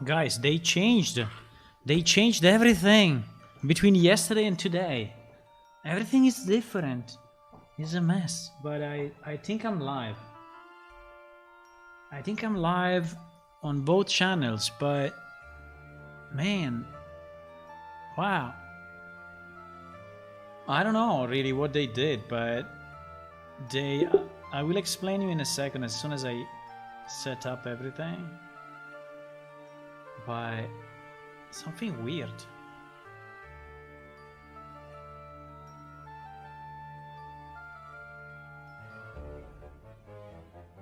Guys, they changed everything between yesterday and today. Everything is different. It's a mess. But I think I'm live. I think I'm live on both channels, but man, wow. I don't know really what they did, but I will explain you in a second as soon as I set up everything. But something weird.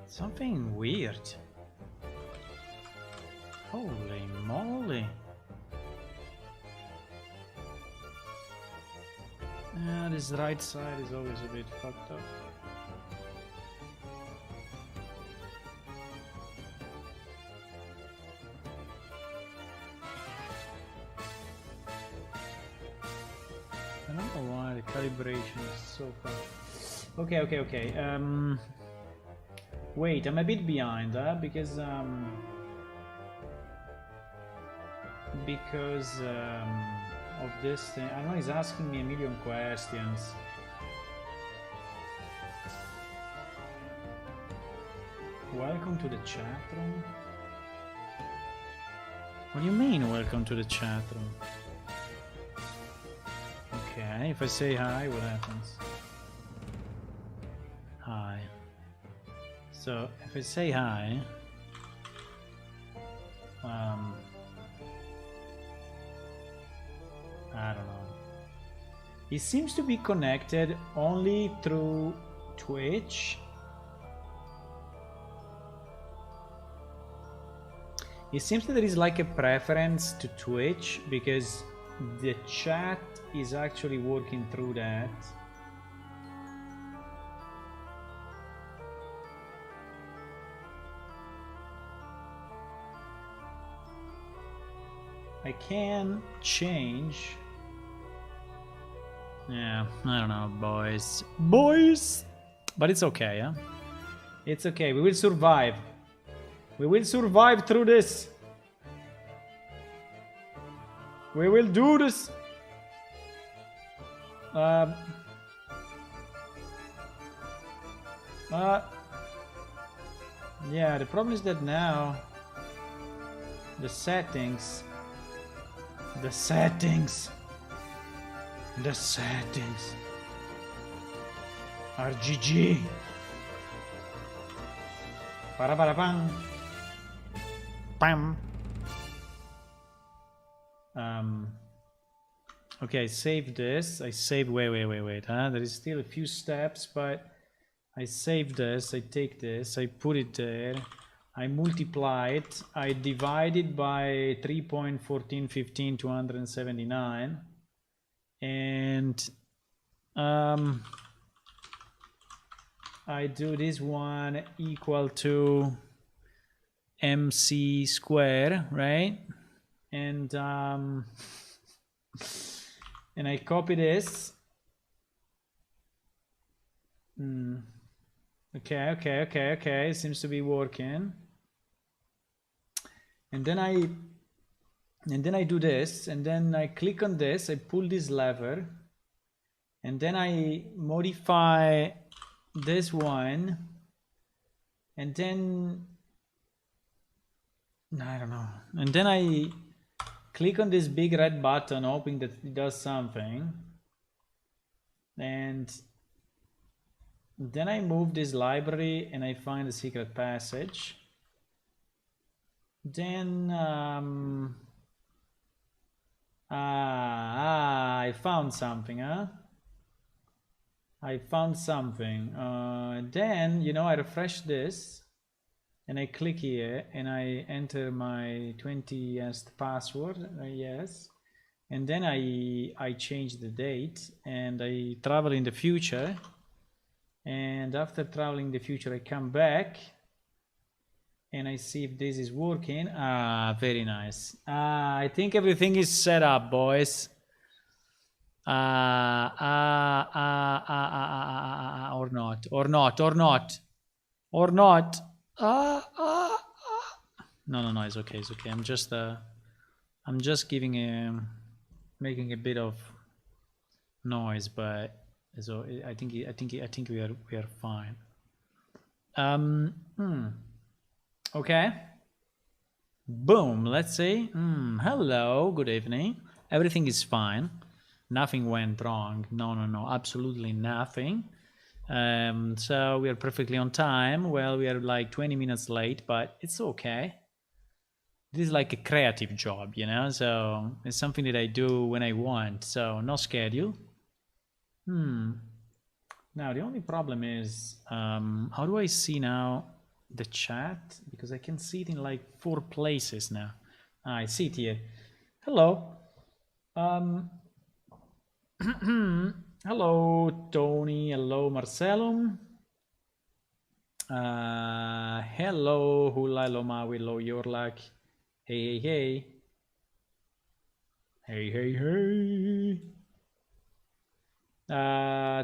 Something weird. Holy moly. This right side is always a bit fucked up. I don't know why the calibration is so fast. Okay. Wait, I'm a bit behind, because of this thing. I know he's asking me a million questions. Welcome to the chat room? What do you mean, welcome to the chat room? Okay, if I say hi, what happens? Hi. So, if I say hi... I don't know. It seems to be connected only through Twitch. It seems that there is like a preference to Twitch because the chat is actually working through that. I can change. Yeah, I don't know, boys. But it's okay, yeah? It's okay, we will survive. We will survive through this. We will do this. Yeah, the problem is that now the settings are GG. Para-para-pam. Pam. Okay, I saved this. I saved. Wait. There is still a few steps, but I save this. I take this. I put it there. I multiply it. I divide it by 3.1415279, and I do this one equal to MC square, right? And and I copy this. Okay. Seems to be working. And then I do this, and then I click on this. I pull this lever, and then I modify this one, and then I don't know. And then I click on this big red button, hoping that it does something. And then I move this library and I find the secret passage. Then I found something, I found something. Then, you know, I refresh this and I click here and I enter my 20th password, yes. And then I change the date and I travel in the future. And after traveling the future, I come back and I see if this is working. Very nice. I think everything is set up, boys. Or not. No, it's okay, it's okay. I'm just making a bit of noise, but so I think we are fine. Okay. Boom. Let's see. Hello. Good evening. Everything is fine. Nothing went wrong. No. Absolutely nothing. So we are perfectly on time. Well, we are like 20 minutes late, but it's okay. This is like a creative job, you know? So it's something that I do when I want. So no schedule. Now the only problem is, how do I see now the chat? Because I can see it in like 4 places now. I see it here. Hello. Hello, Tony. Hello, Marcelo. Hello, Hula Loma Willow Yorlak. Hey. Hey.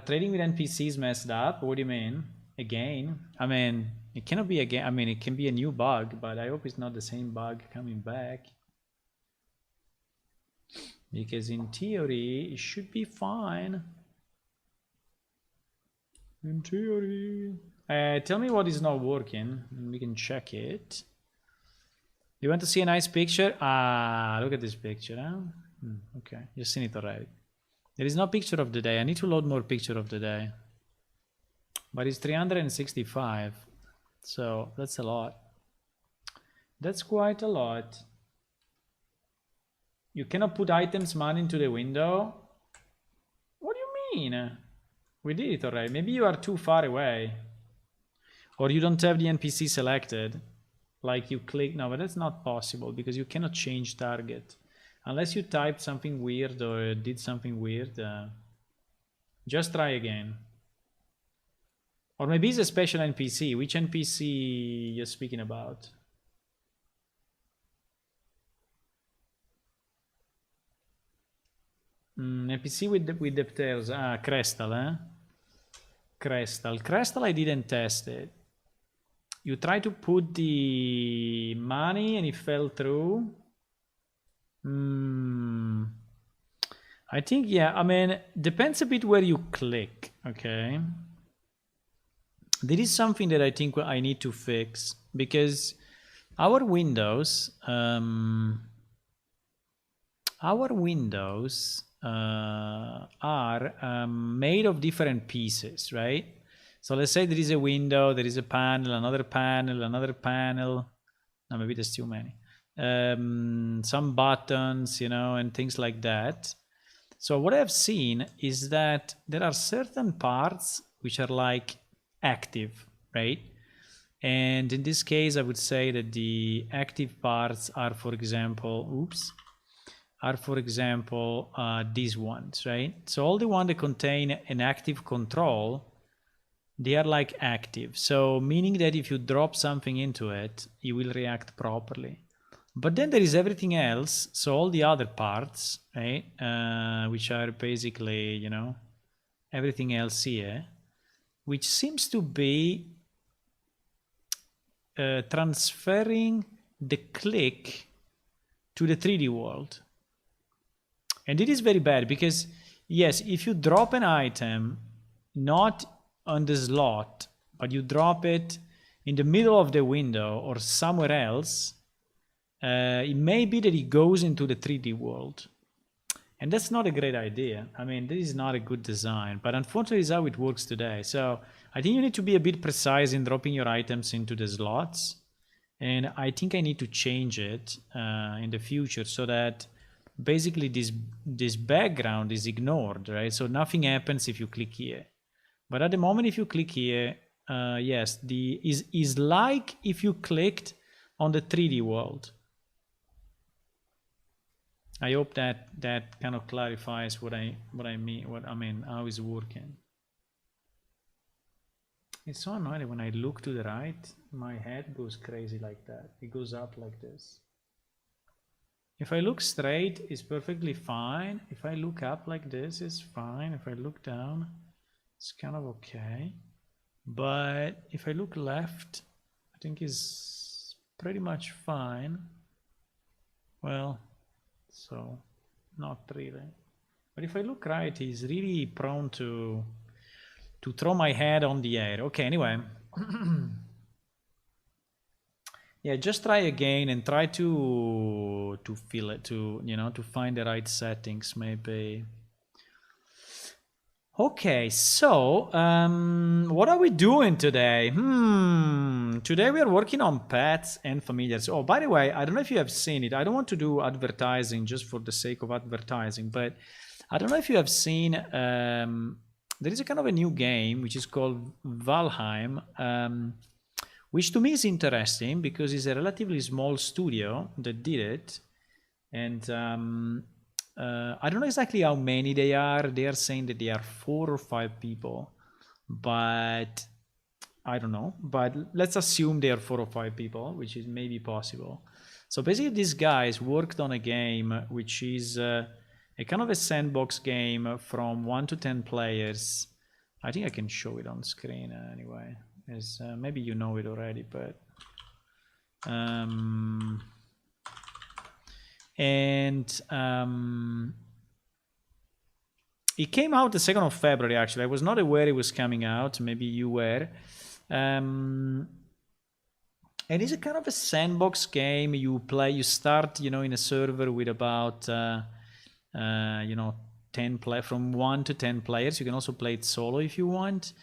Trading with NPCs messed up. What do you mean? Again? I mean, it cannot be again. I mean, it can be a new bug, but I hope it's not the same bug coming back. Because in theory, it should be fine. In theory. Tell me what is not working. We can check it. You want to see a nice picture? Look at this picture, huh? Okay, you've seen it already. There is no picture of the day. I need to load more picture of the day. But it's 365. So that's a lot. That's quite a lot. You cannot put items man into the window? What do you mean? We did it already. Maybe you are too far away. Or you don't have the NPC selected. Like you click. No, but that's not possible because you cannot change target. Unless you typed something weird or did something weird. Just try again. Or maybe it's a special NPC. Which NPC you're speaking about? NPC with the tails. Crystal, eh? Crystal, I didn't test it. You try to put the money and it fell through. I think, yeah, I mean, depends a bit where you click, okay? There is something that I think I need to fix because our windows are made of different pieces, right? So let's say there is a window, there is a panel, another panel. No, maybe there's too many. Some buttons, you know, and things like that. So what I've seen is that there are certain parts which are like active, right? And in this case, I would say that the active parts are, for example, these ones, right? So all the ones that contain an active control, they are like active. So meaning that if you drop something into it, it will react properly. But then there is everything else. So all the other parts, right? Which are basically, you know, everything else here, which seems to be transferring the click to the 3D world. And it is very bad because, yes, if you drop an item not on the slot, but you drop it in the middle of the window or somewhere else, it may be that it goes into the 3D world. And that's not a great idea. I mean, this is not a good design, but unfortunately it's how it works today. So I think you need to be a bit precise in dropping your items into the slots. And I think I need to change it in the future so that basically this background is ignored, right? So nothing happens if you click here. But at the moment, if you click here, yes, is like if you clicked on the 3D world. I hope that kind of clarifies what I mean, how it's working. It's so annoying when I look to the right, my head goes crazy like that. It goes up like this. If I look straight, it's perfectly fine. If I look up like this, it's fine. If I look down, it's kind of okay. But if I look left, I think it's pretty much fine. Well, so not really. But if I look right, he's really prone to throw my head on the air. Okay, anyway. Yeah, just try again and try to feel it, to, you know, to find the right settings maybe. Okay, so what are we doing today? Today we are working on pets and familiars. Oh, by the way, I don't know if you have seen it. I don't want to do advertising just for the sake of advertising, but I don't know if you have seen, there is a kind of a new game which is called Valheim, which to me is interesting because it's a relatively small studio that did it. And I don't know exactly how many they are. They are saying that they are 4 or 5 people, but I don't know. But let's assume they are 4 or 5 people, which is maybe possible. So basically these guys worked on a game which is a kind of a sandbox game from 1 to 10 players. I think I can show it on screen anyway, as maybe you know it already, but it came out the 2nd of February, actually. I was not aware it was coming out. Maybe you were. And it's a kind of a sandbox game. You start, you know, in a server with about, you know, 10 from 1 to 10 players. You can also play it solo if you want.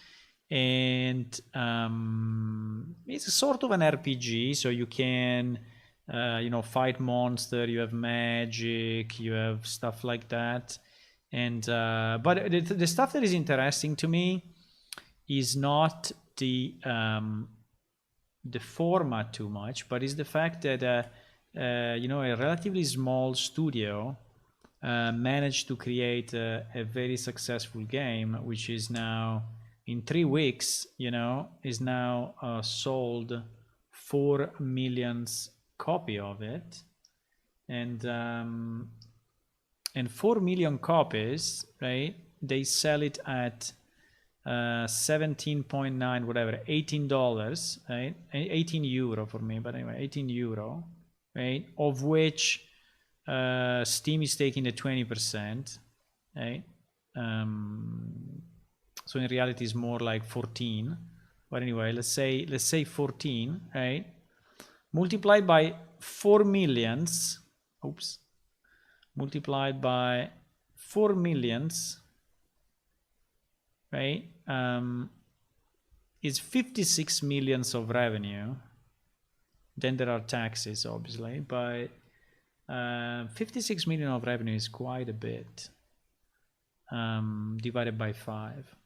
And it's a sort of an RPG, so you can, you know, fight monster, you have magic, you have stuff like that. And but the stuff that is interesting to me is not the format too much, but is the fact that you know, a relatively small studio managed to create a very successful game, which is now in 3 weeks, you know, is now sold 4 million copy of it, and 4 million copies, right? They sell it at 17.9 whatever, $18, right? 18 euro for me, but anyway, 18 euro, right? Of which Steam is taking the 20%, right? So in reality it's more like 14, but anyway, let's say 14, right? Multiplied by 4 millions, multiplied by 4 millions, right, is 56 millions of revenue. Then there are taxes, obviously, but 56 million of revenue is quite a bit, divided by 5.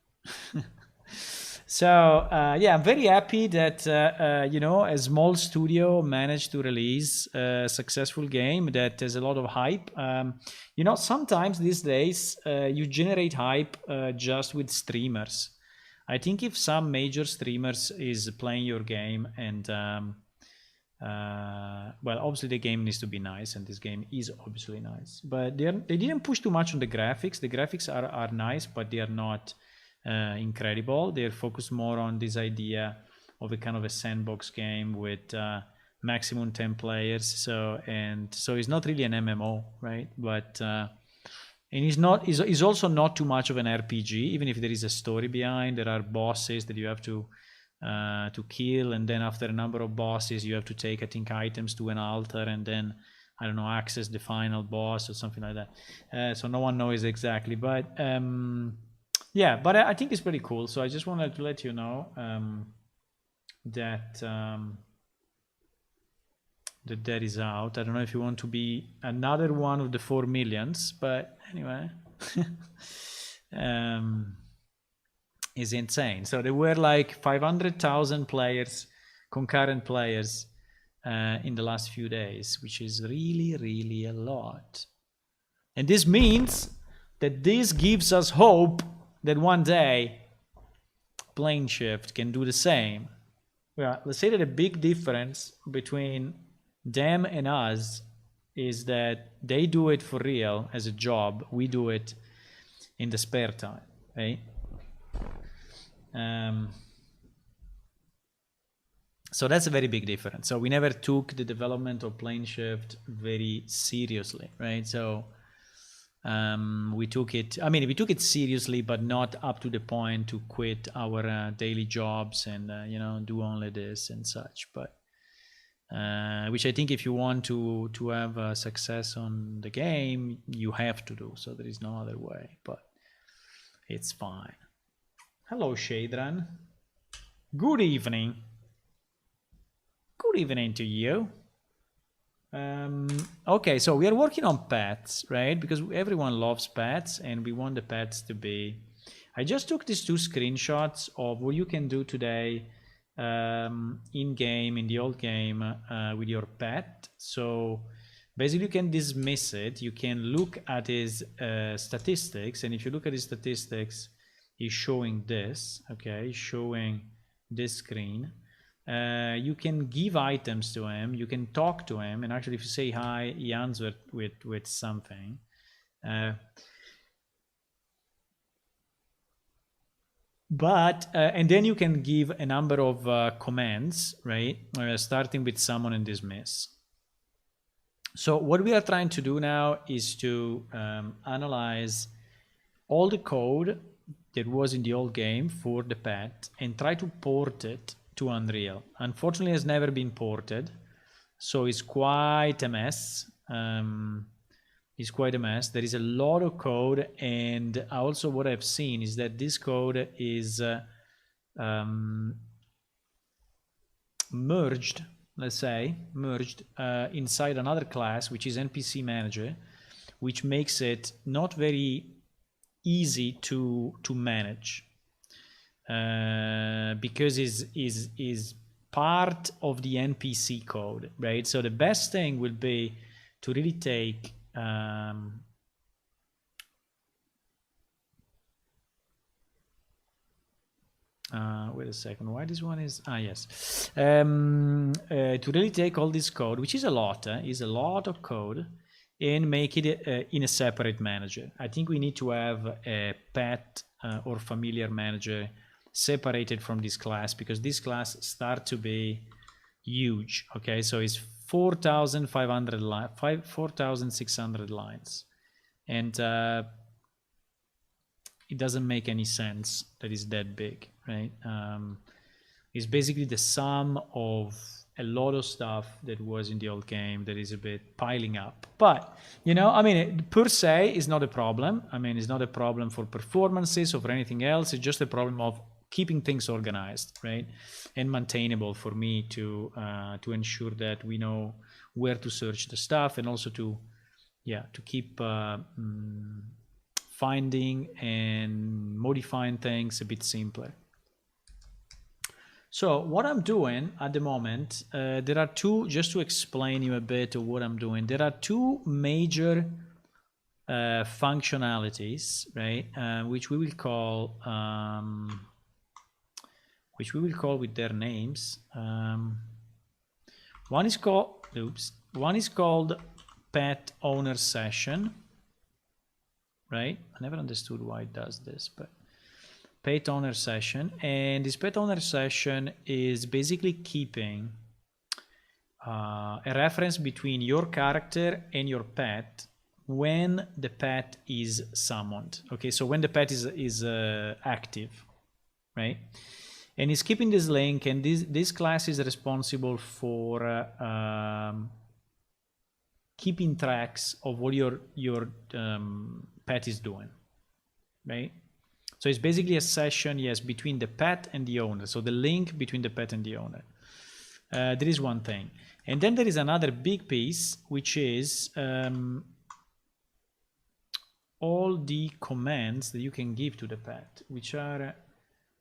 So yeah, I'm very happy that you know, a small studio managed to release a successful game that has a lot of hype. You know, sometimes these days you generate hype just with streamers. I think if some major streamers is playing your game and well, obviously the game needs to be nice, and this game is obviously nice, but they didn't push too much on the graphics. The graphics are nice, but they are not incredible. They're focused more on this idea of a kind of a sandbox game with maximum 10 players. So it's not really an MMO, right? But and it's also not too much of an RPG, even if there is a story behind. There are bosses that you have to kill, and then after a number of bosses you have to take, I think, items to an altar, and then, I don't know, access the final boss or something like that. So no one knows exactly, but yeah, but I think it's pretty cool. So I just wanted to let you know that that is out. I don't know if you want to be another one of the 4 millions, but anyway, is insane. So there were like 500,000 players, concurrent players, in the last few days, which is really, really a lot. And this means that this gives us hope that one day Plane Shift can do the same. Well, let's say that a big difference between them and us is that they do it for real as a job. We do it in the spare time, right? So that's a very big difference. So we never took the development of Plane Shift very seriously, right? So we took it, I mean, we took it seriously, but not up to the point to quit our daily jobs and, you know, do only this and such. But which I think if you want to have success on the game, you have to do. So there is no other way, but it's fine. Hello, Shadran. Good evening. Good evening to you. Okay, so we are working on pets, right? Because everyone loves pets and we want the pets to be... I just took these 2 screenshots of what you can do today in-game, in the old game, with your pet. So basically you can dismiss it. You can look at his statistics, and if you look at his statistics, he's showing this, okay? He's showing this screen. You can give items to him, you can talk to him, and actually if you say hi, he answers with something. And then you can give a number of commands, right? Starting with summon and dismiss. So what we are trying to do now is to analyze all the code that was in the old game for the pet and try to port it to Unreal. Unfortunately, it has never been ported, so it's quite a mess. It's quite a mess. There is a lot of code, and also what I've seen is that this code is merged, let's say, inside another class, which is NPC Manager, which makes it not very easy to manage. Because is part of the NPC code, right? So the best thing will be to really take wait a second, why this one is yes, to really take all this code, which is a lot of code, and make it in a separate manager. I think we need to have a pet or familiar manager separated from this class, because this class start to be huge. Okay, so it's 4,500 lines, 4,600 lines, and it doesn't make any sense that it's that big, right? It's basically the sum of a lot of stuff that was in the old game that is a bit piling up. But, you know, I mean, per se is not a problem. I mean, it's not a problem for performances or for anything else. It's just a problem of keeping things organized, right? And maintainable for me to ensure that we know where to search the stuff, and also to keep finding and modifying things a bit simpler. So what I'm doing at the moment, there are two, just to explain you a bit of what I'm doing, there are two major functionalities, right? Which we will call with their names. One is called pet owner session, right? I never understood why it does this, but pet owner session. And this pet owner session is basically keeping a reference between your character and your pet when the pet is summoned. Okay, so when the pet is active, right? And it's keeping this link, and this class is responsible for keeping tracks of what your pet is doing, right? So it's basically a session, yes, between the pet and the owner. So the link between the pet and the owner. There is one thing. And then there is another big piece, which is all the commands that you can give to the pet, which are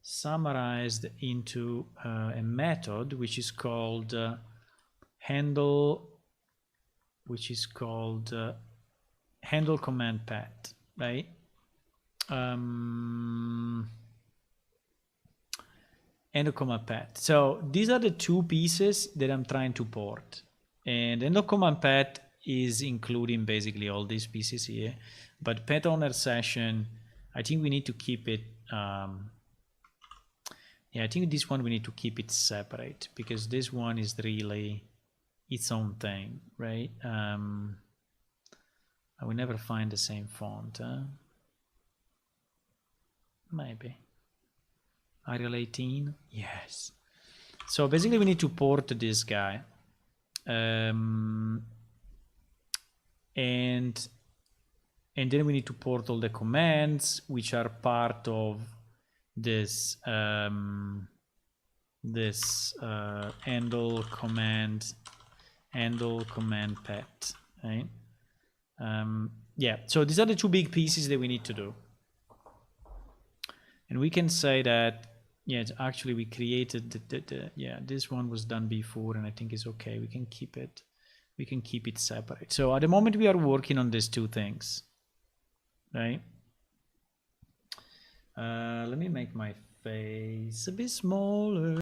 summarized into a method which is called handle command pet, right? Handle command pet. So these are the two pieces that I'm trying to port, and handle command pet is including basically all these pieces here, but pet owner session, I think we need to keep it Yeah, I think this one we need to keep it separate because this one is really its own thing, right? I will never find the same font, huh? Maybe. Arial 18, yes. So basically we need to port this guy. And then we need to port all the commands which are part of this handle command pet, right? Yeah, so these are the two big pieces that we need to do. And we can say that, yeah, actually we created yeah, this one was done before and I think it's okay. We can keep it separate. So at the moment we are working on these two things, right? Let me make my face a bit smaller.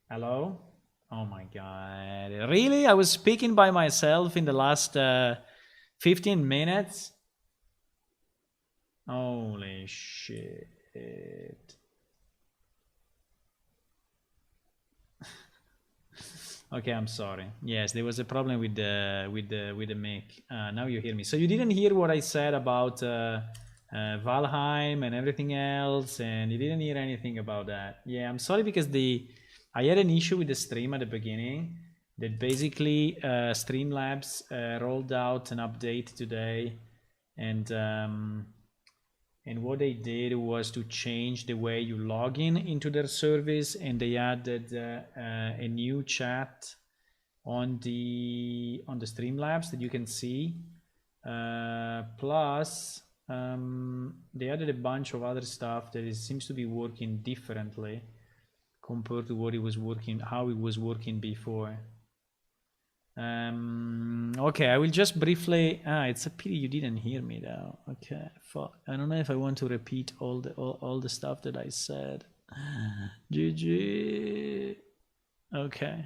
Hello? Oh my god. Really? I was speaking by myself in the last 15 minutes? Holy shit. Okay, I'm sorry. Yes, there was a problem with the mic. Now you hear me. So you didn't hear what I said about Valheim and everything else, and you didn't hear anything about that. Yeah, I'm sorry because I had an issue with the stream at the beginning. That basically Streamlabs rolled out an update today, and what they did was to change the way you log in into their service, and they added a new chat on the Streamlabs that you can see. Plus, they added a bunch of other stuff that seems to be working differently compared to what it was working, how it was working before. Okay, I will just briefly. It's a pity you didn't hear me though. Okay, fuck. I don't know if I want to repeat all the stuff that I said. GG. Okay.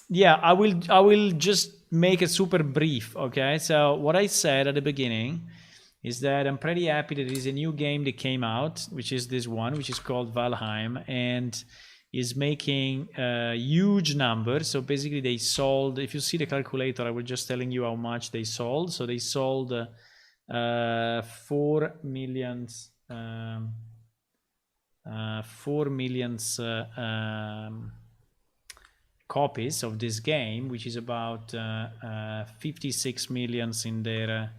Yeah, I will just make it super brief. Okay, so what I said at the beginning is that I'm pretty happy that there is a new game that came out, which is this one, which is called Valheim, and is making huge numbers. So basically they sold, if you see the calculator, I was just telling you how much they sold. So they sold 4 million copies of this game, which is about 56 millions in their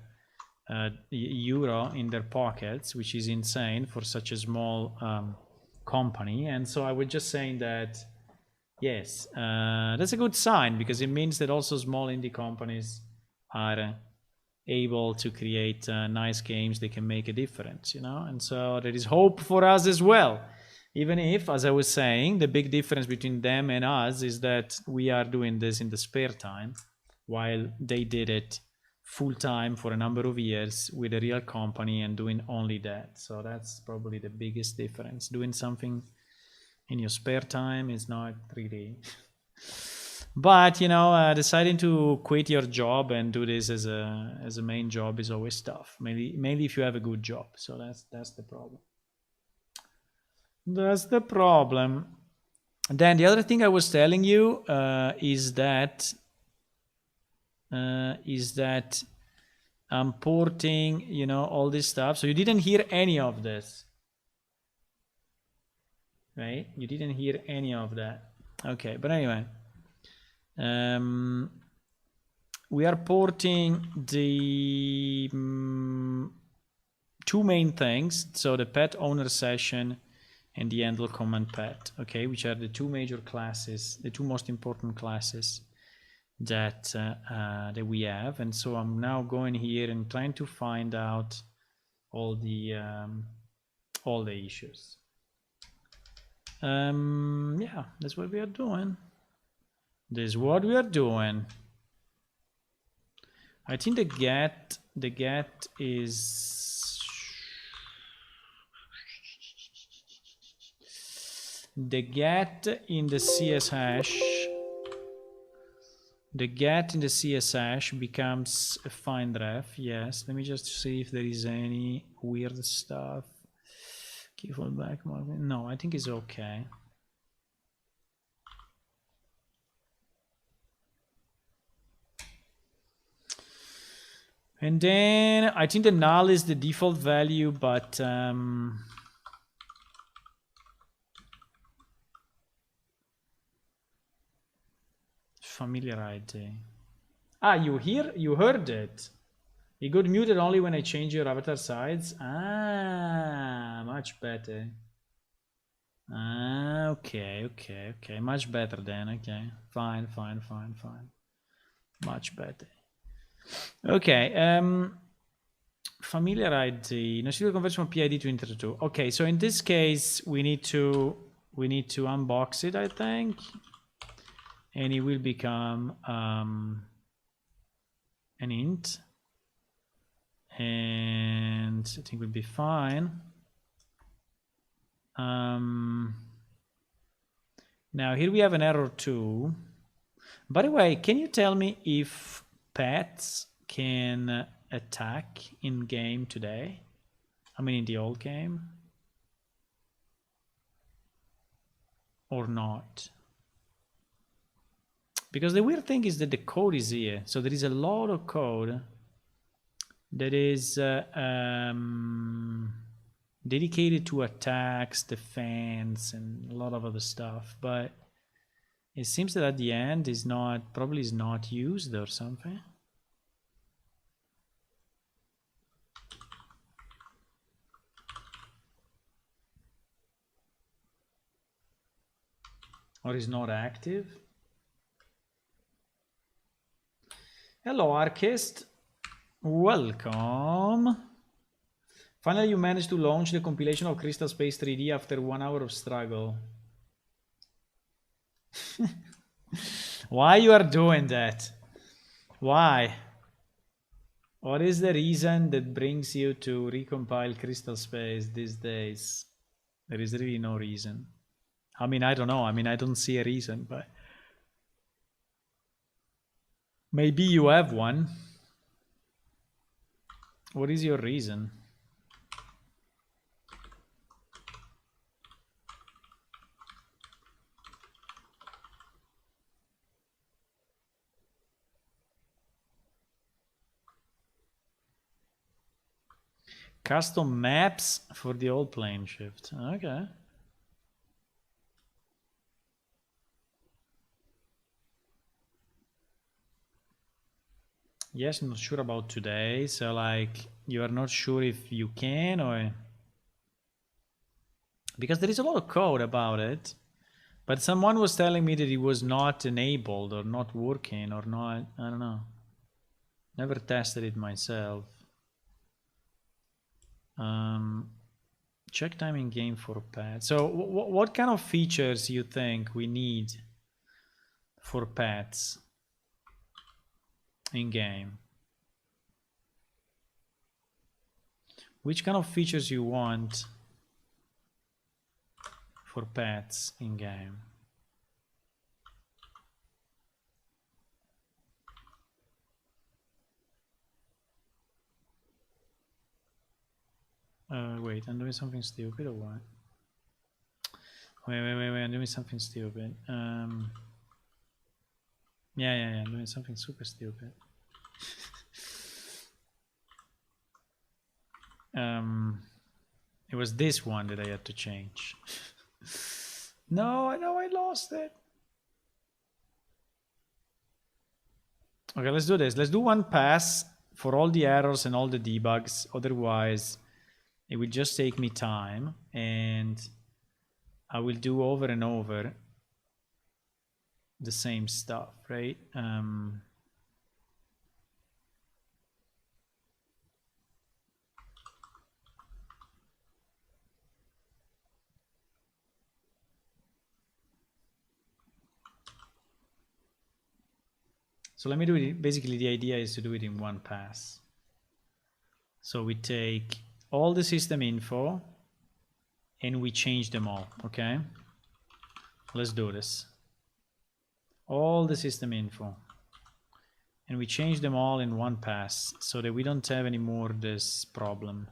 euro in their pockets, which is insane for such a small company. And so I was just saying that yes, that's a good sign, because it means that also small indie companies are able to create nice games that can make a difference, you know. And so there is hope for us as well, even if, as I was saying, the big difference between them and us is that we are doing this in the spare time, while they did it full time for a number of years with a real company and doing only that. So that's probably the biggest difference. Doing something in your spare time is not really but you know, deciding to quit your job and do this as a main job is always tough, mainly if you have a good job. So that's the problem. That's the problem. Then the other thing I was telling you is that I'm porting, you know, all this stuff. So you didn't hear any of this, right? You didn't hear any of that. Okay, but anyway, we are porting the two main things. So the pet owner session and the handle command pet, okay, which are the two major classes, the two most important classes that that we have. And so I'm now going here and trying to find out all the issues. Yeah, that's what we are doing. This is what we are doing. I think the get is the get in the CS hash. The get in the CS hash becomes a find ref. Yes, let me just see if there is any weird stuff. Key fallback market. No, I think it's okay. And then I think the null is the default value, but familiar ID. Ah, you heard it. It got muted only when I change your avatar size. Ah, much better. Ah, okay, much better then. Okay, fine. Much better. Okay, familiar ID. No secret conversion from PID to inter2. Okay, so in this case we need to unbox it, I think, and it will become an int, and I think we'll be fine. Now here we have an error too. By the way, can you tell me if pets can attack in game today? I mean in the old game, or not? Because the weird thing is that the code is here. So there is a lot of code that is dedicated to attacks, defense, and a lot of other stuff. But it seems that at the end is not, probably is not used or something. Or is not active. Hello, Archist. Welcome. Finally, you managed to launch the compilation of Crystal Space 3D after 1 hour of struggle. Why you are doing that? Why? What is the reason that brings you to recompile Crystal Space these days? There is really no reason. I mean, I don't know. I mean, I don't see a reason, but maybe you have one. What is your reason? Custom maps for the old plane shift. Okay. Yes, I'm not sure about today. So like, you are not sure if you can or... Because there is a lot of code about it. But someone was telling me that it was not enabled or not working or not, I don't know. Never tested it myself. Check time in game for pets. So what kind of features you think we need for pets in game? Which kind of features you want for pets in game? Wait, I'm doing something stupid or what? Wait, I'm doing something stupid. Yeah, I'm doing something super stupid. It was this one that I had to change. No, I know I lost it. Okay, let's do this. Let's do one pass for all the errors and all the debugs. Otherwise, it will just take me time and I will do over and over the same stuff, right? So let me do it. Basically, the idea is to do it in one pass. So we take all the system info and we change them all, okay? Let's do this. All the system info. And we change them all in one pass so that we don't have any more this problem.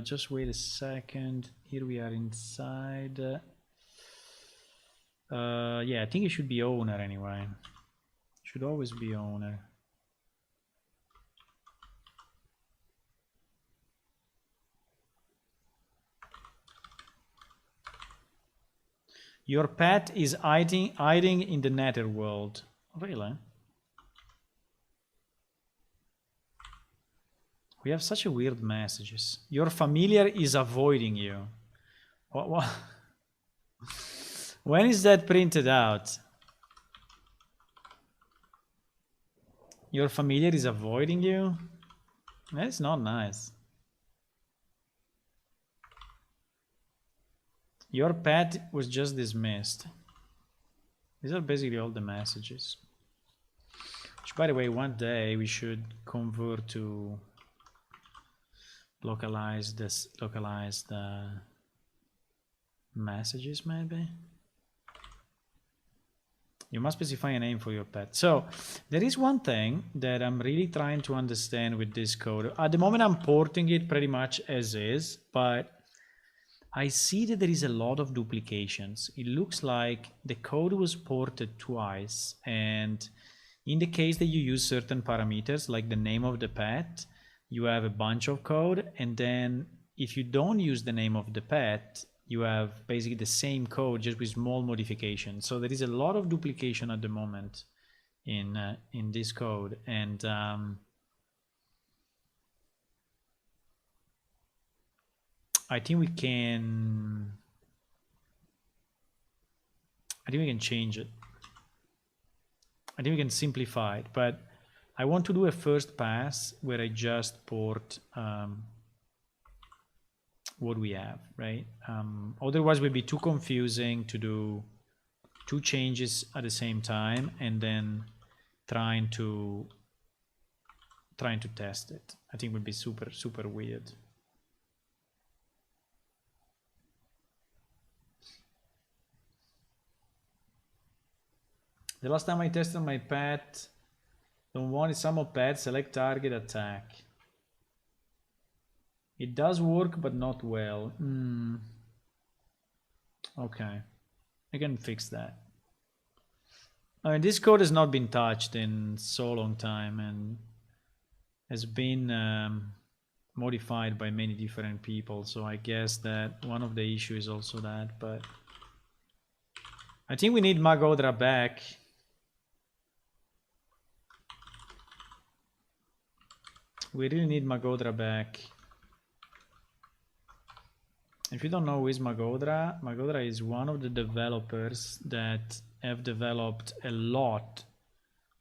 Just wait a second. Here we are inside. Yeah, I think it should be owner anyway. Should always be owner. Your pet is hiding in the netherworld. Really? We have such a weird messages. Your familiar is avoiding you. What? When is that printed out? Your familiar is avoiding you? That's not nice. Your pet was just dismissed. These are basically all the messages. Which, by the way, one day we should convert to localized messages, maybe. You must specify a name for your pet. So there is one thing that I'm really trying to understand with this code. At the moment, I'm porting it pretty much as is, but I see that there is a lot of duplications. It looks like the code was ported twice, and in the case that you use certain parameters like the name of the pet, you have a bunch of code, and then if you don't use the name of the pet, you have basically the same code just with small modifications. So there is a lot of duplication at the moment in this code, and I think we can change it. I think we can simplify it, but I want to do a first pass where I just port what we have, right? Otherwise it would be too confusing to do two changes at the same time and then trying to test it. I think it would be super weird. The last time I tested my pet, don't want some of pet, select target, attack. It does work, but not well. Okay, I can fix that. I mean, this code has not been touched in so long time and has been modified by many different people. So I guess that one of the issues is also that, but I think we need Magodra back. We really need Magodra back. If you don't know who is Magodra, Magodra is one of the developers that have developed a lot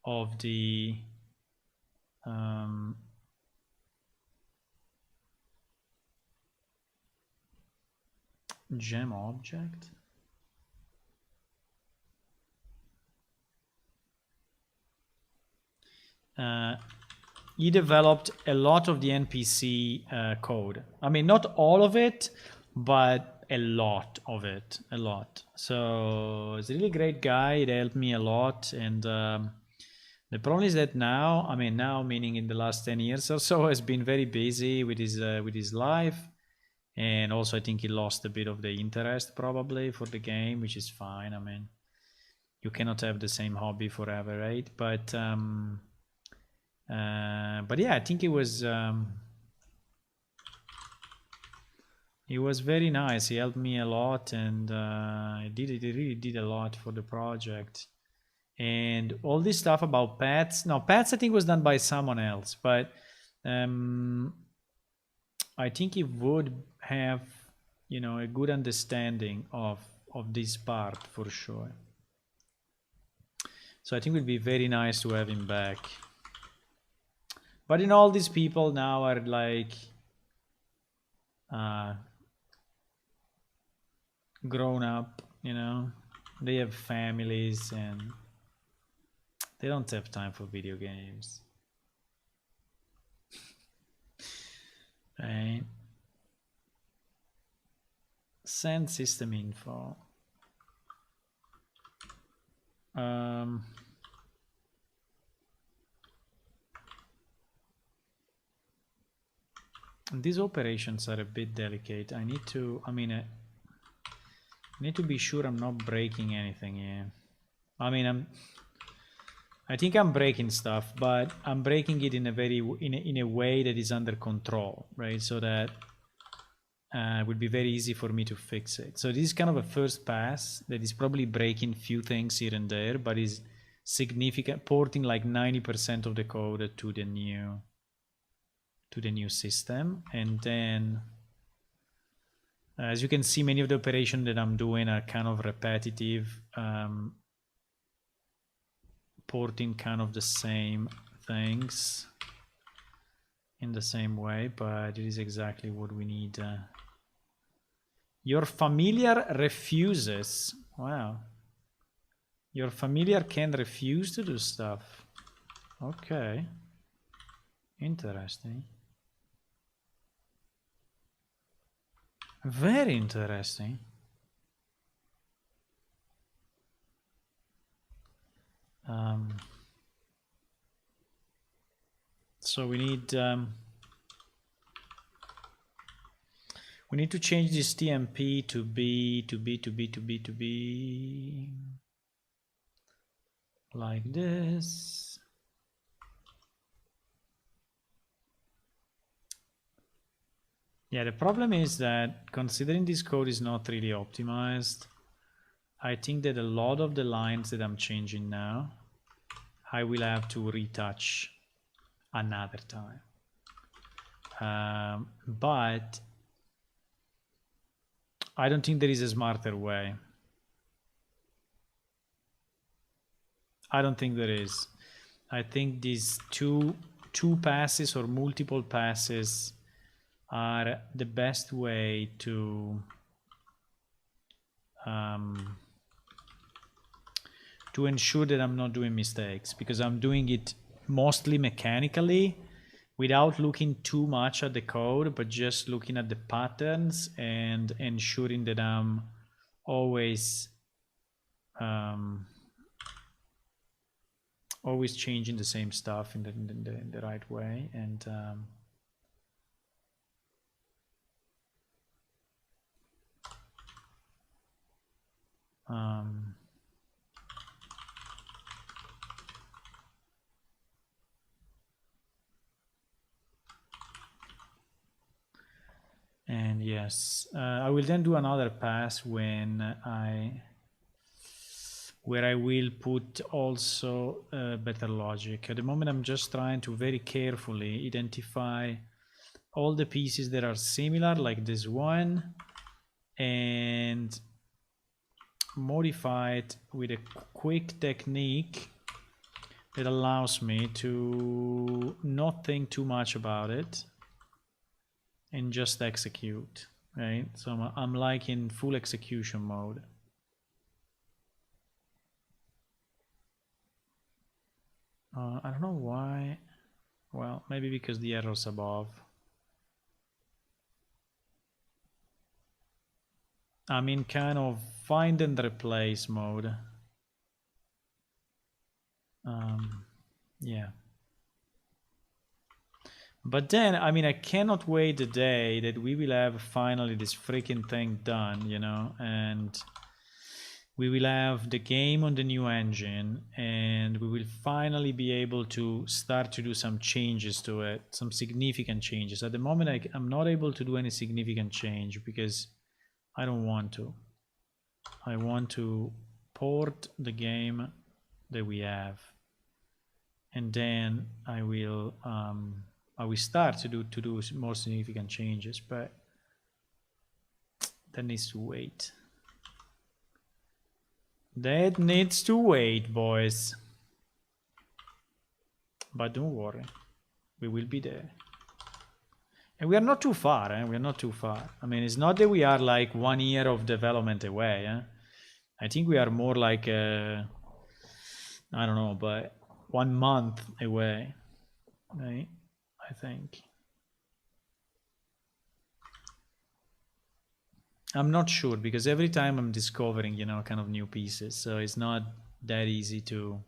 of the gem object. He developed a lot of the NPC code. I mean, not all of it, but a lot of it, a lot. So it's a really great guy. It helped me a lot. And the problem is that now, I mean, now meaning in the last 10 years or so, has been very busy with his life. And also I think he lost a bit of the interest probably for the game, which is fine. I mean, you cannot have the same hobby forever, right? But yeah, I think it was very nice. He helped me a lot, and he really did a lot for the project. And all this stuff about pets. Now, pets I think was done by someone else, but I think he would have, you know, a good understanding of this part for sure. So I think it would be very nice to have him back. But all these people now are like grown up, you know, they have families and they don't have time for video games. Right? Send system info. These operations are a bit delicate. I need to, I mean, I need to be sure I'm not breaking anything here. I mean, I think I'm breaking stuff, but I'm breaking it in a very, in a way that is under control, right? So that it would be very easy for me to fix it. So this is kind of a first pass that is probably breaking few things here and there, but is significant, porting like 90% of the code to the new system. And then as you can see, many of the operations that I'm doing are kind of repetitive, porting kind of the same things in the same way, but it is exactly what we need. Your familiar refuses. Wow. Your familiar can refuse to do stuff. Okay. Interesting. Very interesting. So we need We need to change this TMP to be like this. Yeah, the problem is that considering this code is not really optimized, I think that a lot of the lines that I'm changing now, I will have to retouch another time. But I don't think there is a smarter way. I don't think there is. I think these two passes or multiple passes are the best way to ensure that I'm not doing mistakes, because I'm doing it mostly mechanically without looking too much at the code, but just looking at the patterns and ensuring that I'm always always changing the same stuff in the right way. And and yes, I will then do another pass where I will put also better logic. At the moment, I'm just trying to very carefully identify all the pieces that are similar, like this one, and modify it with a quick technique that allows me to not think too much about it and just execute, right? So I'm like in full execution mode. I don't know why. Well, maybe because the error's above. I'm in kind of find and replace mode. Yeah. But then, I mean, I cannot wait the day that we will have finally this freaking thing done, you know, and we will have the game on the new engine, and we will finally be able to start to do some changes to it, some significant changes. At the moment, I'm not able to do any significant change because I don't want to. I want to port the game that we have, and then I will start to do more significant changes, but that needs to wait. That needs to wait, boys. But don't worry, we will be there. And we are not too far, eh? We are not too far. I mean, it's not that we are like 1 year of development away, eh? I think we are more like, I don't know, but 1 month away, right? I think. I'm not sure, because every time I'm discovering, you know, kind of new pieces, so it's not that easy to...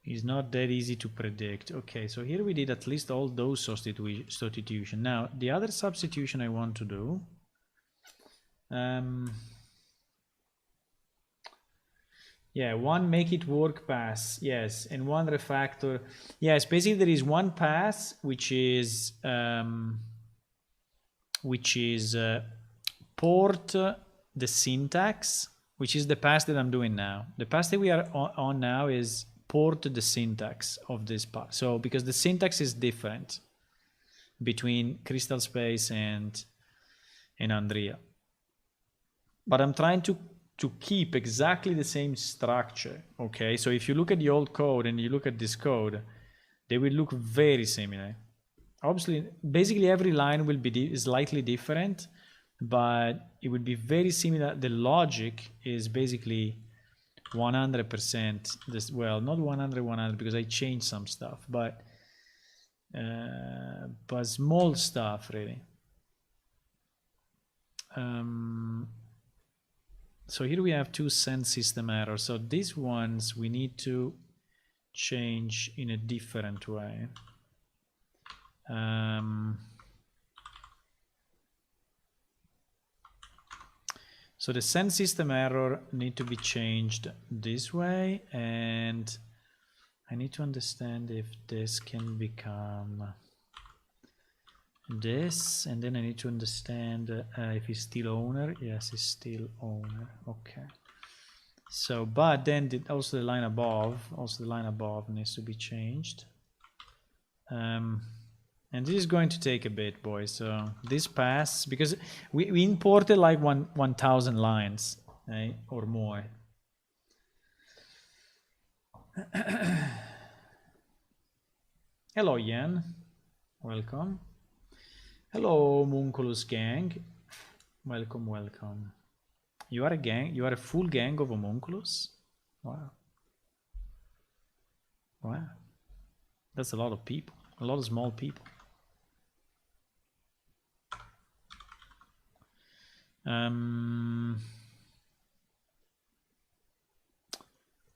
It's not that easy to predict. Okay, so here we did at least all those substitution. Now, the other substitution I want to do... yeah, one make it work pass, yes, and one refactor. Yes, basically there is one pass which is port the syntax, which is the pass that I'm doing now. The pass that we are on now is port the syntax of this pass. So because the syntax is different between Crystal Space and Andrea, but I'm trying to keep exactly the same structure. Okay, so if you look at the old code and you look at this code, they will look very similar. Obviously, basically every line will be slightly different, but it will be very similar. The logic is basically 100%. This, well, not 100 because I changed some stuff, but small stuff really. So here we have two send system errors. So these ones we need to change in a different way. So the send system error need to be changed this way, and I need to understand if this can become this, and then I need to understand if he's still owner. Yes, he's still owner. Okay. So, but then also the line above needs to be changed. And this is going to take a bit, boys. So this pass, because we imported like 1,000 lines, right? Or more. Hello, Yan. Welcome. Hello, Munculus gang. Welcome, welcome. You are a gang? You are a full gang of homunculus? Wow. Wow. That's a lot of people. A lot of small people.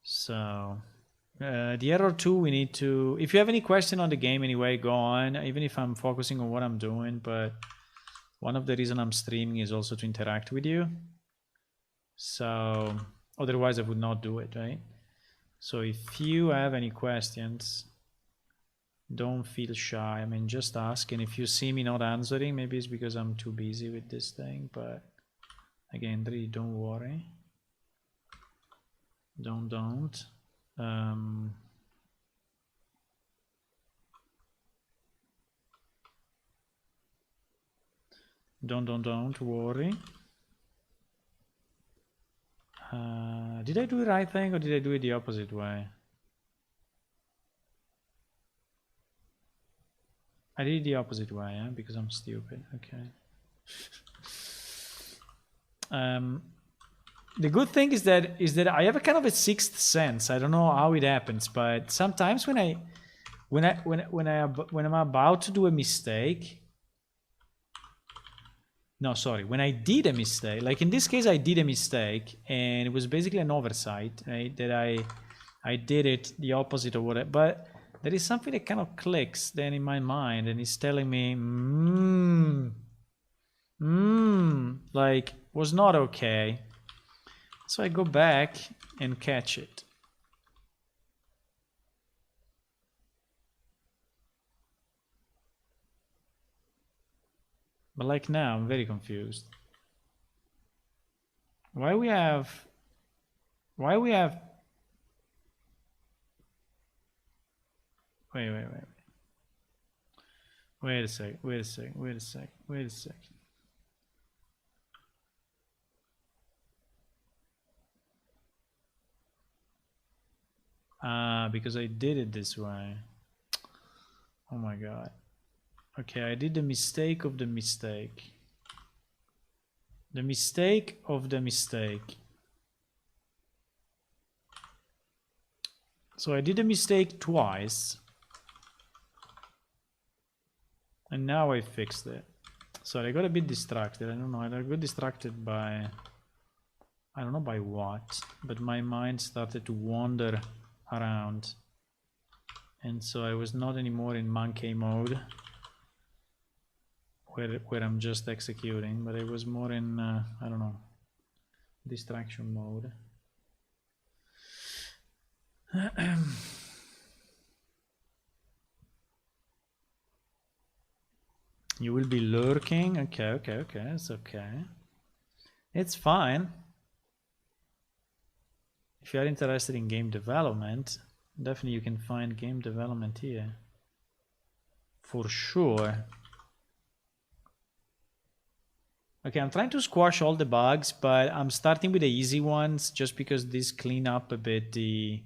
So the error 2 we need to, if you have any question on the game anyway, go on, even if I'm focusing on what I'm doing, but one of the reasons I'm streaming is also to interact with you. So otherwise I would not do it, right? So if you have any questions, don't feel shy. I mean, just ask. And if you see me not answering, maybe it's because I'm too busy with this thing. But again, really, don't worry. Don't. Don't worry. Did I do the right thing or did I do it the opposite way? I did it the opposite way, yeah? Because I'm stupid. Okay. The good thing is that I have a kind of a sixth sense. I don't know how it happens, but sometimes when I'm about to do a mistake. No, sorry. When I did a mistake, like in this case, I did a mistake, and it was basically an oversight, right? That I did it the opposite of what I, but there is something that kind of clicks then in my mind, and it's telling me, like was not okay. So I go back and catch it. But like now, I'm very confused. Why we have... Wait a sec. Because I did it this way. Oh my god. Okay, I did the mistake of the mistake. The mistake of the mistake. So I did a mistake twice. And now I fixed it. Sorry, I got a bit distracted. I don't know. I got distracted by... I don't know by what. But my mind started to wander around. And so I was not anymore in monkey mode. Where I'm just executing. But I was more in, I don't know, distraction mode. You will be lurking. Okay. It's okay. It's fine. If you are interested in game development, definitely you can find game development here. For sure. Okay, I'm trying to squash all the bugs, but I'm starting with the easy ones just because this cleans up a bit the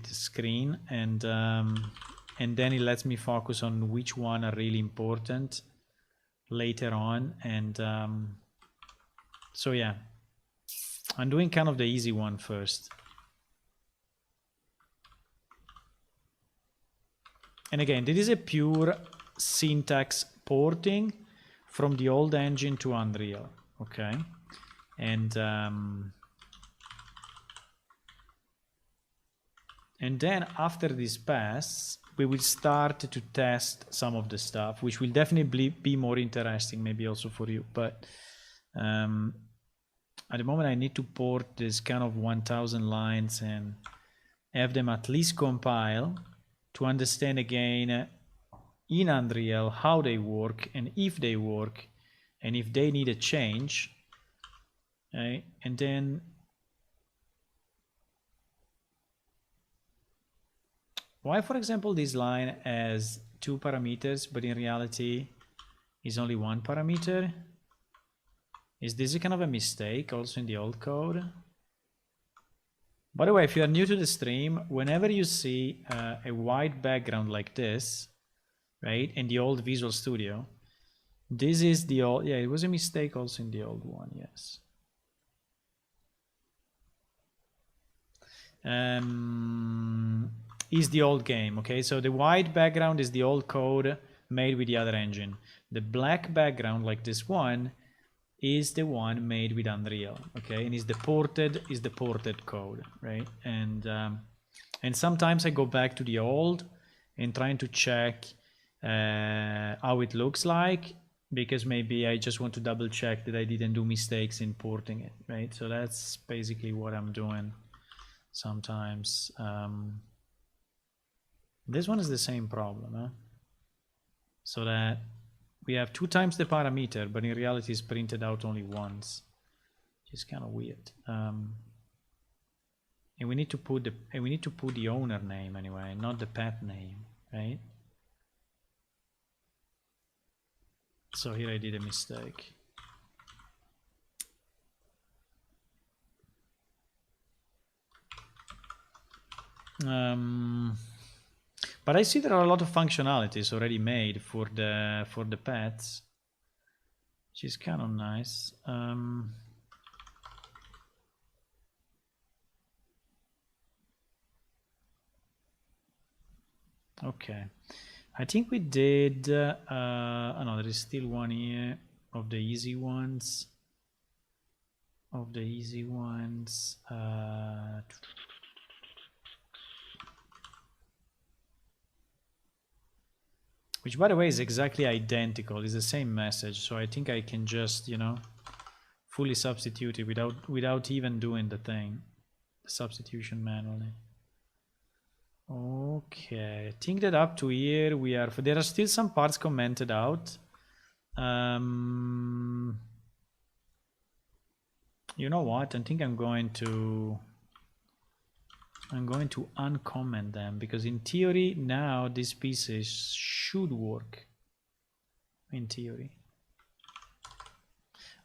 screen, and then it lets me focus on which one are really important later on. And so yeah, I'm doing kind of the easy one first. And again, this is a pure syntax porting. from the old engine to Unreal. Okay, and then after this pass, we will start to test some of the stuff, which will definitely be more interesting, maybe also for you. But at the moment, I need to port this kind of 1000 lines and have them at least compile to understand again in Unreal how they work and if they work and if they need a change. Okay? And then why, for example, this line has 2 parameters, but in reality is only 1 parameter? Is this a kind of a mistake also in the old code? By the way, if you are new to the stream, whenever you see a white background like this, right, in the old Visual Studio, this is the old, yeah, it was a mistake also in the old one, yes. Is the old game, okay? So the white background is the old code made with the other engine. The black background, like this one, is the one made with Unreal, okay? And is the ported code, right? And sometimes I go back to the old and trying to check how it looks like, because maybe I just want to double check that I didn't do mistakes in porting it, right? So that's basically what I'm doing sometimes. This one is the same problem, huh? So that we have 2 times the parameter, but in reality it's printed out only once, which is kind of weird. And we need to put the owner name anyway, not the pet name, right? So here I did a mistake. But I see there are a lot of functionalities already made for the pets, which is kind of nice. Okay, I think we did. Oh no, there is still one here of the easy ones. Which, by the way, is exactly identical. It's the same message, so I think I can just, you know, fully substitute it without even doing the thing, the substitution manually. Okay, I think that up to here we are. There are still some parts commented out. You know what? I think I'm going to uncomment them, because in theory now these pieces should work. In theory,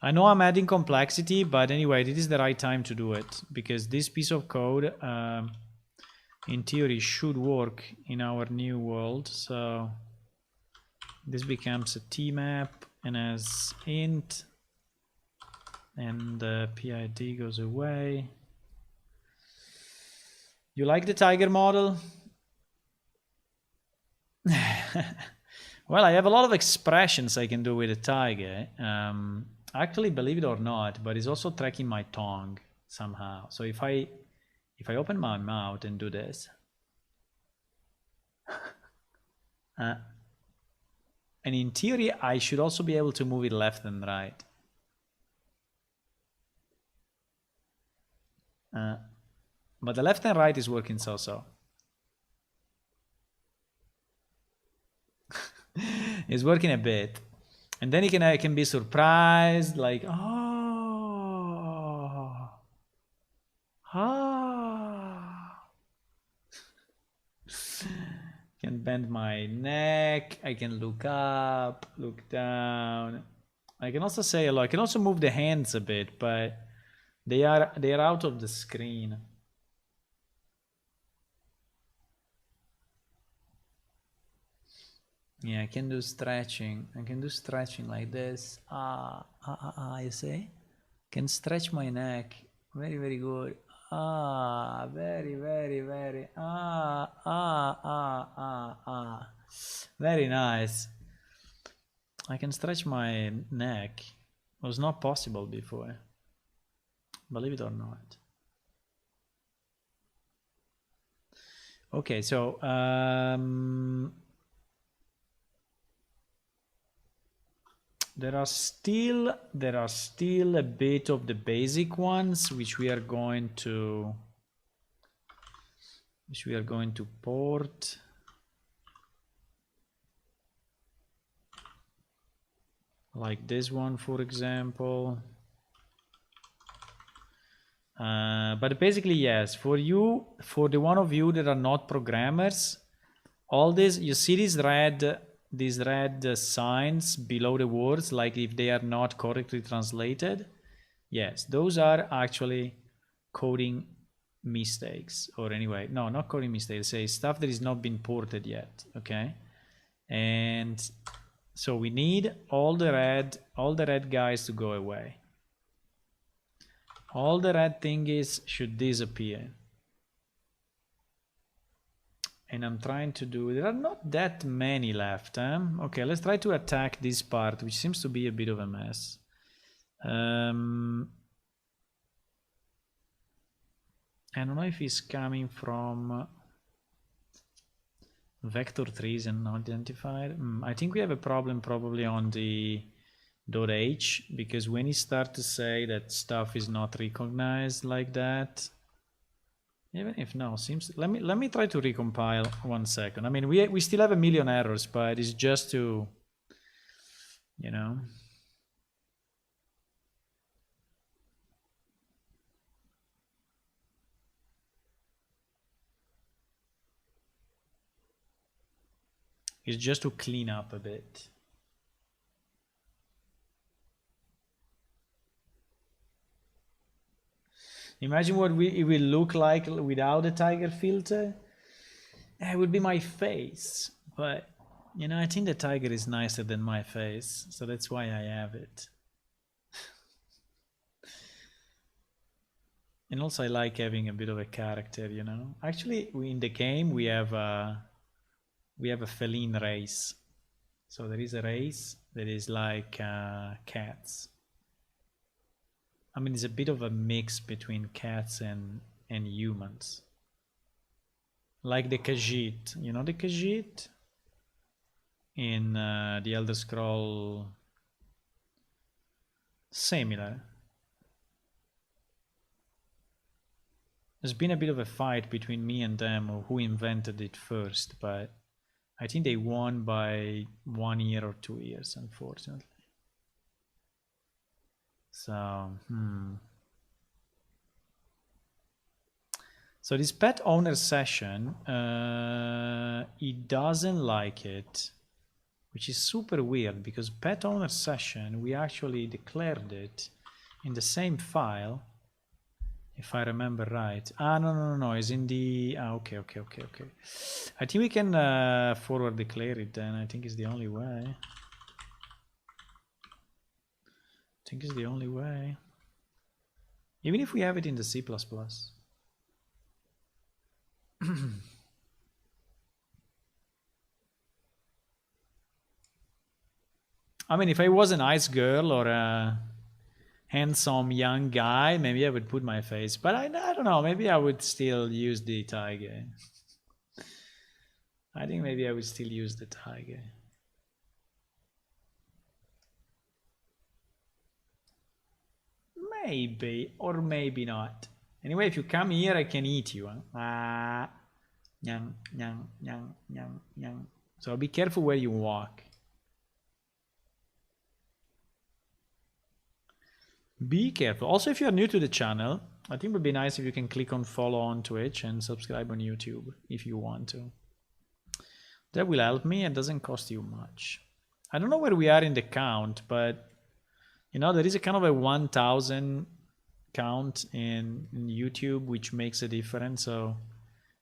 I know I'm adding complexity, but anyway, this is the right time to do it, because this piece of code in theory should work in our new world. So this becomes a T map and as int, and the PID goes away. You like the tiger model? Well, I have a lot of expressions I can do with a tiger. Actually, believe it or not, but it's also tracking my tongue somehow. So if I open my mouth and do this, and in theory, I should also be able to move it left and right. But the left and right is working so-so. It's working a bit. And then I can be surprised, like, oh, can bend my neck, I can look up, look down. I can also say hello. I can also move the hands a bit, but they are out of the screen. Yeah, I can do stretching. I can do stretching like this. You see? Can stretch my neck. Very, very good. Very, very, very. Very nice. I can stretch my neck. It was not possible before. Believe it or not. Okay, so there are still a bit of the basic ones which we are going to port. Like this one, for example. But basically, yes, for the one of you that are not programmers, all this, you see these red signs below the words, like if they are not correctly translated. Yes, those are actually coding mistakes, or anyway, no, not coding mistakes, say stuff that is not been ported yet, okay? And so we need all the red guys to go away. All the red thingies should disappear. And I'm trying to do, there are not that many left, huh? Okay, let's try to attack this part, which seems to be a bit of a mess. I don't know if it's coming from vector trees and not identified. I think we have a problem probably on the .h, because when you start to say that stuff is not recognized like that, even if no, seems, let me try to recompile 1 second. I mean, we still have a million errors, but it's just to, you know. It's just to clean up a bit. Imagine what it will look like without a tiger filter. It would be my face, but you know, I think the tiger is nicer than my face, so that's why I have it. And also I like having a bit of a character, you know. Actually, in the game we have a feline race. So there is a race that is like cats. I mean, it's a bit of a mix between cats and humans. Like the Khajiit, you know the Khajiit? In the Elder Scroll, similar. There's been a bit of a fight between me and them of who invented it first, but I think they won by 1 year or 2 years, unfortunately. So, So this pet owner session, it doesn't like it, which is super weird, because pet owner session, we actually declared it in the same file, if I remember right. No, it's in the, okay. I think we can forward declare it then. I think it's the only way. Even if we have it in the C++. I mean, if I was a nice girl or a handsome young guy, maybe I would put my face, but I don't know, maybe I would still use the tiger. I think maybe I would still use the tiger. Maybe, or maybe not. Anyway, if you come here, I can eat you. Huh? Nyang. So be careful where you walk. Be careful. Also, if you're new to the channel, I think it would be nice if you can click on follow on Twitch and subscribe on YouTube if you want to. That will help me and doesn't cost you much. I don't know where we are in the count, but you know, there is a kind of a 1000 count in YouTube, which makes a difference. So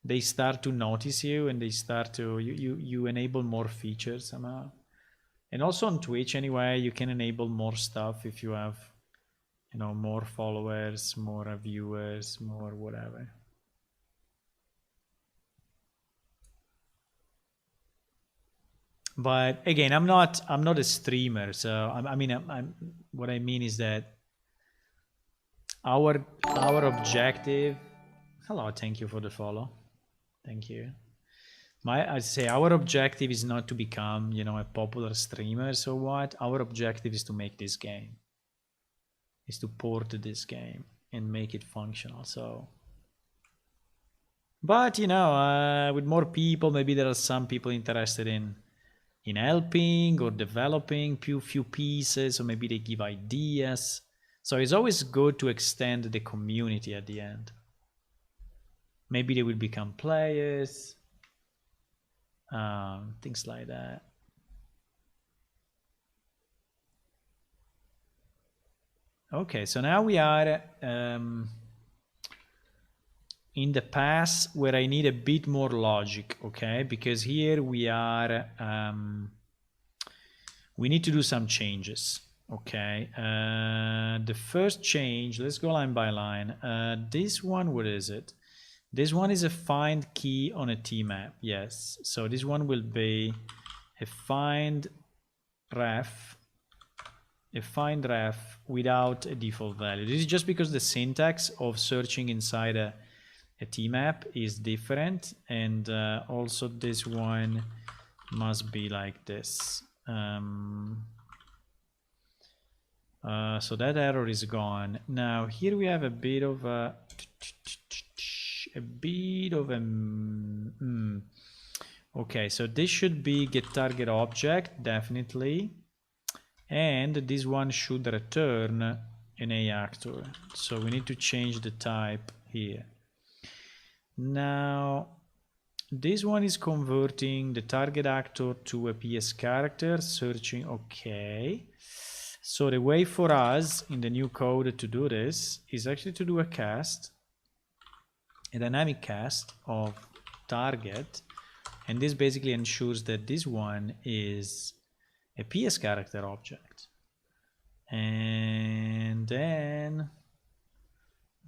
they start to notice you and they start to, you enable more features somehow. And also on Twitch anyway, you can enable more stuff if you have, you know, more followers, more viewers, more whatever. But again, I'm not a streamer, so I mean, what I mean is that our objective. Hello, thank you for the follow. Thank you. I'd say our objective is not to become, you know, a popular streamer. So what? Our objective is to make this game, is to port this game and make it functional. So, but you know, with more people, maybe there are some people interested in helping or developing few pieces, or maybe they give ideas. So it's always good to extend the community at the end. Maybe they will become players, things like that. Okay, so now we are in the pass where I need a bit more logic, okay? Because here we are, we need to do some changes, okay? The first change, let's go line by line. This one, what is it? This one is a find key on a T map, yes. So this one will be a find ref without a default value. This is just because the syntax of searching inside a T map is different, and also this one must be like this. So that error is gone. Now here we have a bit of a okay, so this should be get target object, definitely, and this one should return an A actor. So we need to change the type here. Now this one is converting the target actor to a PS character, searching, okay. So the way for us in the new code to do this is actually to do a cast, a dynamic cast of target, and this basically ensures that this one is a PS character object. And then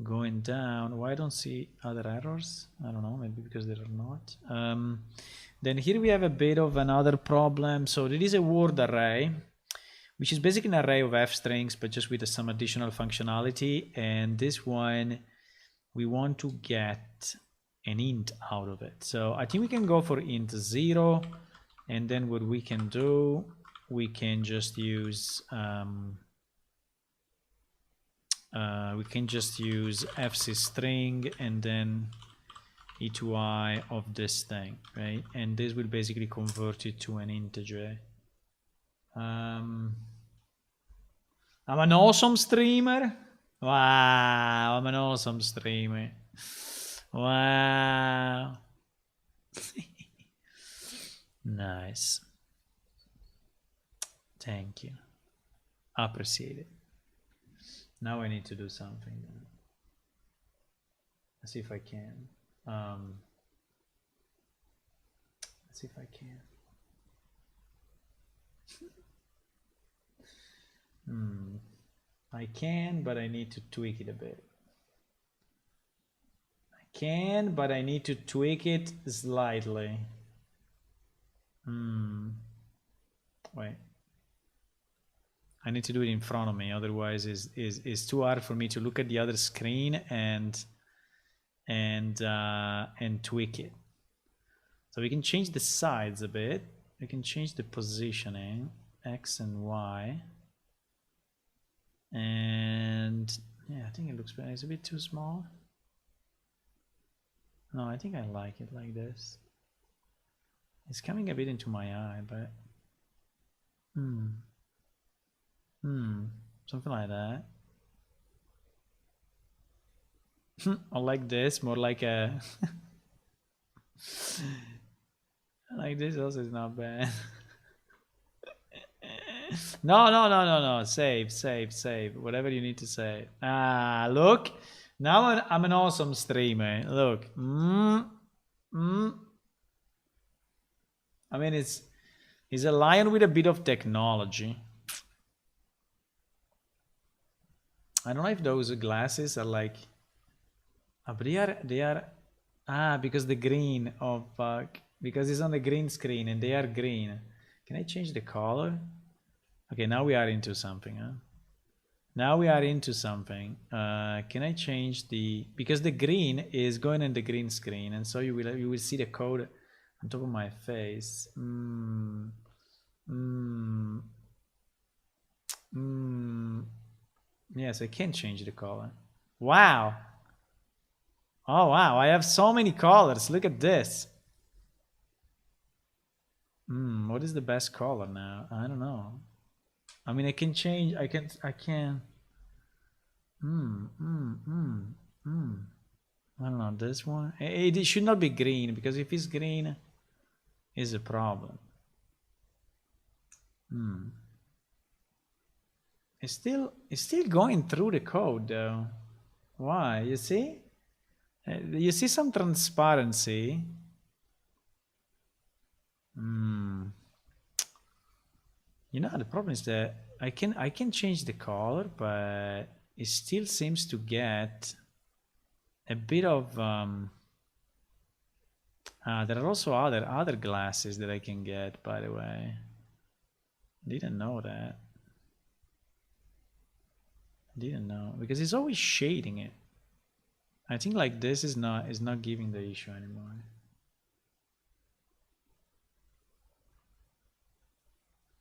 going down, why I don't see other errors? I don't know, maybe because there are not. Then here we have a bit of another problem. So there is a word array, which is basically an array of F strings, but just with some additional functionality. And this one, we want to get an int out of it. So I think we can go for int 0, and then what we can do, we can just use fc string and then e to I of this thing, right? And this will basically convert it to an integer. I'm an awesome streamer. Wow, I'm an awesome streamer. Wow. Nice. Thank you. Appreciate it. Now I need to do something. Let's see if I can. Let's see if I can. I can, but I need to tweak it a bit. I can, but I need to tweak it slightly. Wait. I need to do it in front of me, otherwise it's too hard for me to look at the other screen and tweak it. So we can change the sides a bit. We can change the positioning, X and Y. And yeah, I think it looks better. It's a bit too small. No, I think I like it like this. It's coming a bit into my eye, but something like that. I like this, more like a like this also is not bad. No. Save. Whatever you need to say. Ah, look. Now I'm an awesome streamer. Look. I mean, it's a lion with a bit of technology. I don't know if those glasses are like, but they are because the green of because it's on the green screen and they are green. Can I change the color? Okay, now we are into something, huh? Now we are into something. Can I change the, because the green is going in the green screen, and so you will see the code on top of my face. Yes, I can change the color. Wow. Oh wow, I have so many colors. Look at this. What is the best color now? I don't know. I mean, I can change. I can. I don't know, this one. It should not be green, because if it's green, is a problem. It's still going through the code though. Why? You see? You see some transparency. You know, the problem is that I can change the color, but it still seems to get a bit of there are also other glasses that I can get, by the way. Didn't know that. Didn't know, because it's always shading it. I think like this is not giving the issue anymore.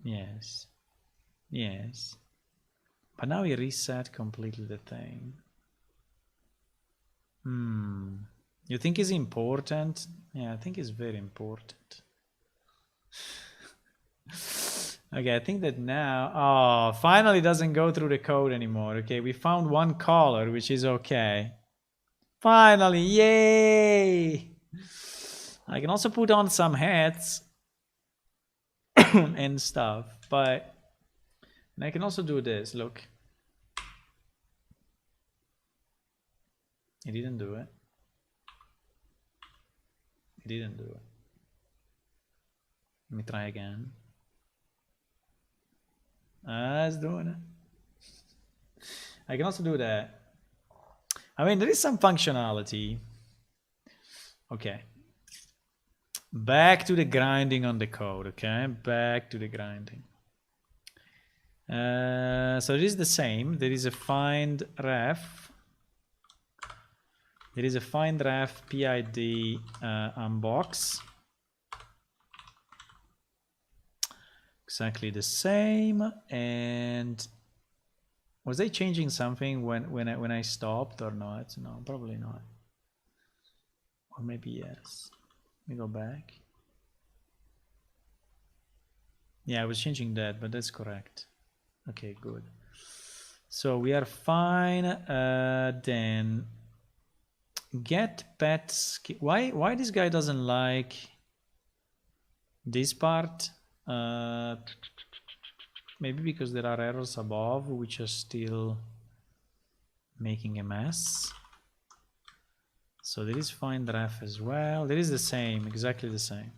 Yes. Yes. But now we reset completely the thing. You think it's important? Yeah, I think it's very important. Okay, I think that now, oh, finally doesn't go through the code anymore. Okay, we found one color, which is okay. Finally, yay! I can also put on some hats and stuff, but and I can also do this, look. It didn't do it. It didn't do it. Let me try again. It's doing it. I can also do that. I mean, there is some functionality. Okay. Back to the grinding on the code, okay? Back to the grinding. So it is the same. There is a find ref. There is a find ref PID unbox. Exactly the same. And was I changing something when I stopped or not? No, probably not. Or maybe yes. Let me go back. Yeah, I was changing that, but that's correct. Okay, good. So we are fine. Then get pet skill. Why this guy doesn't like this part? Maybe because there are errors above which are still making a mess. So there is find ref as well. There is the same, exactly the same.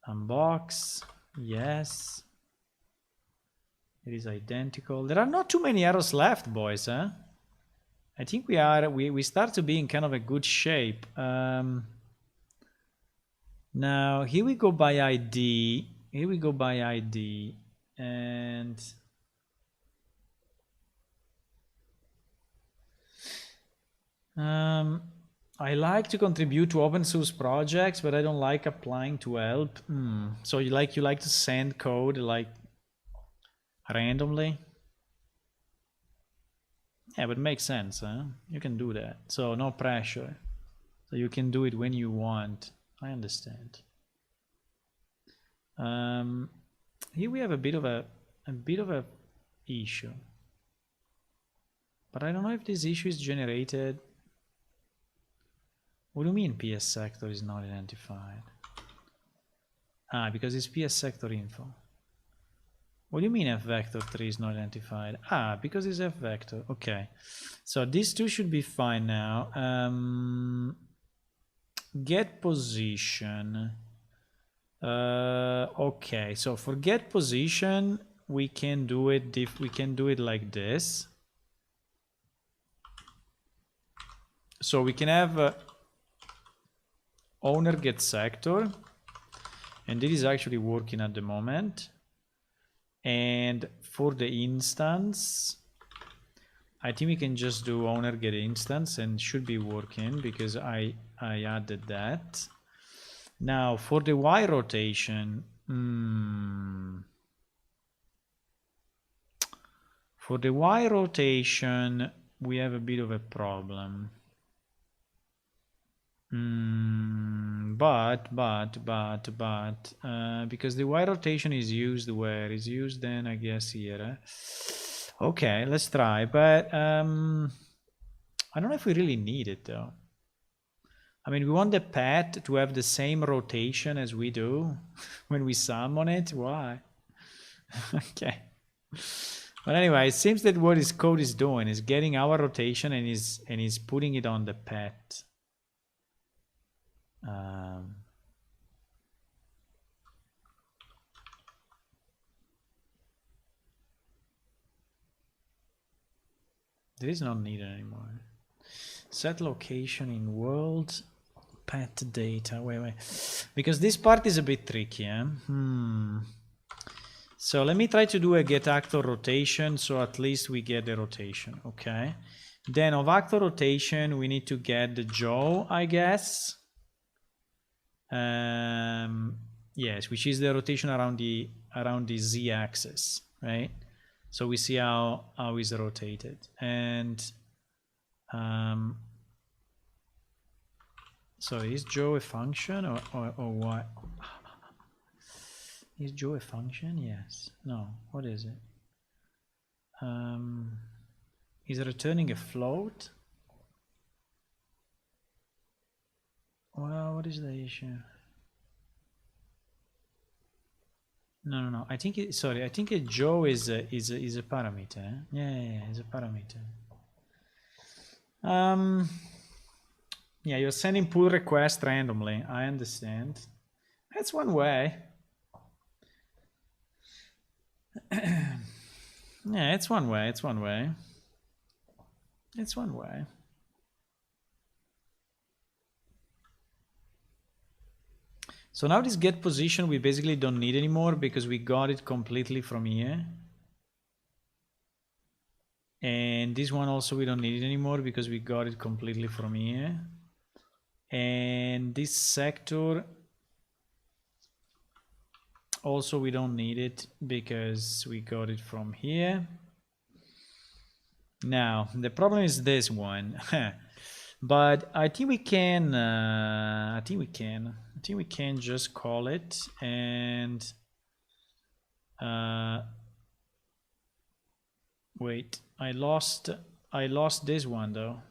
Unbox, yes. It is identical. There are not too many errors left, boys, huh? I think we start to be in kind of a good shape. Now here we go by ID. Here we go by ID, and I like to contribute to open source projects, but I don't like applying to help. So you like to send code like randomly? Yeah, but it makes sense, huh? You can do that. So no pressure. So you can do it when you want. I understand. Here we have a bit of a issue. But I don't know if this issue is generated. What do you mean PS sector is not identified? Because it's PS sector info. What do you mean f vector 3 is not identified? Because it's f vector. Okay. So these two should be fine now. Get position. Okay. So for get position, we can do it like this. So we can have owner get sector, And this is actually working at the moment. And for the instance, I think we can just do owner get instance and should be working because I added that. Now for the Y rotation, for the Y rotation, we have a bit of a problem. But because the Y rotation is used where? Is used then, I guess, here. Okay, let's try. But I don't know if we really need it though. I mean, we want the pet to have the same rotation as we do when we summon it. Why? Okay. But anyway, it seems that what his code is doing is getting our rotation and is putting it on the pet. There is not needed anymore. Set location in world pet data. Wait. Because this part is a bit tricky, eh? So let me try to do a get actor rotation, so at least we get the rotation, okay? Then of actor rotation, we need to get the jaw, I guess. Yes, which is the rotation around the z-axis, right? So we see how is rotated, and so is jaw a function or what? Is jaw a function? Yes. No. What is it? Is it returning a float? Well, what is the issue? No. I think it, sorry. I think a jaw is a parameter. Eh? Yeah, it's a parameter. Yeah, you're sending pull requests randomly. I understand. That's one way. Yeah, it's one way. It's one way. It's one way. So now this get position we basically don't need anymore because we got it completely from here. And this one also we don't need it anymore because we got it completely from here. And this sector also we don't need it because we got it from here. Now the problem is this one. But I think we can I think we can just call it and wait, I lost this one though.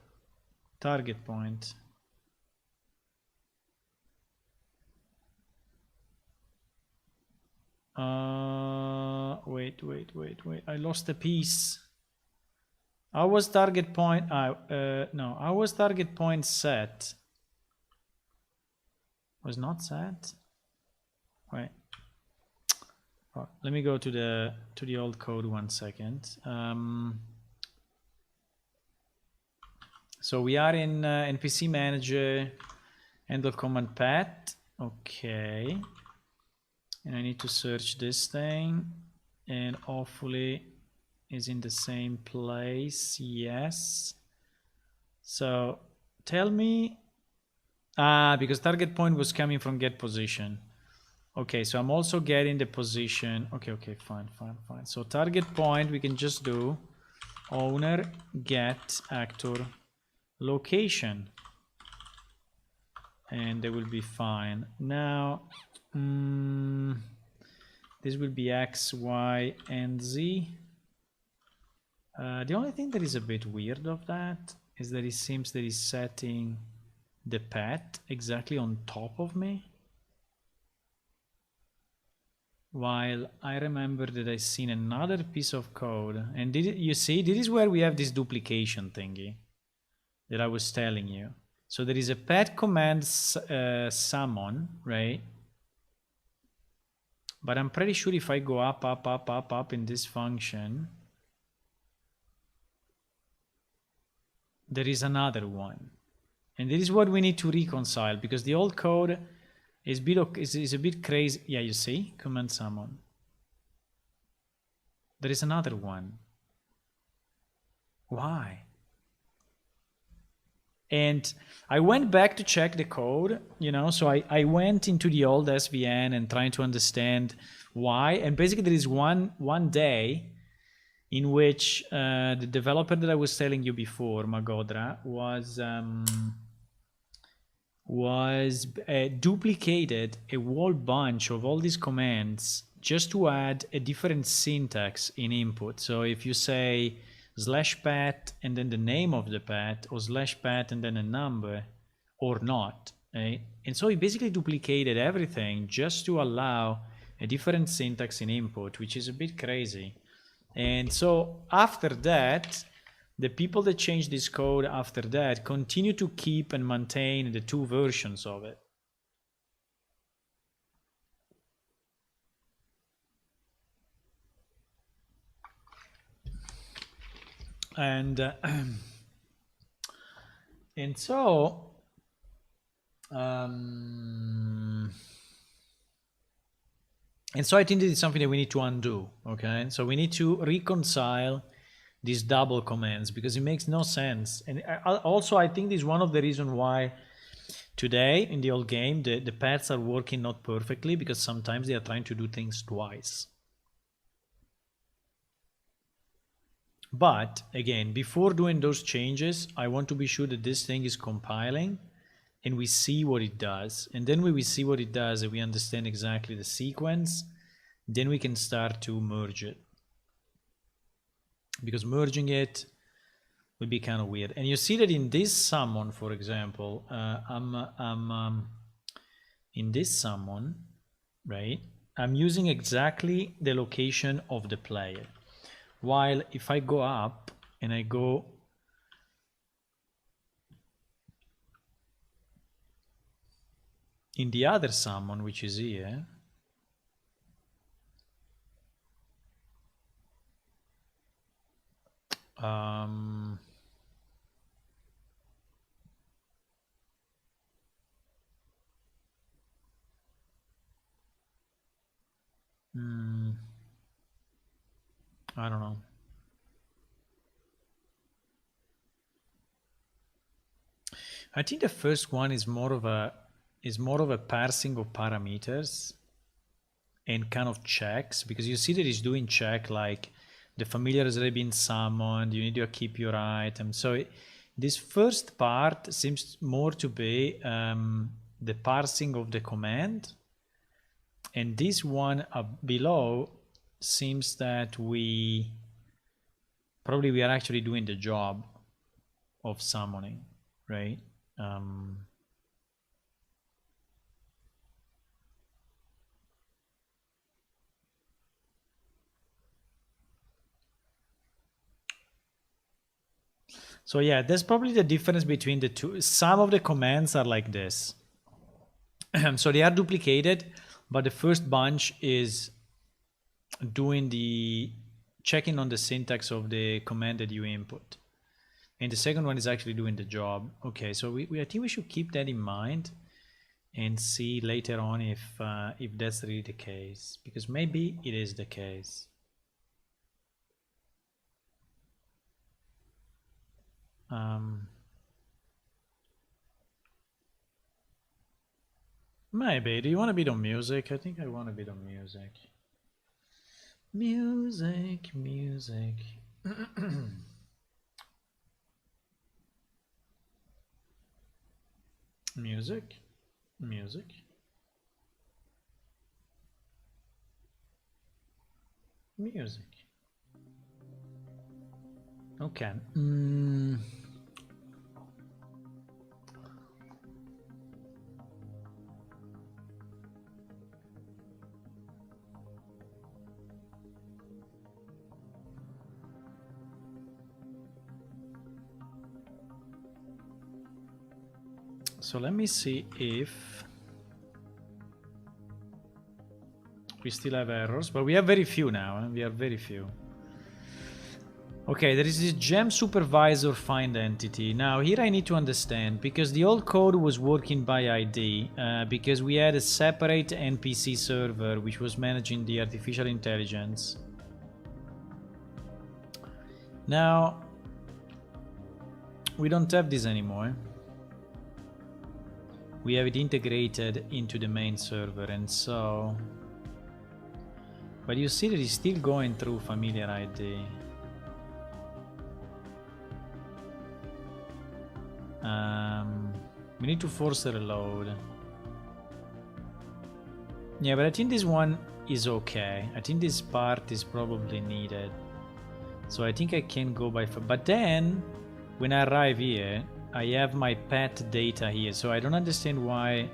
Target point. Wait. I lost a piece. How was target point? No, how was target point set? Was not set? Wait. Oh, let me go to the old code 1 second. So we are in NPC manager handle command pet. Okay. And I need to search this thing and hopefully is in the same place. Yes. So tell me, because target point was coming from get position. Okay, so I'm also getting the position. Okay, fine. So target point, we can just do owner get actor location. And they will be fine. Now, this will be X, Y, and Z. The only thing that is a bit weird of that is that it seems that it's setting the pet exactly on top of me. While I remember that I seen another piece of code, and you see, this is where we have this duplication thingy that I was telling you. So there is a pet command summon, right? But I'm pretty sure if I go up in this function, there is another one. And this is what we need to reconcile, because the old code It's a bit crazy. Yeah, you see? Command summon. There is another one. Why? And I went back to check the code, you know, so I went into the old SVN and trying to understand why. And basically there is one day in which the developer that I was telling you before, Magodra, was duplicated a whole bunch of all these commands just to add a different syntax in input. So if you say /pet and then the name of the pet, or /pet and then a number, or not, right? And so he basically duplicated everything just to allow a different syntax in input, which is a bit crazy. And so after that, the people that changed this code after that continue to keep and maintain the two versions of it. And and so I think this is something that we need to undo. Okay, so we need to reconcile these double commands because it makes no sense. And also I think this is one of the reasons why today in the old game the paths are working not perfectly, because sometimes they are trying to do things twice. But again, before doing those changes, I want to be sure that this thing is compiling and we see what it does. And then when we see what it does and we understand exactly the sequence, then we can start to merge it. Because merging it would be kind of weird. And you see that in this summon, for example, in this summon, right? I'm using exactly the location of the player. While if I go up and I go in the other summon, which is here, I don't know. I think the first one is more of a parsing of parameters and kind of checks, because you see that it's doing check like the familiar has already been summoned, you need to keep your item. So this first part seems more to be the parsing of the command, and this one up below seems that we are actually doing the job of summoning, right? So yeah, there's probably the difference between the two. Some of the commands are like this. So they are duplicated, but the first bunch is doing the checking on the syntax of the command that you input. And the second one is actually doing the job. Okay, so I think we should keep that in mind and see later on if that's really the case, because maybe it is the case. Maybe. Do you want a bit of music? I think I want a bit of music. Music. Music. Okay. So let me see if we still have errors, but we have very few now. We have very few. Okay, there is this gem supervisor find entity. Now here I need to understand, because the old code was working by ID, because we had a separate NPC server which was managing the artificial intelligence. Now we don't have this anymore. We have it integrated into the main server, and so... But you see that it's still going through familiar ID. We need to force a reload. Yeah, but I think this one is okay. I think this part is probably needed. So I think I can go by... But then, when I arrive here, I have my pet data here. So I don't understand why,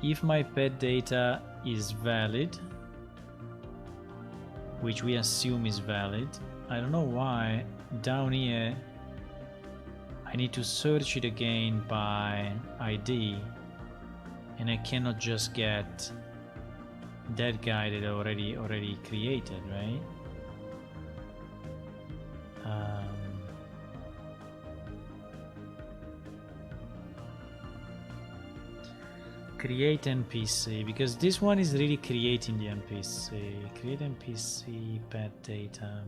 if my pet data is valid, which we assume is valid, I don't know why down here I need to search it again by ID, and I cannot just get that guy that I already created, right? Create NPC, because this one is really creating the NPC. Create NPC pet data.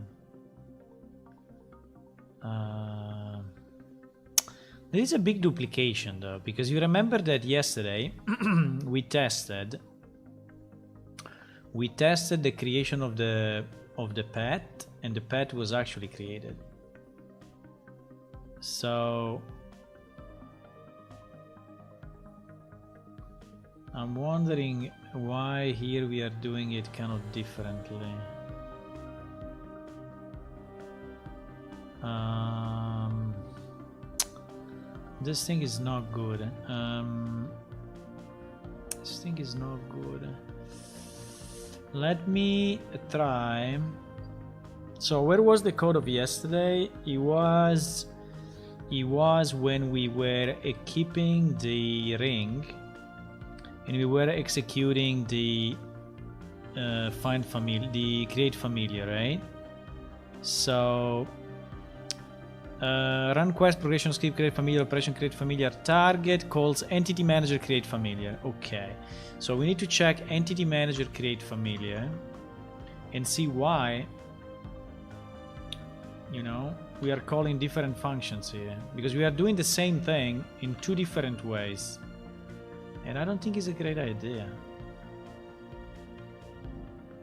There is a big duplication though, because you remember that yesterday we tested the creation of the pet, and the pet was actually created. So I'm wondering why here we are doing it kind of differently. This thing is not good. This thing is not good. Let me try. So where was the code of yesterday? It was when we were equipping the ring and we were executing the create familiar, right? So run quest, progression script, create familiar, operation, create familiar, target, calls, entity manager, create familiar. Okay, so we need to check entity manager, create familiar, and see why, you know, we are calling different functions here, because we are doing the same thing in two different ways, and I don't think it's a great idea.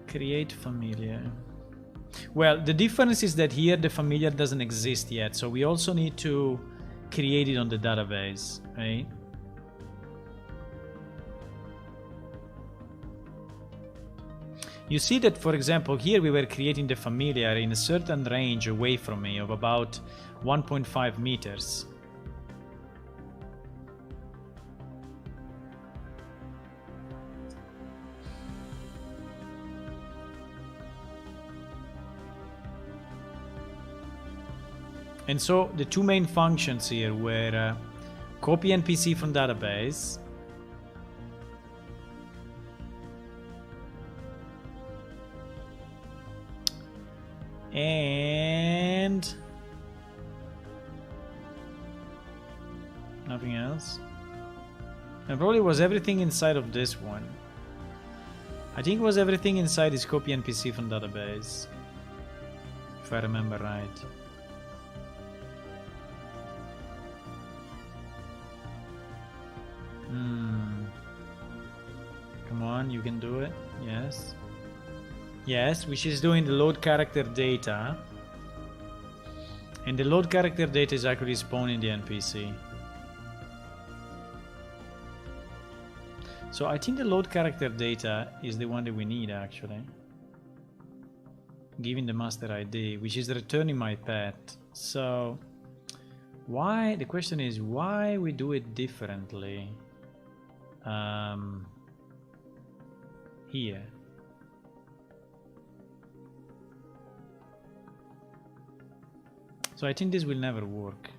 Create familiar. Well, the difference is that here the familiar doesn't exist yet, so we also need to create it on the database, right? You see that, for example, here we were creating the familiar in a certain range away from me of about 1.5 meters. And so the two main functions here were copy NPC from database and nothing else. And probably was everything inside of this one. I think it was everything inside this copy NPC from database, if I remember right. Come on, you can do it. Yes. Yes, which is doing the load character data. And the load character data is actually spawning the NPC. So I think the load character data is the one that we need actually. Giving the master ID, which is returning my pet. So why, the question is why we do it differently here. So I think this will never work.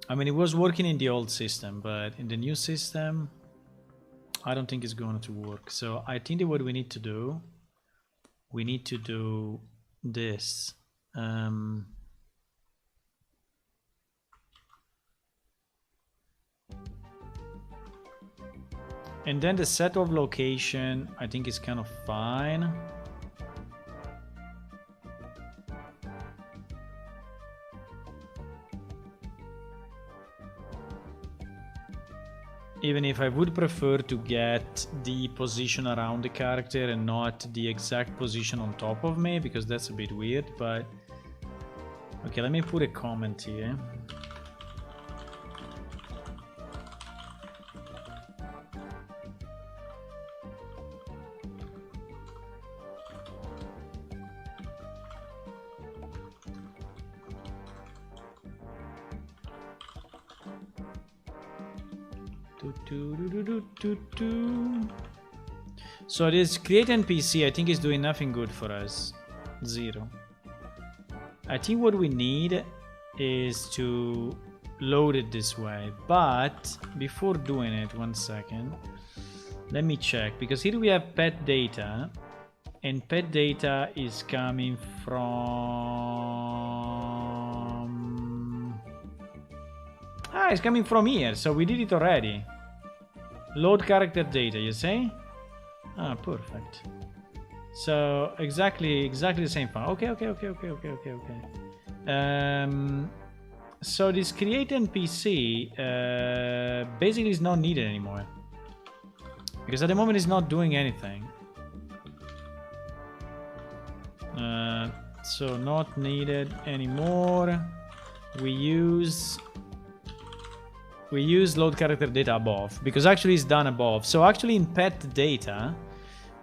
I mean, it was working in the old system, but in the new system, I don't think it's going to work. So I think that what we need to do, we need to do this. And then the set of location, I think is kind of fine. Even if I would prefer to get the position around the character and not the exact position on top of me, because that's a bit weird, but... Okay, let me put a comment here. So this create NPC I think is doing nothing good for us. 0. I think what we need is to load it this way, but before doing it, 1 second, let me check, because here we have pet data, and pet data is coming from... it's coming from here, so we did it already. Load character data, you say? Perfect. So exactly the same file. Okay. So this create NPC basically is not needed anymore, because at the moment it's not doing anything. So not needed anymore. We use load character data above, because actually it's done above. So actually in pet data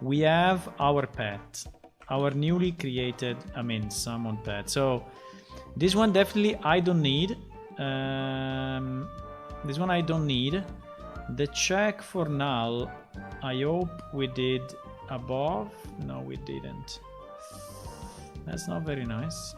we have our pet, our newly created, summon pet. So this one definitely I don't need. This one I don't need. The check for null, I hope we did above. No, we didn't. That's not very nice.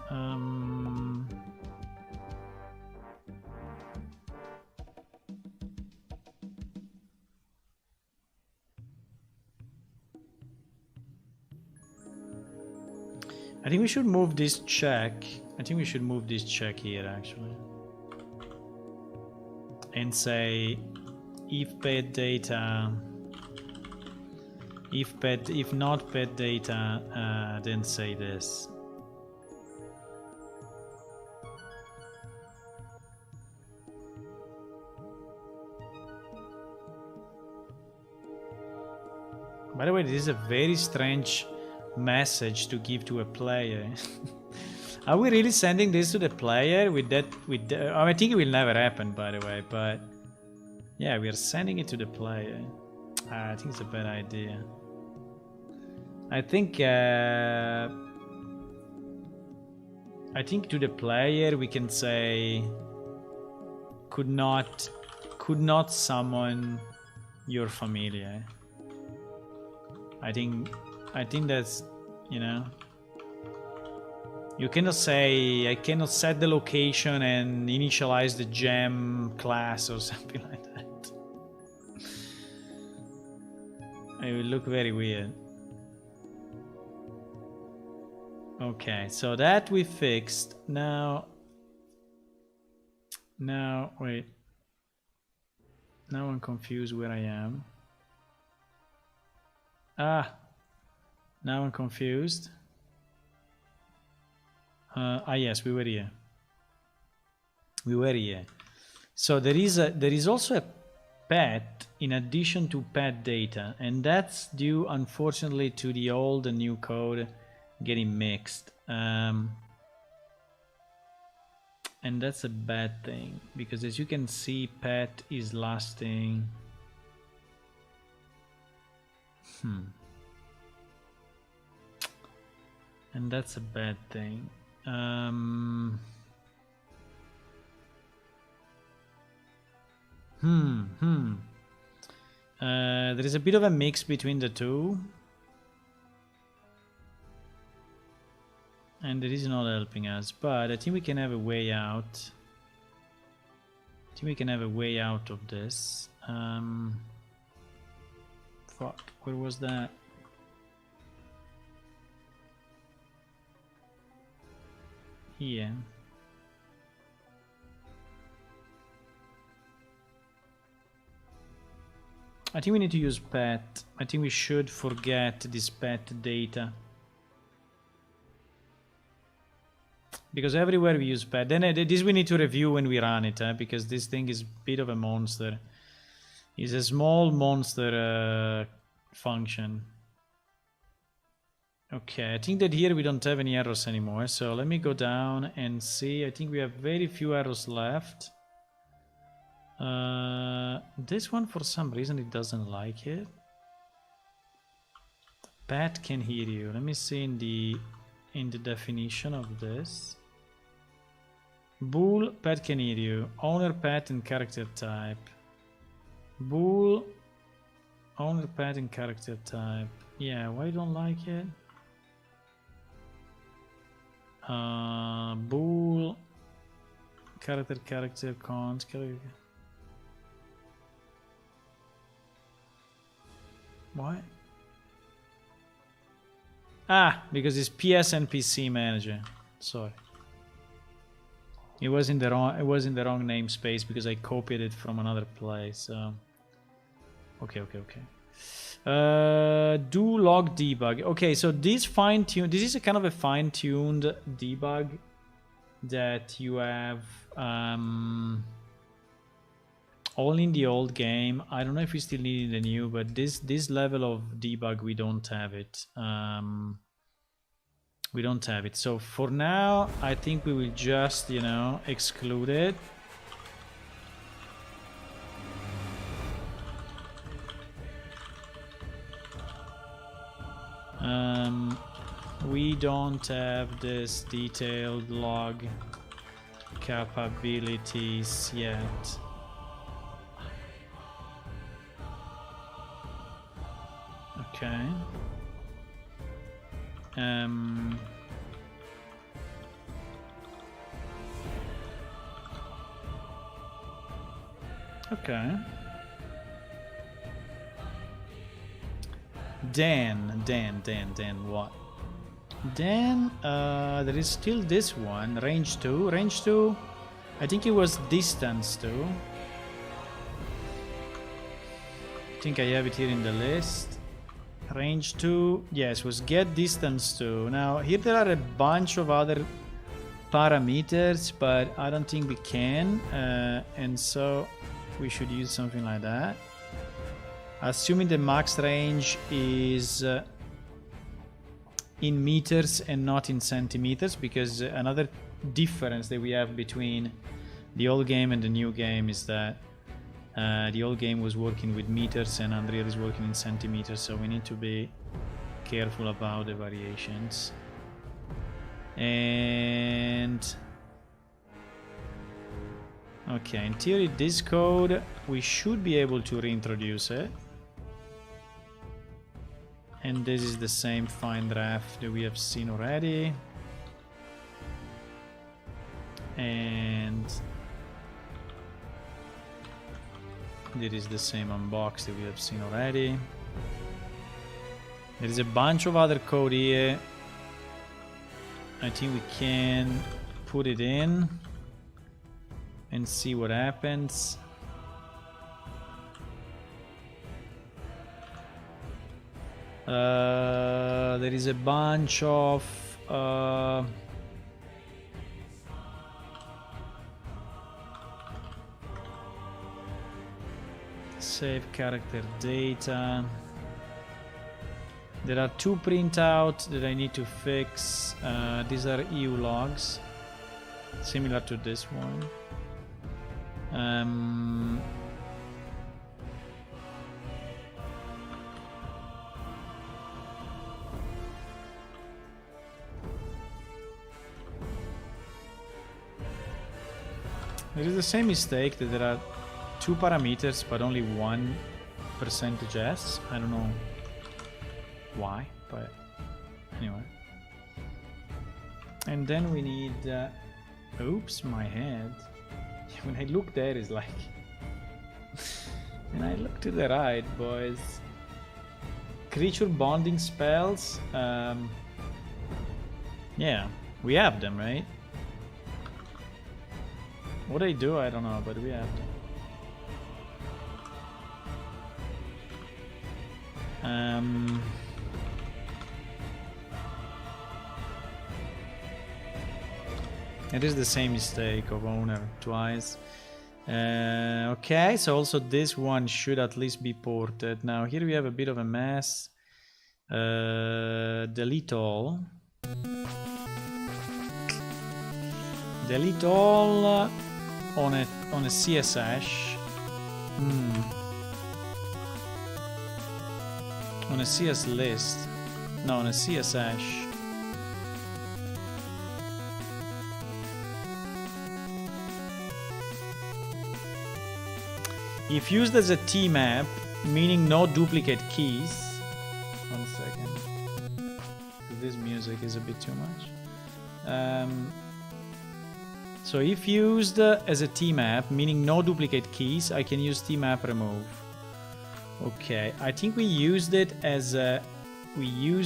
I think we should move this check. I think we should move this check here actually, and say if pet data, if not pet data, then say this. By the way, this is a very strange message to give to a player. Are we really sending this to the player with that? I think it will never happen, by the way, but yeah, we are sending it to the player. I think it's a bad idea. I think to the player we can say could not summon your familiar. I think that's, you cannot say I cannot set the location and initialize the gem class or something like that. It will look very weird. Okay, so that we fixed. Now wait. Now I'm confused where I am. Now I'm confused. Yes, we were here. So there is also a pet in addition to pet data, and that's due unfortunately to the old and new code getting mixed. And that's a bad thing, because as you can see, pet is lasting. And that's a bad thing. There is a bit of a mix between the two, and it is not helping us, but I think we can have a way out. of this. Fuck, where was that? Here. I think we need to use pet. I think we should forget this pet data. Because everywhere we use pet. Then this we need to review when we run it, because this thing is a bit of a monster. It's a small monster function. Okay, I think that here we don't have any arrows anymore. So let me go down and see. I think we have very few arrows left. This one, for some reason, it doesn't like it. Pet can hear you. Let me see in the definition of this. Bool, pet can hear you. Owner, pet, and character type. Bool, owner, pet, and character type. Yeah, why don't like it? Bool, character, cons, character. Why? Ah, because it's PS NPC manager. Sorry. It was in the wrong namespace because I copied it from another place. Okay. Do log debug. Okay, so this is a kind of a fine-tuned debug that you have only in the old game. I don't know if we still need it in the new, but this level of debug, we don't have it. We don't have it. So for now, I think we will just, exclude it. We don't have this detailed log capabilities yet. Okay. Okay. Dan, what? Dan, there is still this one, range 2. Range 2, I think it was distance 2. I think I have it here in the list. Range 2, yes, was get distance 2. Now, here there are a bunch of other parameters, but I don't think we can, and so we should use something like that. Assuming the max range is in meters and not in centimeters, because another difference that we have between the old game and the new game is that the old game was working with meters and Unreal is working in centimeters, so we need to be careful about the variations. And okay, in theory this code we should be able to reintroduce it. And this is the same fine draft that we have seen already. And there is the same unbox that we have seen already. There is a bunch of other code here. I think we can put it in and see what happens. There is a bunch of save character data. There are 2 printout that I need to fix. These are EU logs, similar to this one. There is the same mistake that there are 2 parameters but only 1 percentage S. I don't know why, but anyway. And then we need oops, my head. When I look there, it's like when I look to the right, boys. creature bonding spells. Yeah, we have them, right? What I do, I don't know, but we have them. It is the same mistake of owner twice. Okay, so also this one should at least be ported. Now here we have a bit of a mess. Delete all. Delete all on a CSH. On a CS list. No, on a CSH. If used as a T-map, meaning no duplicate keys. 1 second. This music is a bit too much. So if used as a T-map, meaning no duplicate keys, I can use T-map remove. Okay, I think we used it as let me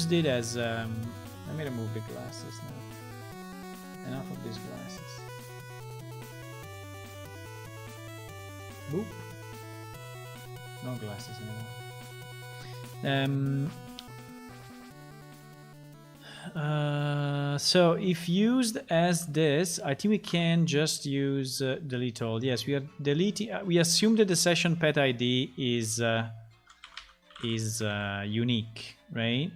remove the glasses now. Enough of these glasses. Boop. No glasses anymore. So if used as this, I think we can just use delete all. Yes, we are deleting. We assume that the session pet ID is unique, right?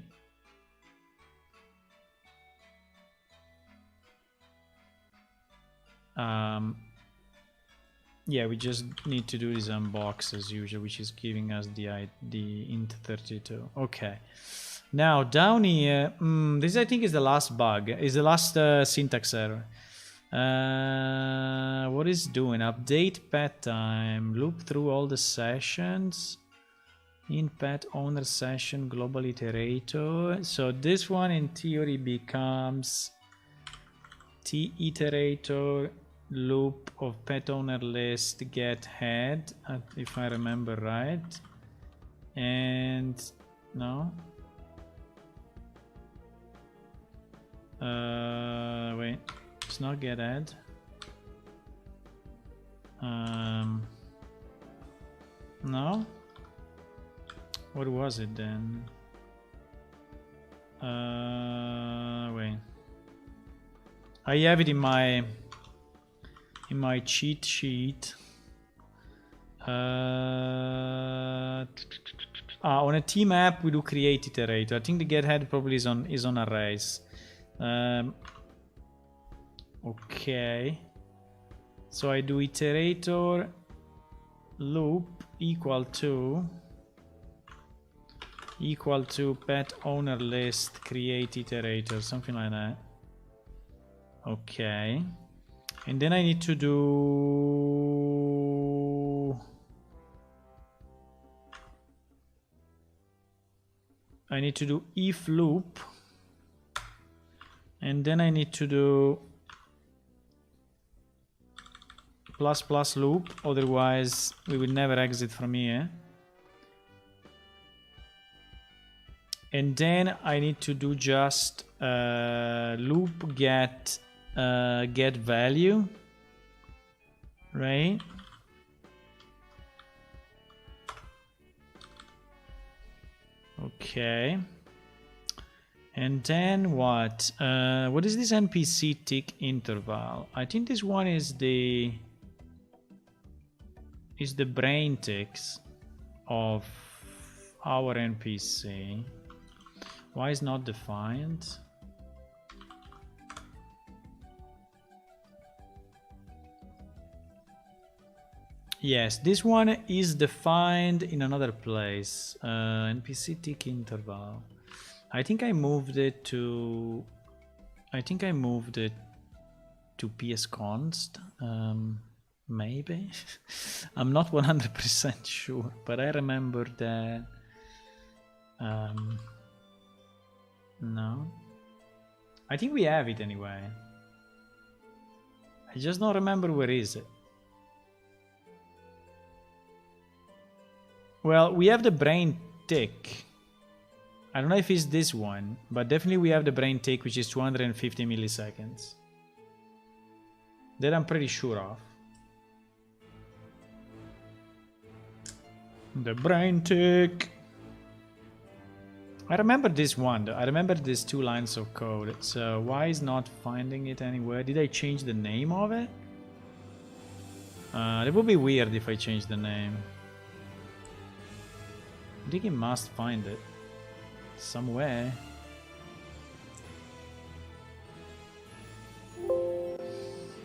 Yeah, we just need to do this unbox as usual, which is giving us the int32. Okay. Now down here, this I think is the last bug. Is the last syntax error. What is doing? Update pet time. Loop through all the sessions. In pet owner session global iterator. So this one in theory becomes t iterator loop of pet owner list get head, if I remember right. And no. Wait, it's not get head. No. What was it then? Wait. I have it in my cheat sheet. On a T map we do create iterator. I think the get head probably is on arrays. Okay. So I do iterator loop equal to pet owner list create iterator, something like that. Okay. And then I need to do if loop, and then I need to do ++ loop, otherwise we will never exit from here. And then I need to do just loop get value, right? Okay. And then what? What is this NPC tick interval? I think this one is the brain ticks of our NPC. Why is not defined? Yes, this one is defined in another place. NPC tick interval. I think I moved it to psconst. Maybe. I'm not 100% sure, but I remember that. No, I think we have it anyway. I just don't remember where is it. Well, we have the brain tick. I don't know if it's this one, but definitely we have the Brain Tick, which is 250 milliseconds. That I'm pretty sure of. The Brain Tick. I remember this one. I remember these 2 lines of code. So why is not finding it anywhere? Did I change the name of it? It would be weird if I change the name. I think it must find it somewhere.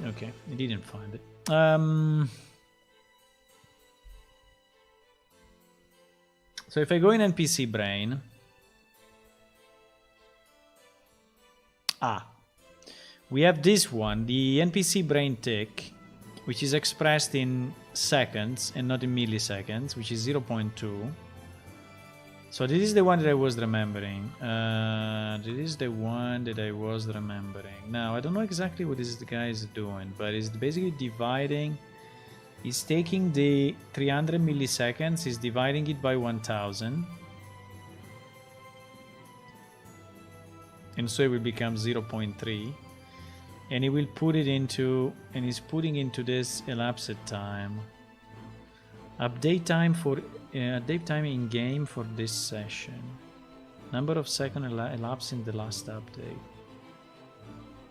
Okay, it didn't find it. So if I go in NPC Brain, we have this one, the NPC Brain Tick, which is expressed in seconds and not in milliseconds, which is 0.2. So this is the one that I was remembering. This is the one that I was remembering. Now, I don't know exactly what this guy is doing, but it's basically dividing. He's taking the 300 milliseconds, he's dividing it by 1000. And so it will become 0.3. And he will put it into, and he's putting into this elapsed time. Update time for update time in game for this session. Number of seconds elapsed in the last update.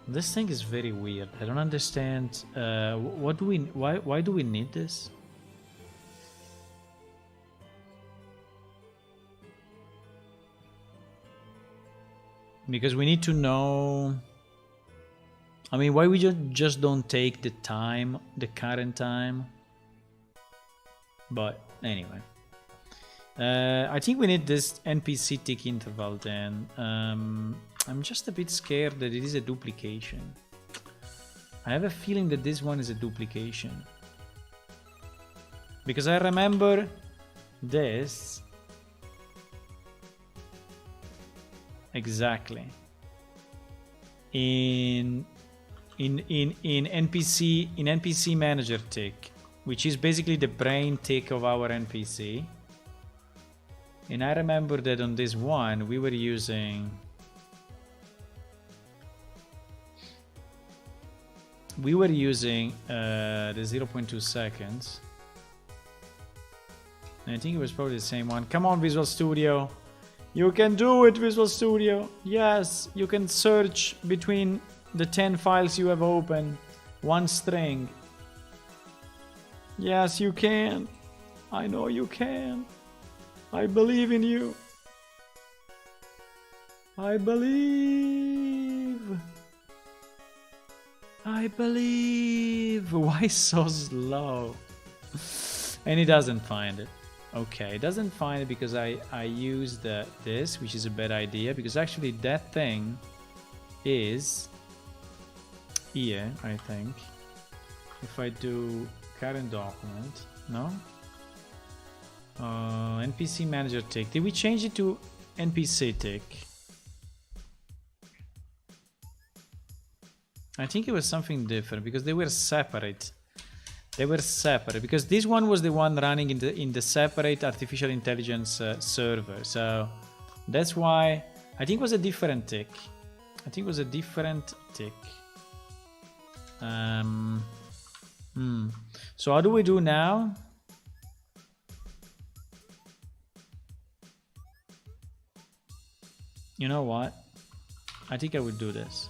This thing is very weird. I don't understand. What do we? Why do we need this? Because we need to know. I mean, why we just don't take the time, the current time? But anyway, I think we need this NPC tick interval then. I'm just a bit scared that it is a duplication. I have a feeling that this one is a duplication. Because I remember this exactly in NPC Manager tick, which is basically the brain tick of our NPC. And I remember that on this one we were using the 0.2 seconds. And I think it was probably the same one. Come on, Visual Studio. You can do it, Visual Studio. Yes, you can search between the 10 files you have open. One string. Yes, you can. I know you can. I believe in you. I believe. I believe. Why so slow? And it doesn't find it. Okay, it doesn't find it because I used this, which is a bad idea, because actually that thing is here, I think. If I do current document, no? NPC Manager tick. Did we change it to NPC tick? I think it was something different because they were separate. They were separate because this one was the one running in the separate artificial intelligence server. So that's why I think it was a different tick. I think it was a different tick. So how do we do now? You know what? I think I would do this.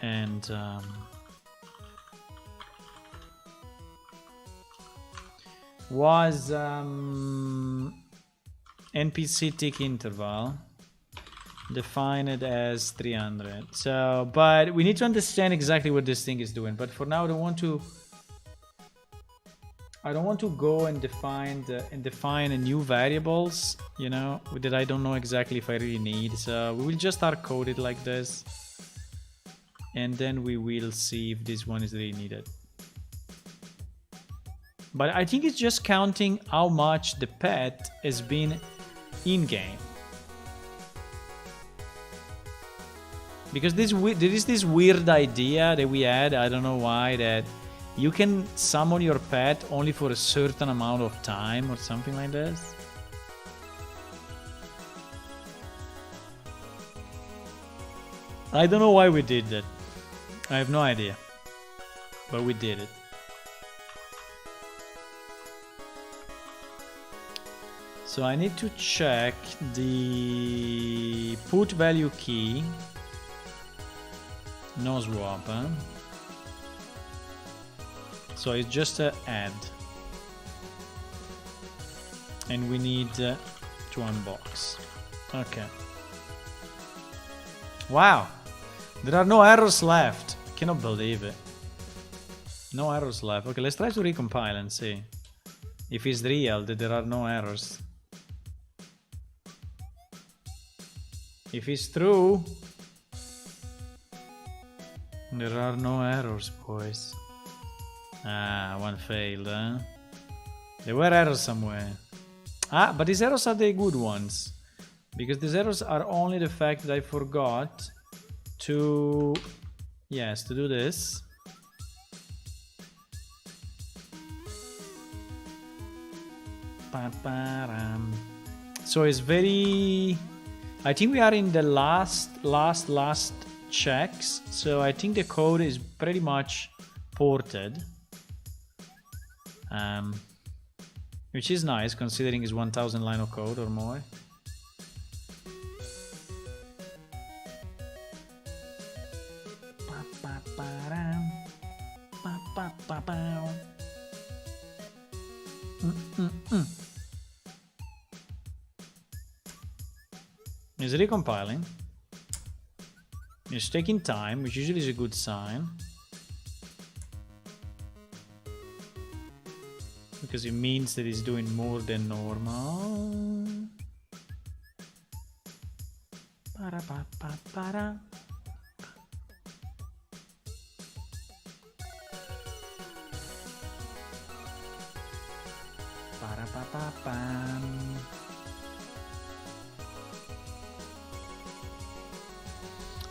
And was NPC tick interval defined as 300. So, but we need to understand exactly what this thing is doing. But for now, I don't want to go and define new variables, you know, that I don't know exactly if I really need. So we will just hard code it like this, and then we will see if this one is really needed. But I think it's just counting how much the pet has been in-game. Because there is this weird idea that we had, I don't know why, that you can summon your pet only for a certain amount of time or something like this. I don't know why we did that. I have no idea. But we did it. So I need to check the put value key. No swap, huh? So it's just a add. And we need to unbox. Okay. Wow. There are no errors left. Cannot believe it. No errors left. Okay, let's try to recompile and see if it's real that there are no errors. If it's true, there are no errors, boys. Ah, one failed, huh? There were errors somewhere. Ah, but these errors are the good ones. Because these errors are only the fact that I forgot to... Yes, to do this. So it's very... I think we are in the last checks. So I think the code is pretty much ported. Which is nice considering it's 1000 line of code or more. It's recompiling. It's taking time, which usually is a good sign. Because it means that it's doing more than normal.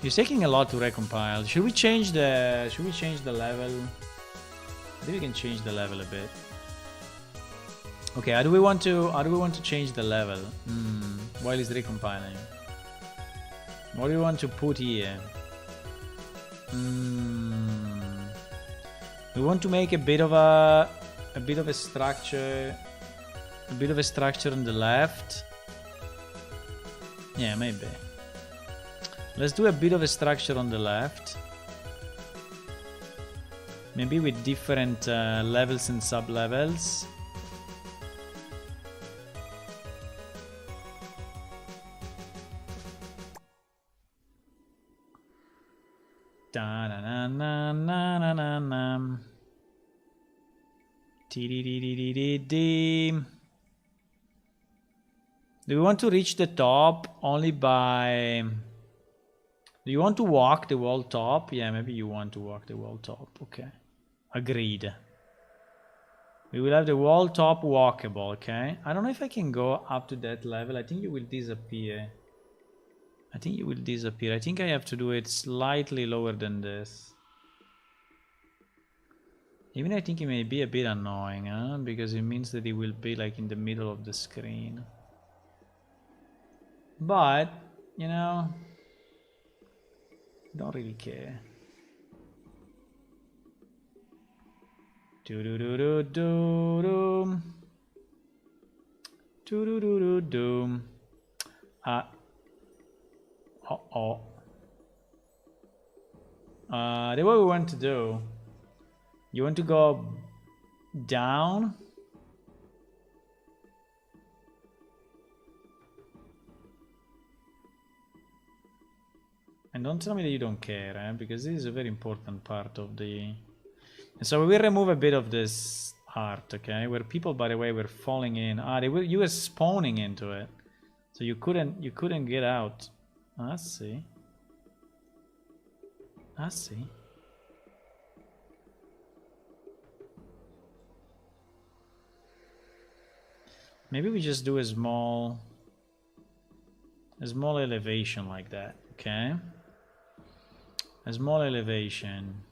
It's taking a lot to recompile. Should we change the level? Maybe we can change the level a bit. Okay, how do we want to change the level? While it's recompiling. What do we want to put here? We want to make a bit of a structure on the left. Yeah, maybe. Let's do a bit of a structure on the left. Maybe with different levels and sub-levels. Da-na-na-na-na-na-na. Ti-di-di-di-di-di. Do we want to reach the top only by... Do you want to walk the wall top? Yeah, maybe you want to walk the wall top. Okay. Agreed. We will have the wall top walkable, okay? I don't know if I can go up to that level. I think you will disappear. I think I have to do it slightly lower than this. Even I think it may be a bit annoying, huh? Because it means that it will be like in the middle of the screen. But, you know... Don't really care. Do do do do do do. Do do do do do. The way we want to do. You want to go down. And don't tell me that you don't care, eh? Because this is a very important part of the... And so we will remove a bit of this art, okay? Where people, by the way, were falling in. You were spawning into it. So you couldn't get out. I see. I see. Maybe we just do a small elevation like that, okay? A small elevation.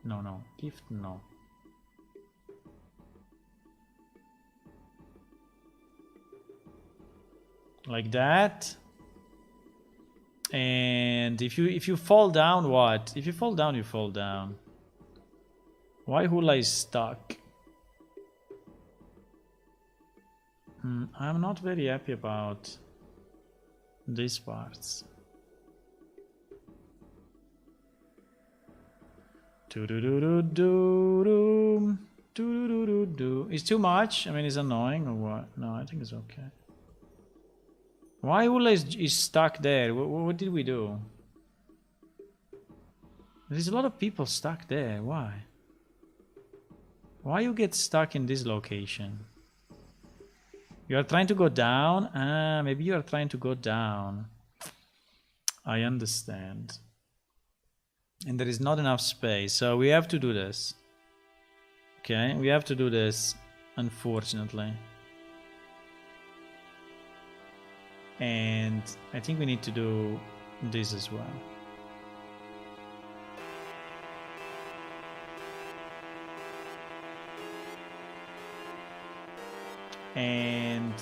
No. Gift, no. Like that. And if you fall down, what? If you fall down, you fall down. Why Hula is stuck? I'm not very happy about these parts. It's too much? I mean, it's annoying or what? No, I think it's okay. Why Hula is stuck there? What did we do? There's a lot of people stuck there. Why? Why you get stuck in this location? You are trying to go down? Ah, maybe you are trying to go down. I understand. And there is not enough space, so we have to do this. Okay, we have to do this, unfortunately. And I think we need to do this as well. And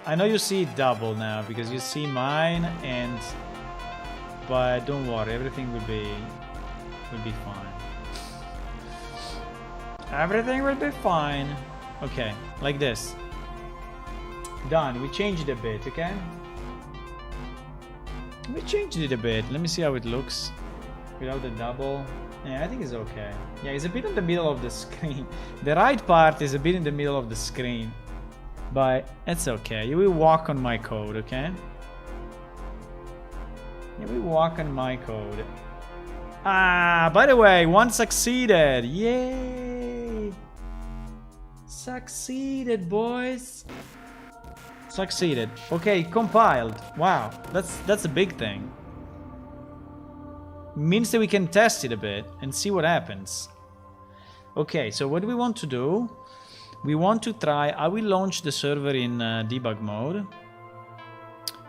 I know you see it double now because you see mine, but don't worry, everything will be fine. Everything will be fine. Okay, like this. Done. We changed it a bit, okay? We changed it a bit. Let me see how it looks without the double. Yeah, I think it's okay. Yeah, it's a bit in the middle of the screen. The right part is a bit in the middle of the screen. But it's okay. You will walk on my code, okay? You will walk on my code. Ah, by the way, one succeeded. Yay! Succeeded, boys. Succeeded. Okay, compiled. Wow, that's a big thing. Means that we can test it a bit and see what happens. Okay, so what do we want to do? We want to try. I will launch the server in debug mode.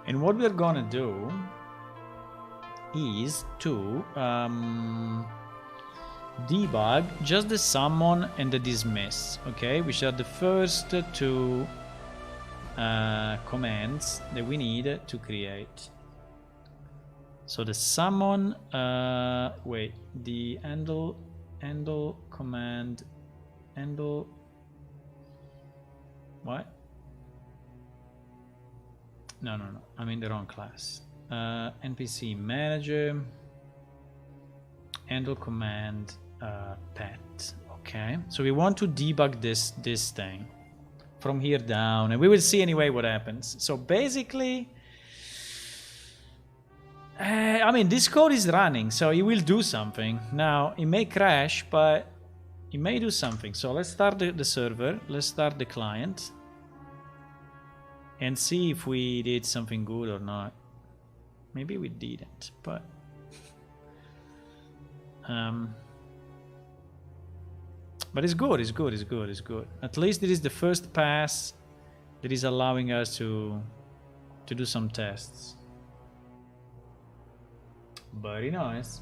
And what we're gonna do is to debug just the summon and the dismiss, okay, which are the first two commands that we need to create. So the summon, wait, the handle command, handle, what? No, I'm in the wrong class. NPC manager, handle command, pet. Okay, so we want to debug this thing from here down, and we will see anyway what happens. So basically, I mean, this code is running, so it will do something. Now it may crash, but it may do something. So let's start the server. Let's start the client and see if we did something good or not. Maybe we didn't, but it's good. It's good. It's good. It's good. At least it is the first pass that is allowing us to do some tests. Very nice.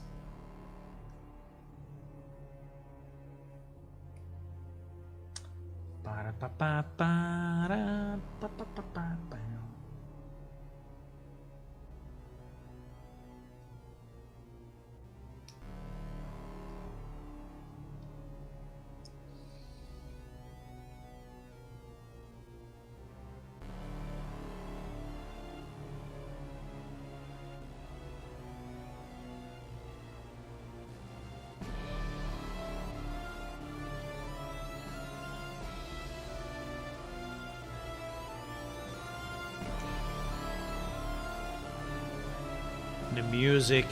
The music,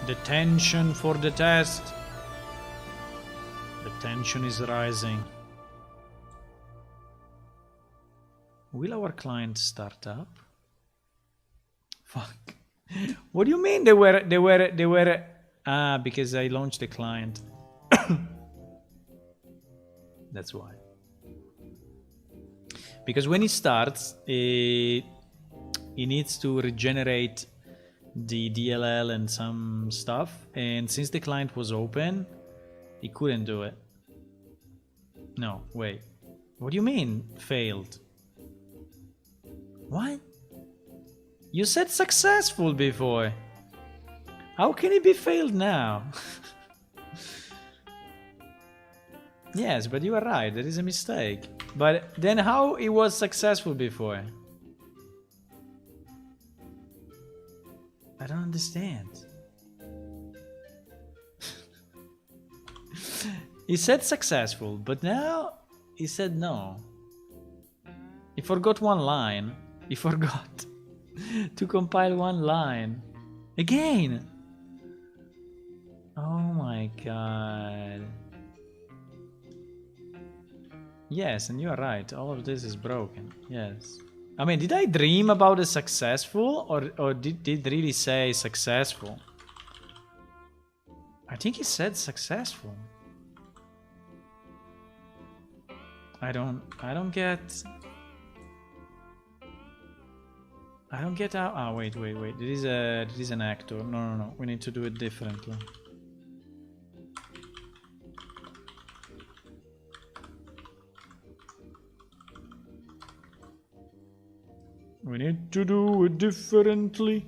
the tension for the test. The tension is rising. Will our client start up? Fuck. What do you mean they were because I launched the client. That's why. Because when it starts, it needs to regenerate the DLL and some stuff, and since the client was open, it couldn't do it. No, wait. What do you mean failed? What? You said successful before. How can it be failed now? Yes, but you are right. There is a mistake. But then how it was successful before? I don't understand. He said successful, but now he said no. He forgot one line. He forgot to compile one line. Again! Oh my god. Yes, and you are right. All of this is broken. Yes. I mean, did I dream about a successful or did really say successful? I think he said successful. I don't get how. Ah, wait. There is an actor. No. We need to do it differently. We need to do it differently.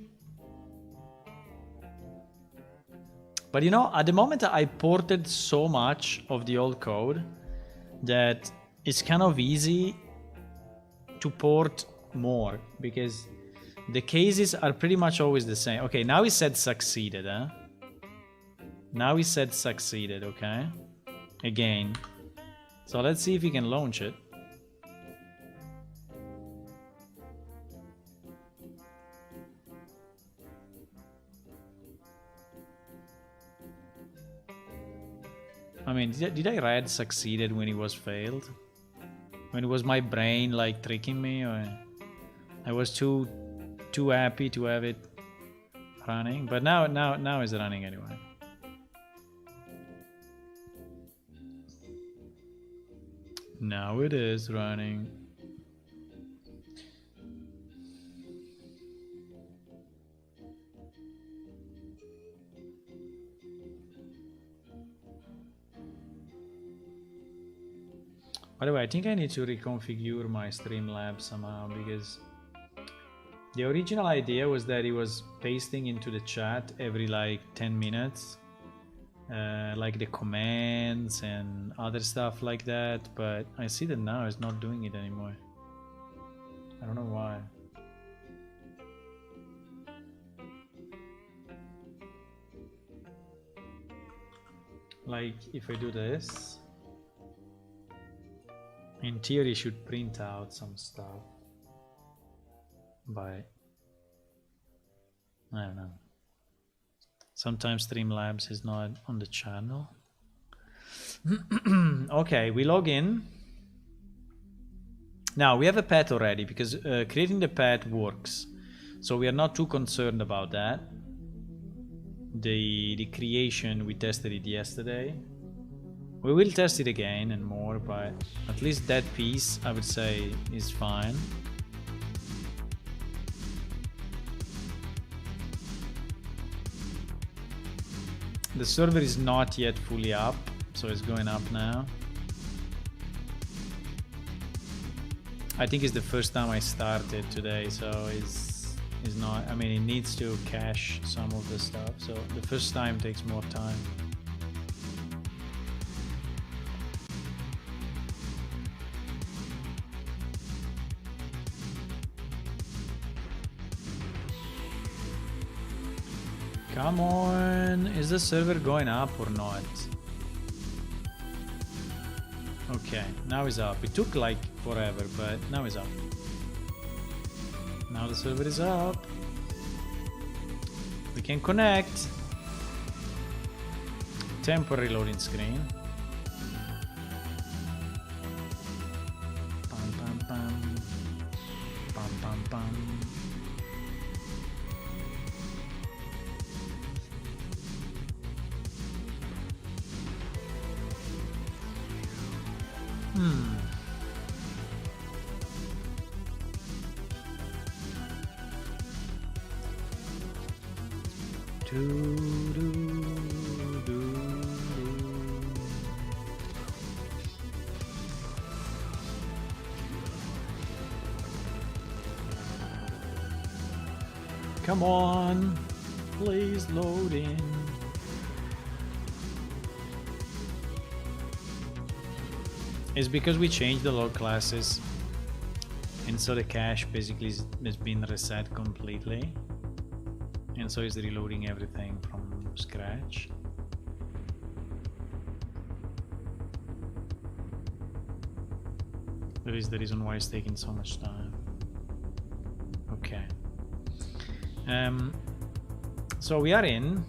But you know, at the moment I ported so much of the old code that it's kind of easy to port more because the cases are pretty much always the same. Okay, now he said succeeded, huh? Now he said succeeded, okay? Again. So let's see if we can launch it. I mean, did I read succeeded when it was failed? When it was my brain like tricking me, or I was too happy to have it running? But now it's running anyway. Now it is running. By the way, I think I need to reconfigure my Streamlabs somehow because the original idea was that it was pasting into the chat every like 10 minutes, like the commands and other stuff like that, but I see that now it's not doing it anymore. I don't know why. Like if I do this, in theory it should print out some stuff, but I don't know. Sometimes Streamlabs is not on the channel. Okay, we log in. Now we have a pet already because creating the pet works, so we are not too concerned about that. The creation, we tested it yesterday. We will test it again and more, but at least that piece I would say is fine. The server is not yet fully up, so it's going up now. I think it's the first time I started today, so it's not, I mean, it needs to cache some of the stuff, so the first time takes more time. Come on, is the server going up or not? Okay, now it's up. It took like forever, but now it's up. Now the server is up. We can connect. Temporary loading screen. Pam pam pam. Pam pam pam. Come on, please load in. It's because we changed the load classes, and so the cache basically has been reset completely, and so it's reloading everything from scratch. That is the reason why it's taking so much time. Okay. So we are in,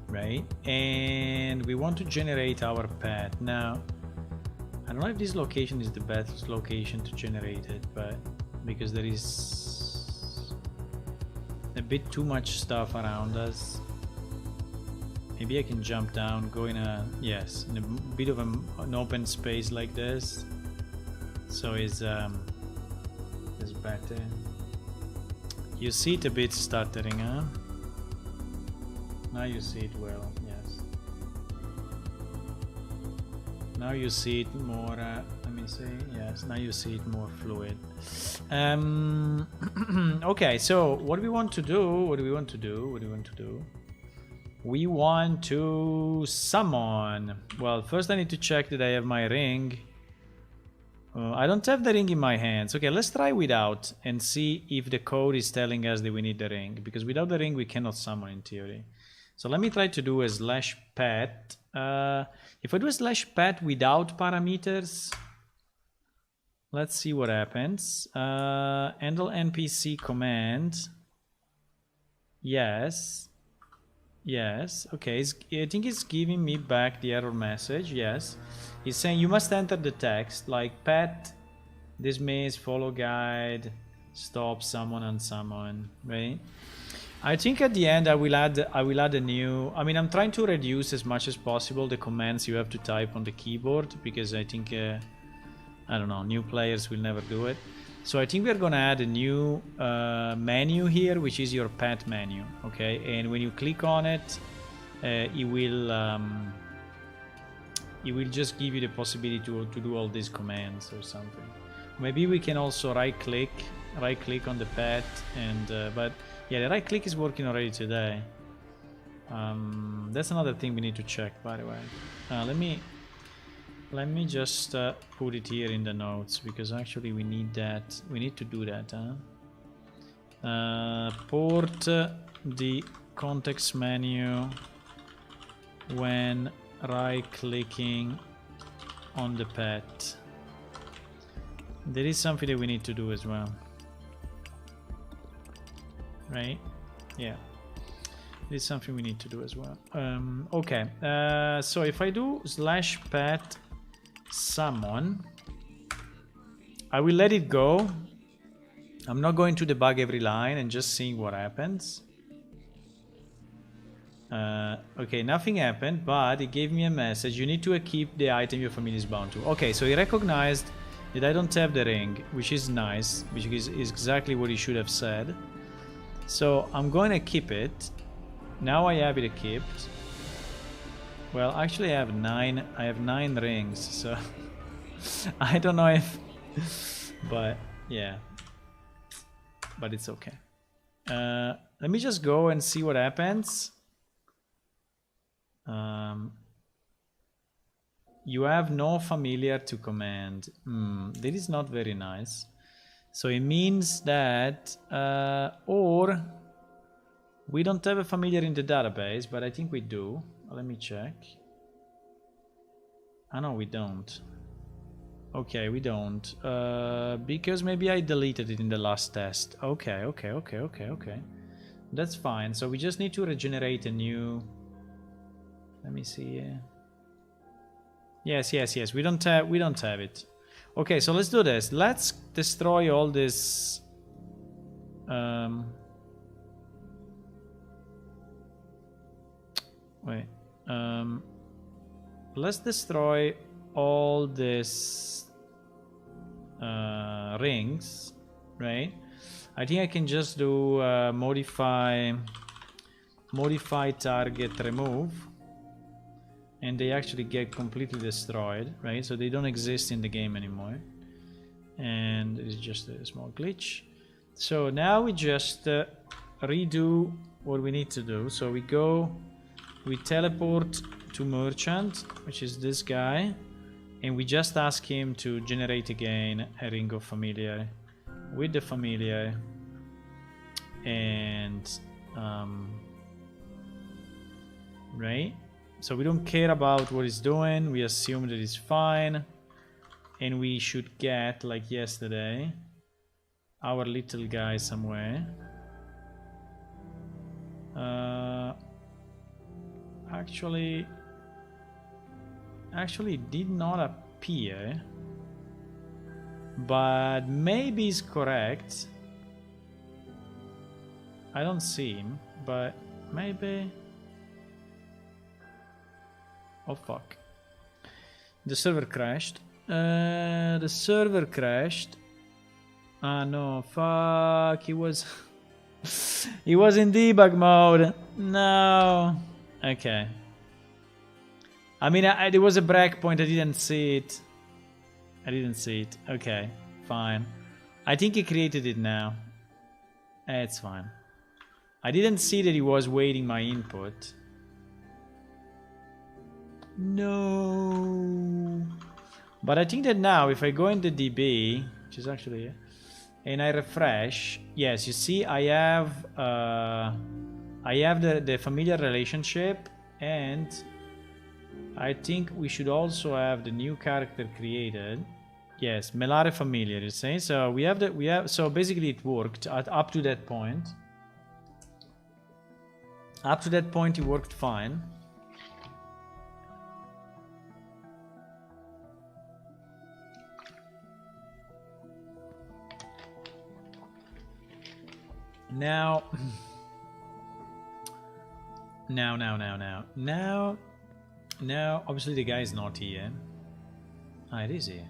right? And we want to generate our pet. Now, I don't know if this location is the best location to generate it, but because there is a bit too much stuff around us. Maybe I can jump down, go in a, yes, in a bit of an open space like this. So it's better. You see it a bit stuttering, huh? Now you see it well, yes. Now you see it more, let me see, yes, now you see it more fluid. Okay, so what do we want to do? We want to summon. Well, first I need to check that I have my ring. I don't have the ring in my hands. Okay, let's try without and see if the code is telling us that we need the ring. Because without the ring, we cannot summon in theory. So let me try to do a /pet. If I do a /pet without parameters, let's see what happens. Handle NPC command. Yes. Yes, okay, I think it's giving me back the error message, yes. It's saying you must enter the text, like pet, dismiss, follow guide, stop, summon, unsummon, right? I think at the end I will add a new, I mean, I'm trying to reduce as much as possible the commands you have to type on the keyboard, because I think, I don't know, new players will never do it. So I think we're gonna add a new menu here, which is your pet menu, okay? And when you click on it, it will just give you the possibility to do all these commands or something. Maybe we can also right click on the pet, and but yeah, the right click is working already today. That's another thing we need to check, by the way. Let me just put it here in the notes, because actually we need that. We need to do that. Port the context menu when right-clicking on the pet. There is something that we need to do as well, right? Yeah. This is something we need to do as well. Okay, so if I do /pet summon, I will let it go. I'm not going to debug every line and just seeing what happens. Okay, nothing happened, but it gave me a message. You need to keep the item your family is bound to. Okay, so he recognized that I don't have the ring, which is nice, which is exactly what he should have said. So I'm going to keep it. Now I have it equipped. Well, actually I have nine rings, so I don't know if, but yeah, but it's okay. Let me just go and see what happens. You have no familiar to command. That is not very nice. So it means that, or we don't have a familiar in the database, but I think we do. Let me check. Oh no, we don't. Okay, we don't. Because maybe I deleted it in the last test. Okay. That's fine. So we just need to regenerate a new... Let me see. Yes. We don't have it. Okay, so let's do this. Let's destroy all this. Wait. Let's destroy all these rings, right? I think I can just do modify target remove, and they actually get completely destroyed, right? So they don't exist in the game anymore, and it's just a small glitch. So now we just redo what we need to do. So we go, we teleport to merchant, which is this guy, and we just ask him to generate again a ring of familiar with the familiar, and right. So we don't care about what he's doing. We assume that he's fine, and we should get, like yesterday, our little guy somewhere. Actually did not appear, but maybe he's correct. I don't see him, but maybe. Oh fuck. The server crashed. The server crashed. Ah no, fuck, he was he was in debug mode. No. Okay. I mean, there was a breakpoint, I didn't see it. Okay, fine. I think he created it now. It's fine. I didn't see that he was waiting my input. No. But I think that now, if I go into DB, which is actually here, and I refresh, yes, you see, I have the familiar relationship, and I think we should also have the new character created. Yes, Melare familiar, you see. So we have so basically it worked up to that point. Up to that point, it worked fine. Now, obviously the guy is not here. Ah, it is here.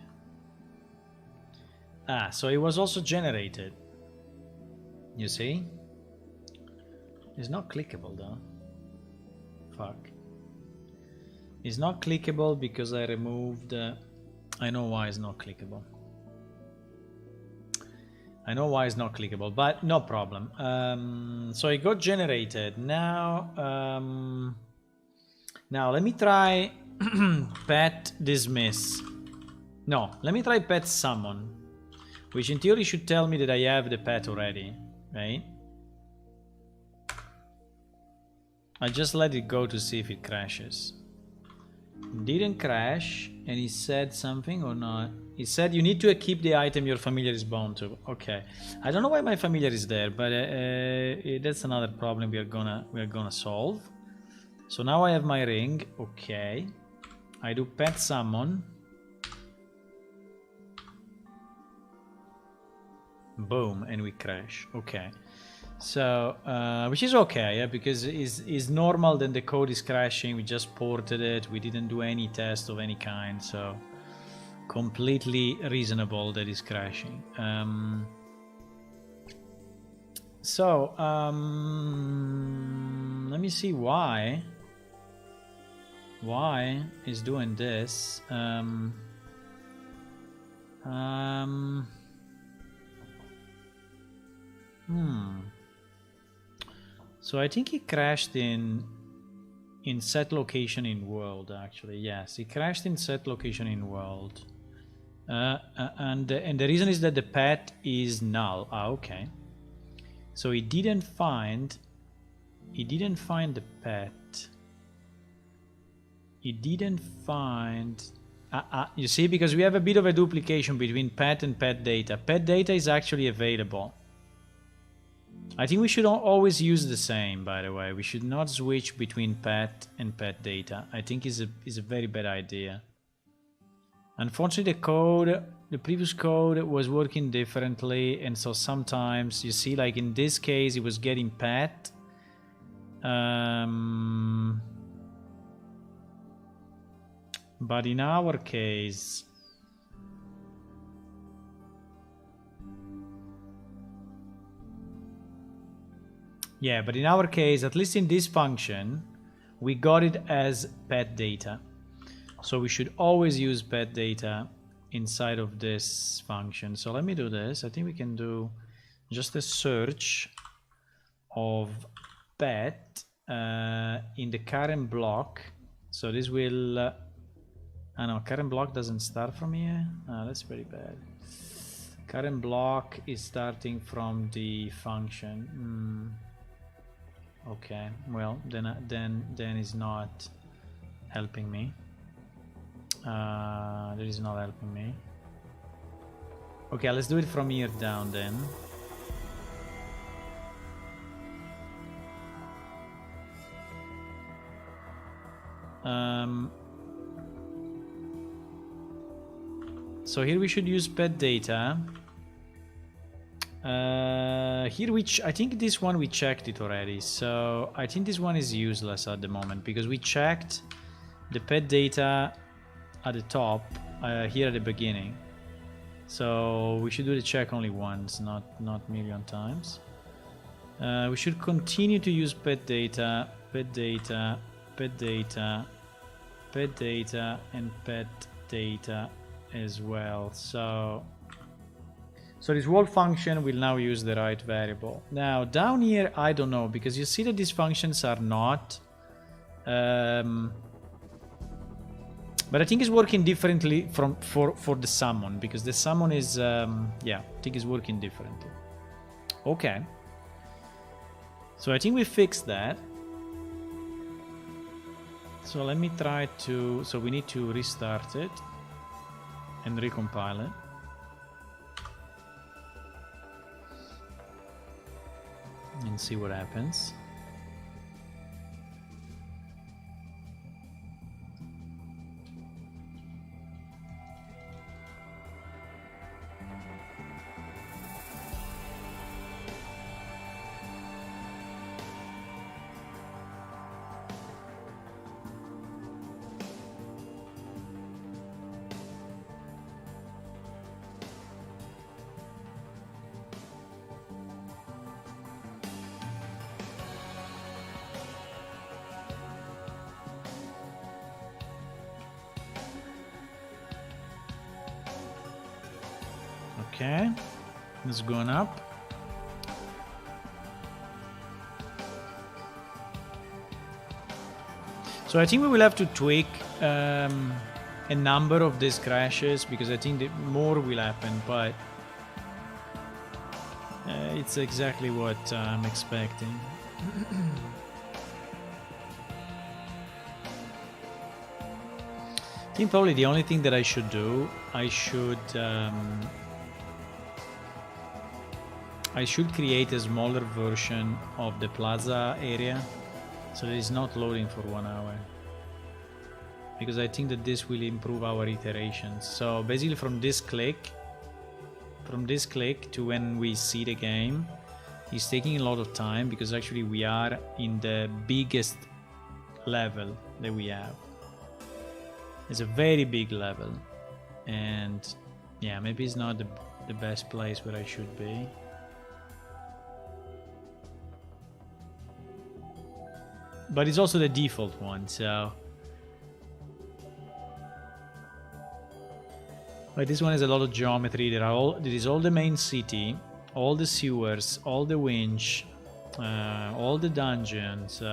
Ah, so it was also generated. You see? It's not clickable though. Fuck. It's not clickable because I removed... I know why it's not clickable. I know why it's not clickable, but no problem. So it got generated. Now let me try pet dismiss. No, let me try pet summon, which in theory should tell me that I have the pet already, right? I just let it go to see if it crashes. It didn't crash, and he said something or not. He said you need to keep the item your familiar is bound to. Okay, I don't know why my familiar is there, but that's another problem we are gonna solve. So now I have my ring. Okay, I do pet summon. Boom, and we crash. Okay, so which is okay, yeah, because it's normal that the code is crashing. We just ported it. We didn't do any test of any kind, so completely reasonable that it's crashing. Let me see why is doing this. So I think he crashed in set location in world, actually. Yes, he crashed in set location in world. And the reason is that the pet is null. Ah, okay. So he didn't find the pet. He didn't find... you see, because we have a bit of a duplication between pet and pet data. Pet data is actually available. I think we should always use the same, by the way. We should not switch between pet and pet data. I think is a very bad idea. Unfortunately, the previous code was working differently, and so sometimes you see, like in this case, it was getting pet. But in our case, yeah, but in our case, at least in this function, we got it as pet data. So we should always use pet data inside of this function. So let me do this. I think we can do just a search of pet in the current block. So this will I know current block doesn't start from here. Oh, that's very bad. Current block is starting from the function. Okay, well then is not helping me. That is not helping me. Okay, let's do it from here down then. So here we should use pet data. Here I think this one we checked it already, so I think this one is useless at the moment because we checked the pet data at the top here at the beginning. So we should do the check only once, not million times. We should continue to use pet data, pet data, pet data, pet data, and pet data as well. So this wall function will now use the right variable. Now down here I don't know, because you see that these functions are not but I think it's working differently for the summon, because the summon is yeah, I think it's working differently. Okay, so I think we fixed that. So let me try to, so we need to restart it and recompile it. And see what happens. Okay, it's going up. So I think we will have to tweak a number of these crashes, because I think that more will happen, but it's exactly what I'm expecting. I think probably the only thing that I should do, I should create a smaller version of the plaza area, so that it's not loading for 1 hour, because I think that this will improve our iterations. So basically from this click to when we see the game is taking a lot of time, because actually we are in the biggest level that we have. It's a very big level, and yeah, maybe it's not the best place where I should be. But it's also the default one, so... But this one has a lot of geometry. There is all the main city, all the sewers, all the winch, all the dungeons.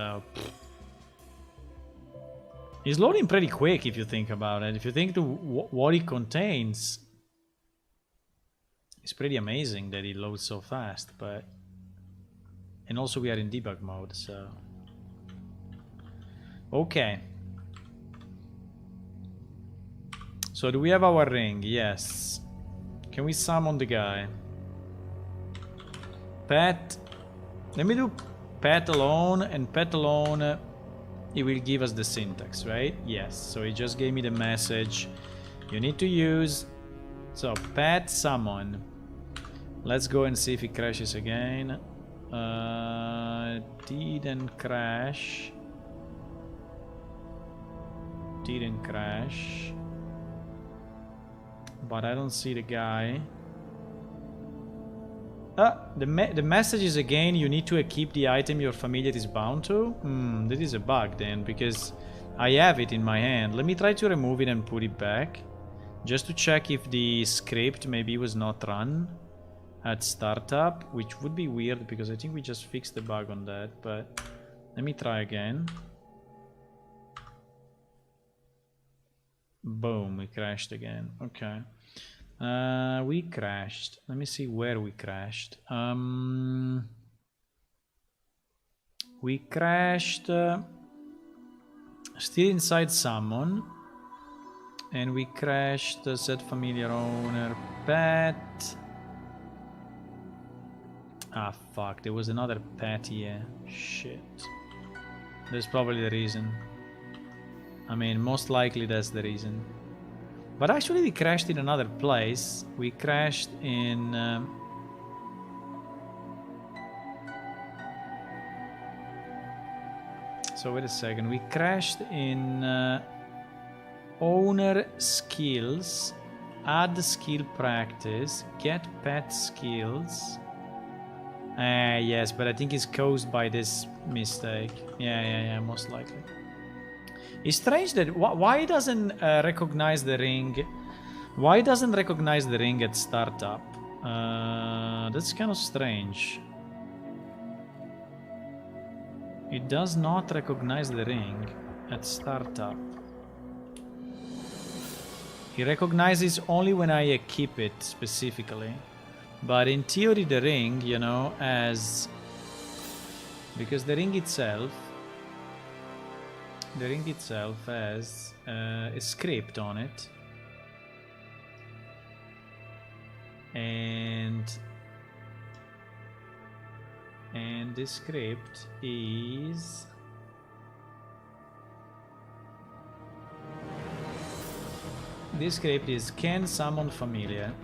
It's loading pretty quick if you think about it. If you think to what it contains, it's pretty amazing that it loads so fast. But and also we are in debug mode, so okay. So do we have our ring? Yes. Can we summon the guy? Pet. Let me do pet alone, and pet alone. It will give us the syntax, right? Yes. So it just gave me the message you need to use. So pet summon. Let's go and see if it crashes again. Didn't crash. Didn't crash. But I don't see the guy. The message is again, you need to keep the item your familiar is bound to. That is a bug then, because I have it in my hand. Let me try to remove it and put it back, just to check if the script maybe was not run. at startup, which would be weird because I think we just fixed the bug on that, but let me try again. Boom, we crashed again. Okay. We crashed. Let me see where we crashed. We crashed still inside summon, and we crashed set familiar owner pet. Ah fuck, there was another pet here. Shit. That's probably the reason. I mean, most likely that's the reason. But actually we crashed in another place. We crashed in... So wait a second. We crashed in owner skills, add skill practice, get pet skills. Yes, but I think it's caused by this mistake. Yeah, most likely. It's strange that why doesn't recognize the ring? Why doesn't recognize the ring at startup? That's kind of strange. It does not recognize the ring at startup. It recognizes only when I equip it specifically. But in theory the ring, you know, as... Because the ring itself has a script on it. And this script is... This script is can summon familiar,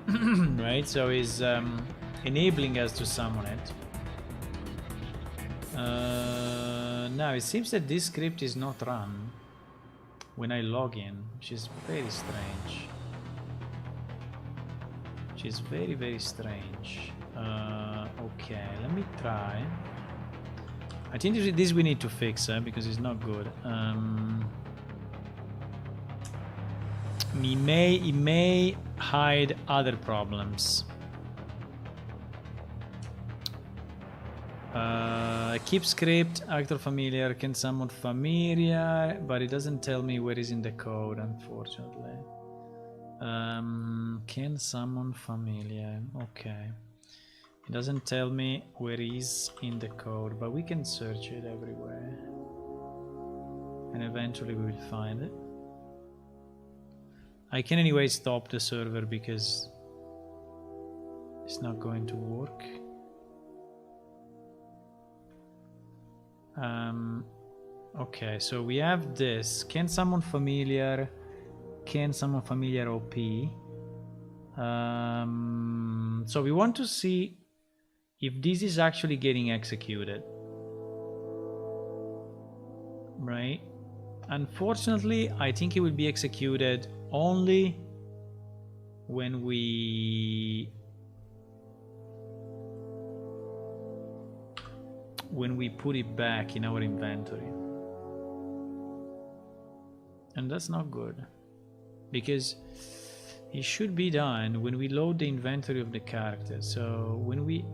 right? So is enabling us to summon it. Now it seems that this script is not run when I log in, which is very strange. Which is very, very strange. Okay, let me try. I think this we need to fix because it's not good. It may hide other problems. Keep script, actor familiar, can summon familiar, but it doesn't tell me where is in the code, unfortunately. Can summon familiar, okay. It doesn't tell me where is in the code, but we can search it everywhere. And eventually we will find it. I can anyway stop the server because it's not going to work. Okay, so we have this. Can summon familiar? Can summon familiar OP? So we want to see if this is actually getting executed. Right? Unfortunately, I think it will be executed only when we put it back in our inventory. And that's not good, because it should be done when we load the inventory of the character. So when we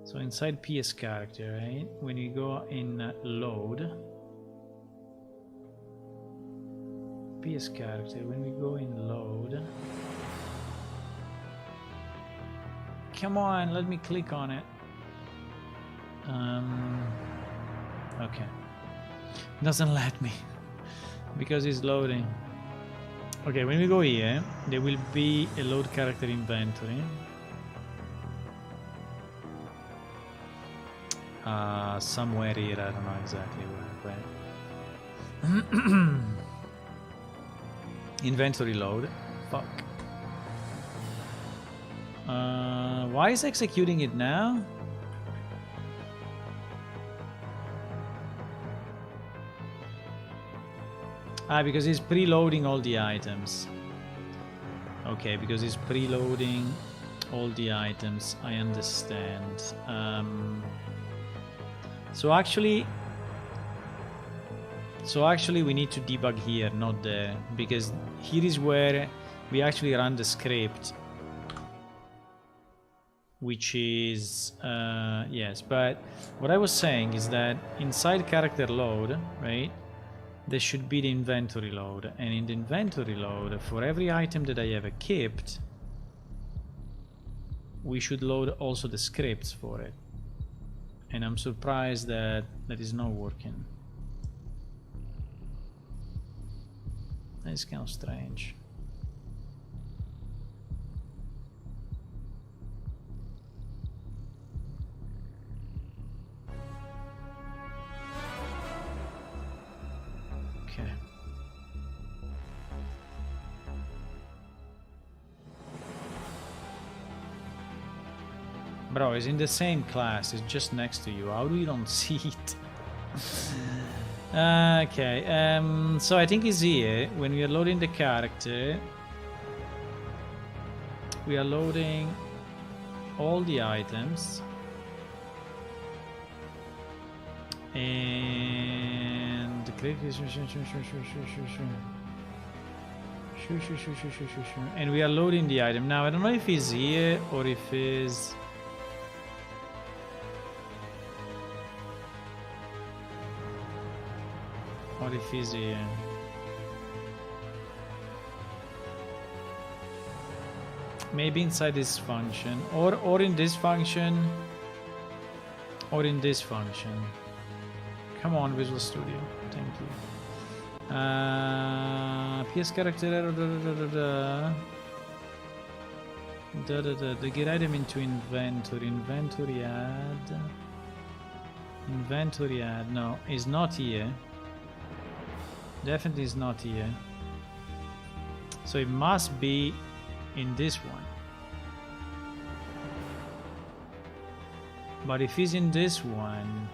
so inside PS character, right, when we go in load PS character, when we go in load, come on, let me click on it. Okay, doesn't let me because it's loading. Okay, when we go here, there will be a load character inventory. Somewhere here, I don't know exactly where, but inventory load. Fuck. Why is executing it now? Because it's preloading all the items. Okay, because it's preloading all the items, I understand. So actually we need to debug here, not there, because here is where we actually run the script. which is yes, but what I was saying is that inside character load, right, there should be the inventory load, and in the inventory load, for every item that I have equipped, we should load also the scripts for it. And I'm surprised that that is not working. That's kind of strange. Okay. Bro, it's in the same class. It's just next to you. How do you don't see it? Okay. So I think it's here. When we are loading the character, we are loading all the items. And click. And we are loading the item. Now I don't know if it's here or if it's... or if it's here. Maybe inside this function, or in this function, or in this function. Come on, Visual Studio. Thank you. PS character error. The get item into inventory. Inventory add. Inventory add. No, it's not here. Definitely is not here. So it must be in this one. But if it's in this one...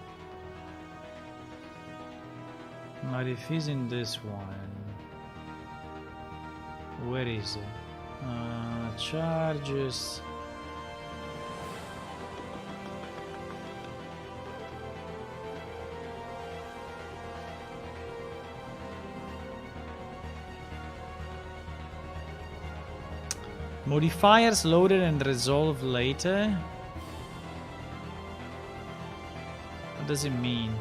but if it's in this one... where is it? Charges... modifiers loaded and resolved later? What does it mean?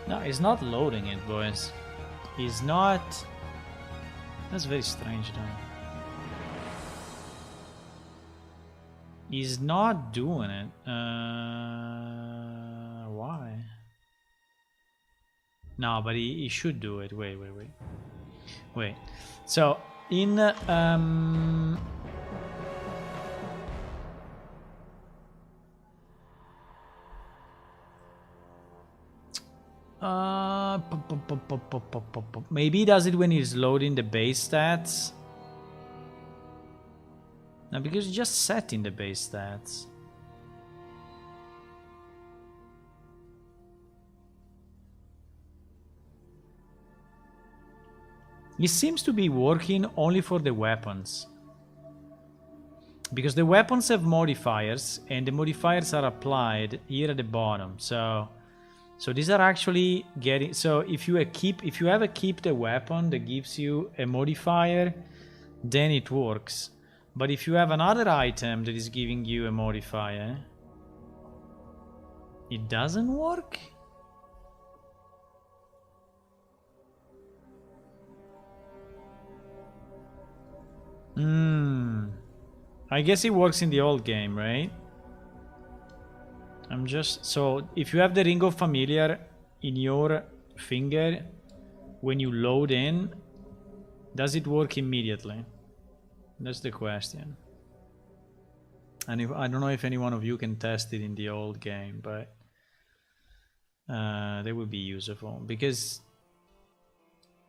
No, it's not loading it, boys. He's not... that's very strange though. He's not doing it. Why? No, but he should do it. Wait. So in maybe he does it when he's loading the base stats. No, because it's just setting the base stats. It seems to be working only for the weapons. Because the weapons have modifiers, and the modifiers are applied here at the bottom. So these are actually getting... so if you have equipped a weapon that gives you a modifier, then it works. But if you have another item that is giving you a modifier, it doesn't work? I guess it works in the old game, right? I'm just... so if you have the Ring of Familiar in your finger, when you load in, does it work immediately? That's the question. And if, I don't know if any one of you can test it in the old game, but they would be useful, because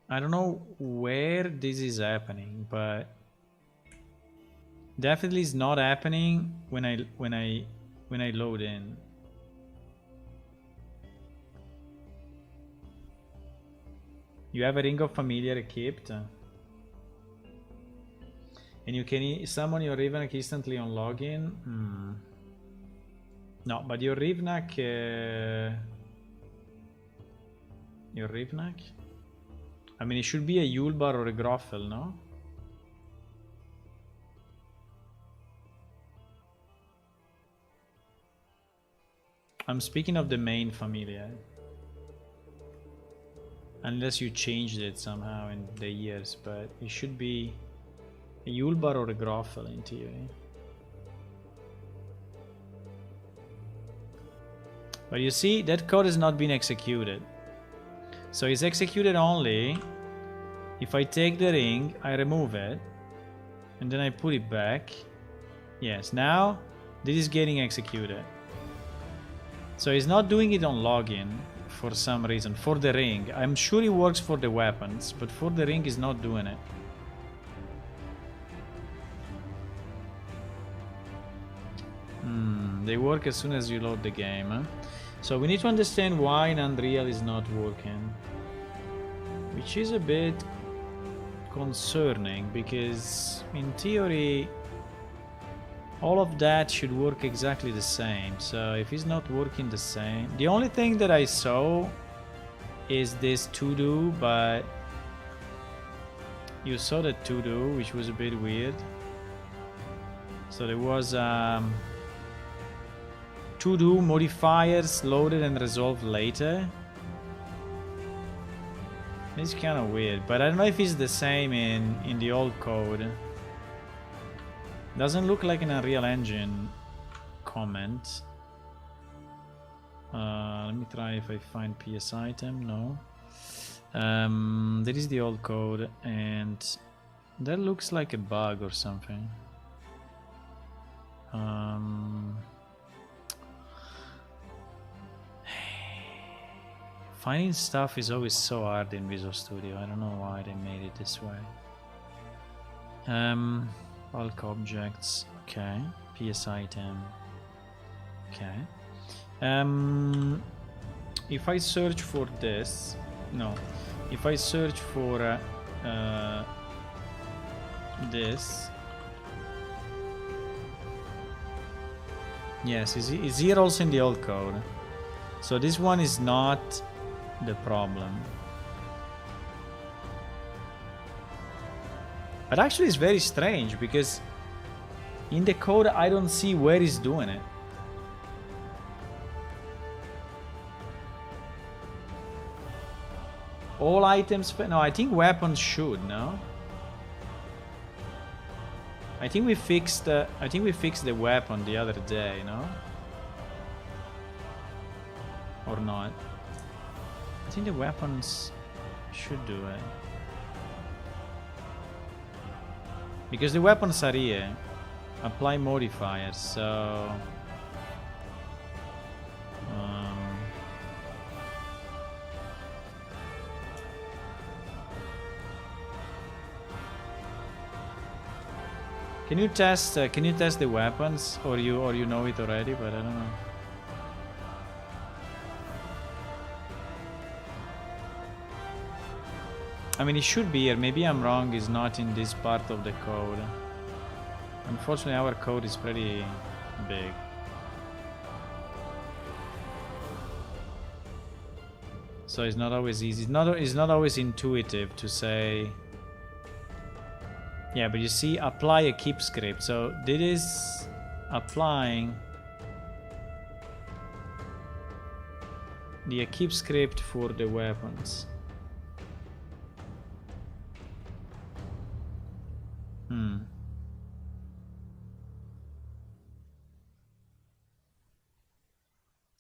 I don't know where this is happening, but definitely it's not happening when I load in. You have a Ring of Familiar equipped? And you can summon your Rivnak instantly on login. No, but your Rivnak... Your Rivnak? I mean, it should be a Yulbar or a Groffel, no? I'm speaking of the main familia. Unless you changed it somehow in the years, but it should be a Yulbar or a Groffel in theory. But you see, that code has not been executed. So it's executed only if I take the ring, I remove it, and then I put it back. Yes, now this is getting executed. So it's not doing it on login for some reason. For the ring, I'm sure it works for the weapons, but for the ring is not doing it. They work as soon as you load the game, huh? So we need to understand why in Unreal is not working, which is a bit concerning, because in theory all of that should work exactly the same. So if it's not working the same, the only thing that I saw is this to do, but you saw the to do, which was a bit weird. So there was to do modifiers loaded and resolved later. It's kind of weird, but I don't know if it's the same in the old code. Doesn't look like an Unreal Engine comment. Let me try if I find PS item. No. That is the old code, and that looks like a bug or something. Finding stuff is always so hard in Visual Studio. I don't know why they made it this way. Bulk objects. Okay. PS item. Okay. If I search for this, no. If I search for this, yes, it's here also in the old code. So this one is not the problem. But actually it's very strange, because in the code I don't see where he's doing it. All items, no, I think weapons should, no? I think we fixed the weapon the other day, no? Or not? I think the weapons should do it. Because the weapons are here. Apply modifiers, so... Can you test the weapons, or you know it already, but I don't know. I mean, it should be here. Maybe I'm wrong. It's not in this part of the code. Unfortunately, our code is pretty big. So it's not always easy. It's not always intuitive to say. Yeah, but you see, apply a keep script. So this is applying the keep script for the weapons.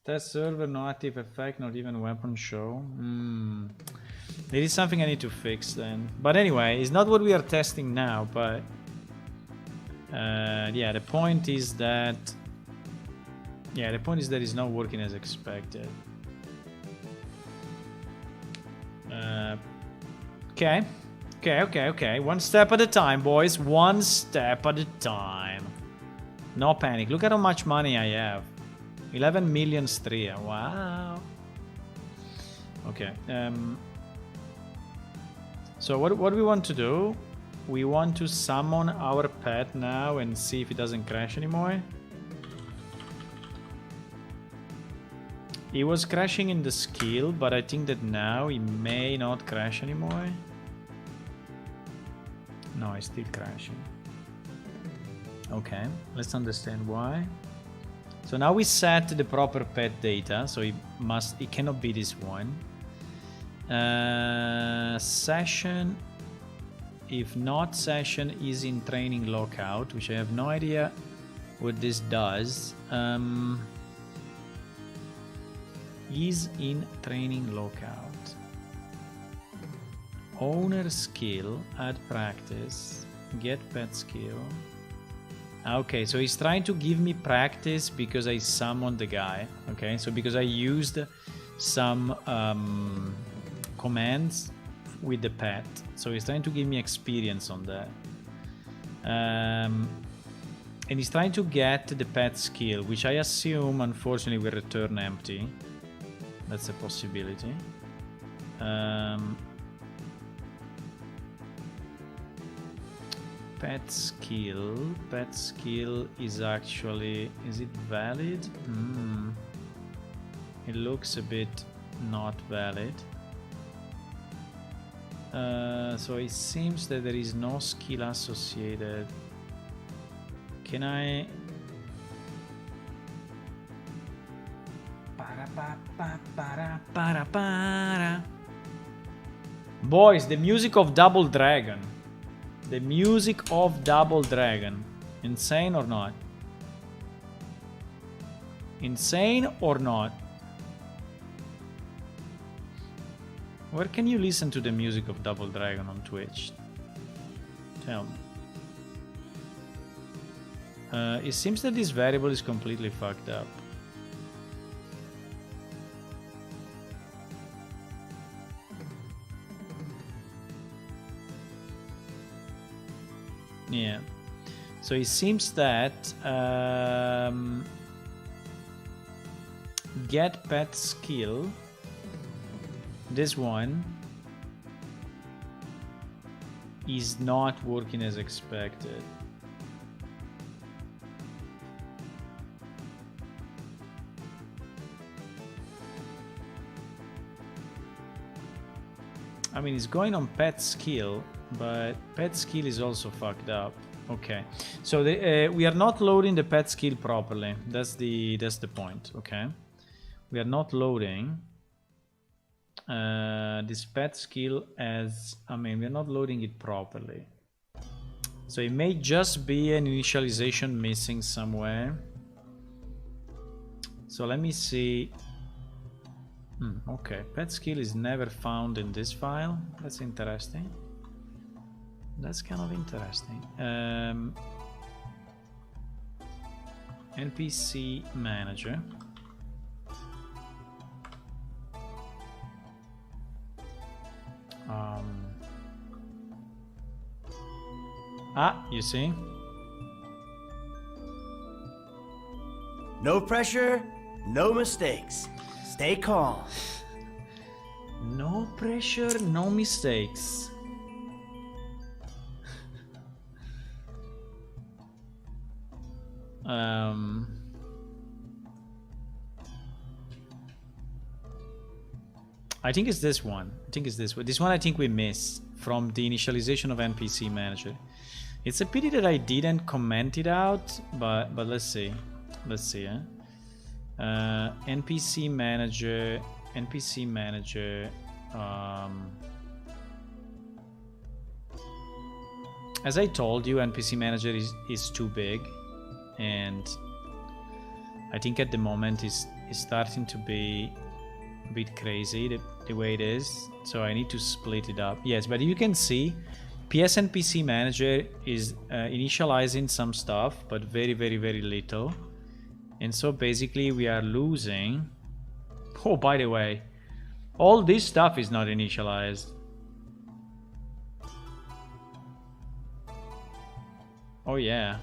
Test server, no active effect, not even weapon show. There is something I need to fix then. But anyway, it's not what we are testing now, but yeah, the point is that it's not working as expected. Okay. One step at a time, boys. One step at a time. No panic. Look at how much money I have. 11 million Stria. Wow. Okay. So what we want to do we want to summon our pet now and see if it doesn't crash anymore. It was crashing in the skill, but I think that now it may not crash anymore. No, it's still crashing. Okay, let's understand why. So now we set the proper pet data, so it cannot be this one. Session, if not session, is in training lockout, which I have no idea what this does. Is in training lockout. Owner skill, add practice, get pet skill. Okay, so he's trying to give me practice because I summoned the guy. Okay, so because I used some commands with the pet, so he's trying to give me experience on that. And he's trying to get the pet skill, which I assume unfortunately will return empty. That's a possibility. Pet skill is actually, is it valid? It looks a bit not valid. So it seems that there is no skill associated. Can I... Boys, the music of Double Dragon. The music of Double Dragon. Insane or not? Insane or not? Where can you listen to the music of Double Dragon on Twitch? Tell me. It seems that this variable is completely fucked up. Yeah, so it seems that get pet skill, this one is not working as expected. I mean, it's going on pet skill, but pet skill is also fucked up. Okay, so we are not loading the pet skill properly. That's the point. Okay, we are not loading this pet skill as, I mean, we are not loading it properly. So it may just be an initialization missing somewhere. So let me see. Okay, pet skill is never found in this file. That's interesting. That's kind of interesting. NPC manager. You see? No pressure, no mistakes. Stay calm. No pressure, no mistakes. I think it's this one. I think it's this one. This one I think we missed from the initialization of NPC manager. It's a pity that I didn't comment it out, but let's see. Let's see, NPC manager. As I told you, NPC manager is too big, and I think at the moment is starting to be a bit crazy the way it is. So I need to split it up. Yes, but you can see PS NPC manager is initializing some stuff, but very little. And so basically we are losing. Oh, by the way, all this stuff is not initialized. Oh yeah.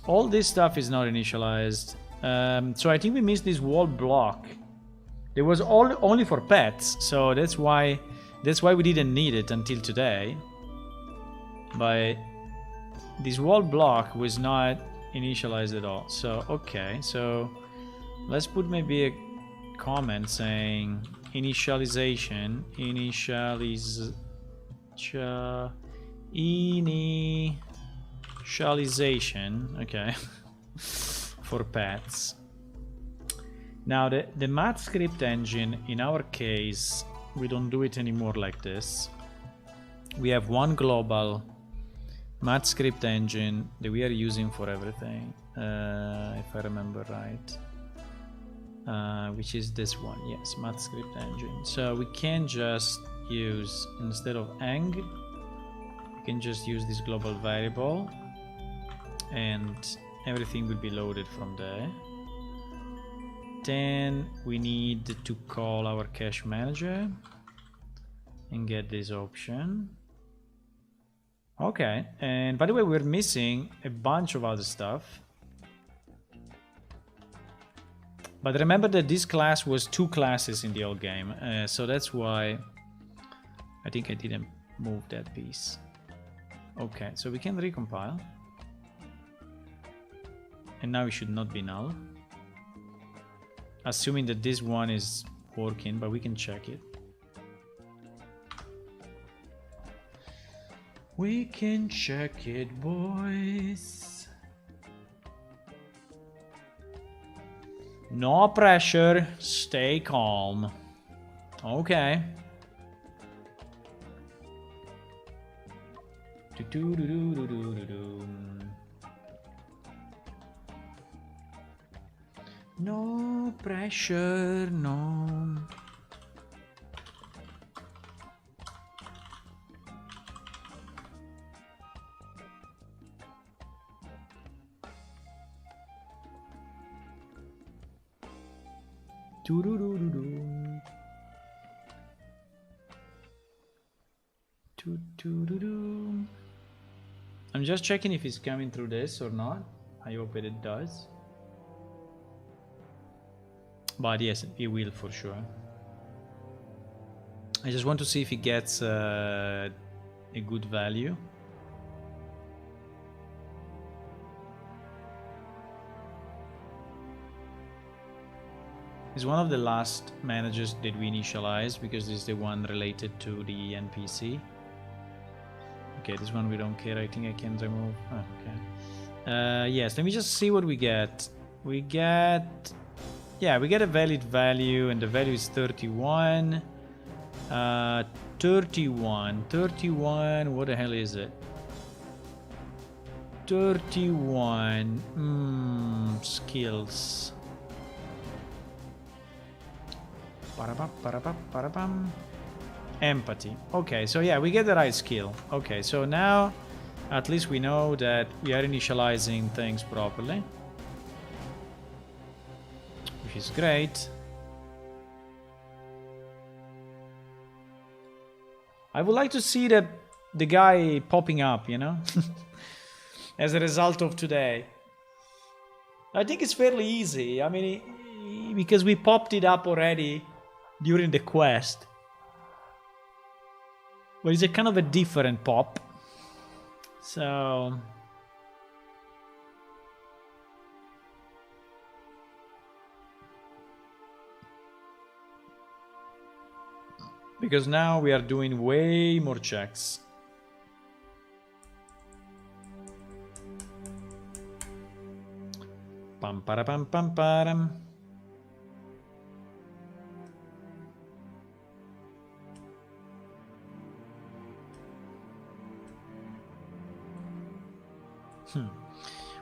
All this stuff is not initialized. So I think we missed this wall block. It was only for pets, so that's why we didn't need it until today. But this wall block was not initialized at all. So okay, so let's put maybe a comment saying initialization okay, for pets. Now the math script engine, in our case, we don't do it anymore like this. We have one global math script engine that we are using for everything, if I remember right, which is this one. Yes, math script engine. So we can just use, instead of eng, we can just use this global variable and everything will be loaded from there. Then we need to call our cache manager and get this option. Okay, and by the way, we're missing a bunch of other stuff. But remember that this class was 2 classes in the old game, so that's why I think I didn't move that piece. Okay, so we can recompile. And now it should not be null. Assuming that this one is working, but we can check it. We can check it, boys. No pressure, stay calm. Okay. No pressure, no. I'm just checking if it's coming through this or not. I hope it does. But yes, it will for sure. I just want to see if it gets a good value. It's one of the last managers that we initialized because it's the one related to the NPC. Okay, this one we don't care. I think I can remove. Oh, okay. Yes, let me just see what we get. We get a valid value, and the value is 31. 31. What the hell is it? 31. Skills. Empathy. Okay, so yeah, we get the right skill. Okay, so now at least we know that we are initializing things properly, which is great. I would like to see the guy popping up, you know, as a result of today. I think it's fairly easy. I mean, because we popped it up already during the quest. But it's a kind of a different pop. So because now we are doing way more checks. Pam para pam pam param.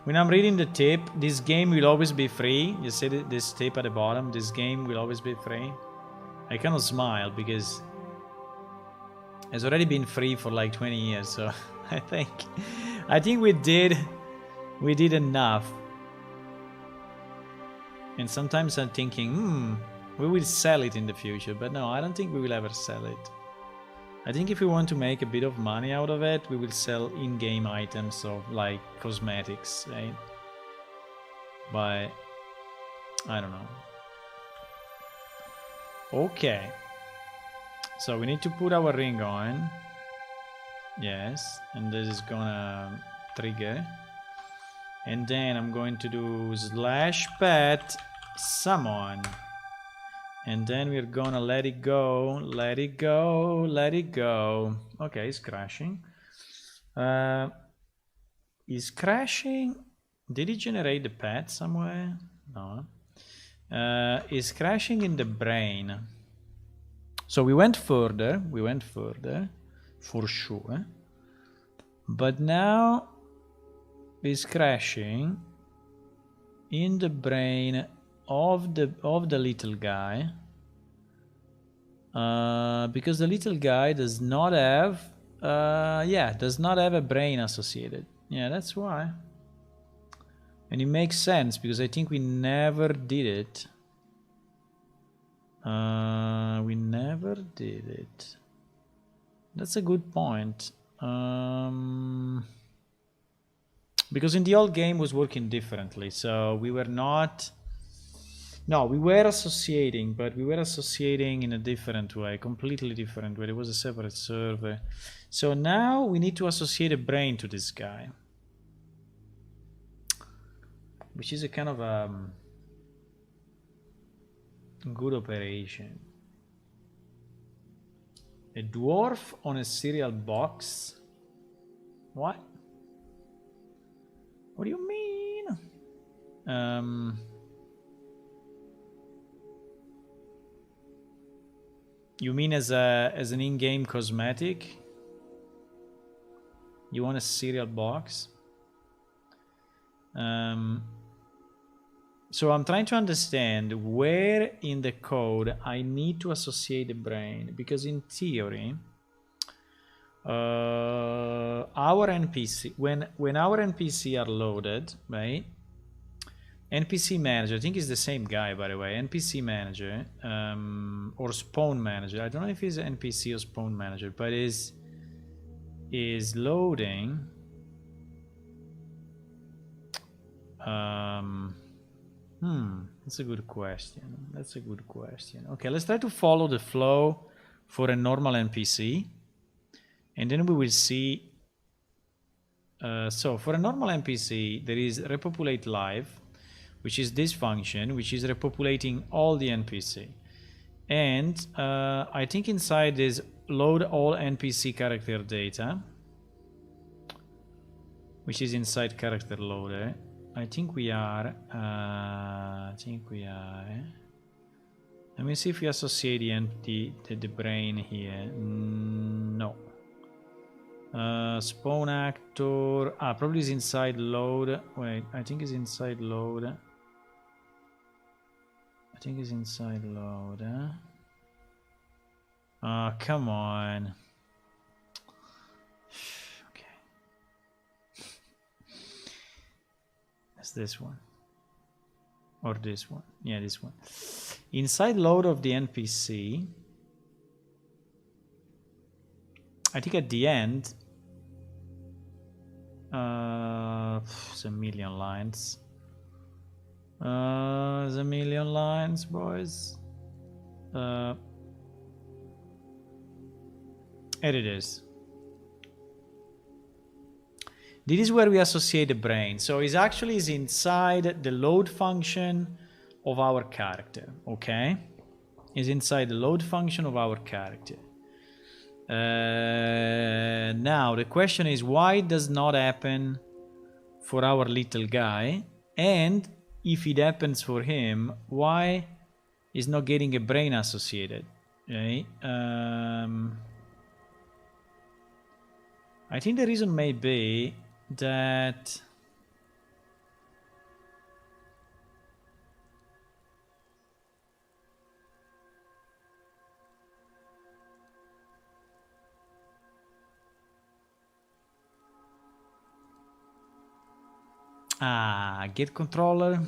When I'm reading the tip, this game will always be free. You see this tip at the bottom, this game will always be free. I cannot smile because it's already been free for like 20 years, so I think we did enough. And sometimes I'm thinking, we will sell it in the future, but no, I don't think we will ever sell it. I think if we want to make a bit of money out of it, we will sell in-game items of like cosmetics, right? But I don't know. Okay. So we need to put our ring on. Yes, and this is gonna trigger. And then I'm going to do /pet summon. And then we're gonna let it go, let it go, let it go. Okay, it's crashing. Is crashing. Did it generate the pet somewhere? No. Is crashing in the brain. So we went further for sure. But now is crashing in the brain of the little guy. Because the little guy does not have does not have a brain associated. Yeah, that's why. And it makes sense because I think we never did it. We never did it. That's a good point. Because in the old game was working differently, so we were not. No, we were associating, but we were associating in a different way, completely different way. It was a separate server. So now we need to associate a brain to this guy, which is a kind of a good operation. A dwarf on a cereal box? What? What do you mean? You mean as an in-game cosmetic? You want a cereal box? So I'm trying to understand where in the code I need to associate the brain, because in theory, our NPC, when our NPC are loaded, right? NPC manager, I think it's the same guy, by the way. NPC manager or spawn manager. I don't know if he's an NPC or spawn manager, but is loading. That's a good question. That's a good question. Okay, let's try to follow the flow for a normal NPC, and then we will see. So for a normal NPC, there is repopulate live, which is this function, which is repopulating all the NPC. And I think inside is load all NPC character data, which is inside character loader. I think we are. Let me see if we associate the brain here. No. Spawn actor. Probably is inside load. Wait, I think it's inside load. I think it's inside load. Come on. Okay. That's this one. Or this one. Yeah, this one. Inside load of the NPC. I think at the end. It's a million lines. There's a million lines, boys. Here it is. This is where we associate the brain. So it actually is inside the load function of our character. Okay, is inside the load function of our character. Now the question is, why does not happen for our little guy, and if it happens for him, why is not getting a brain associated? Right? I think the reason may be that get controller.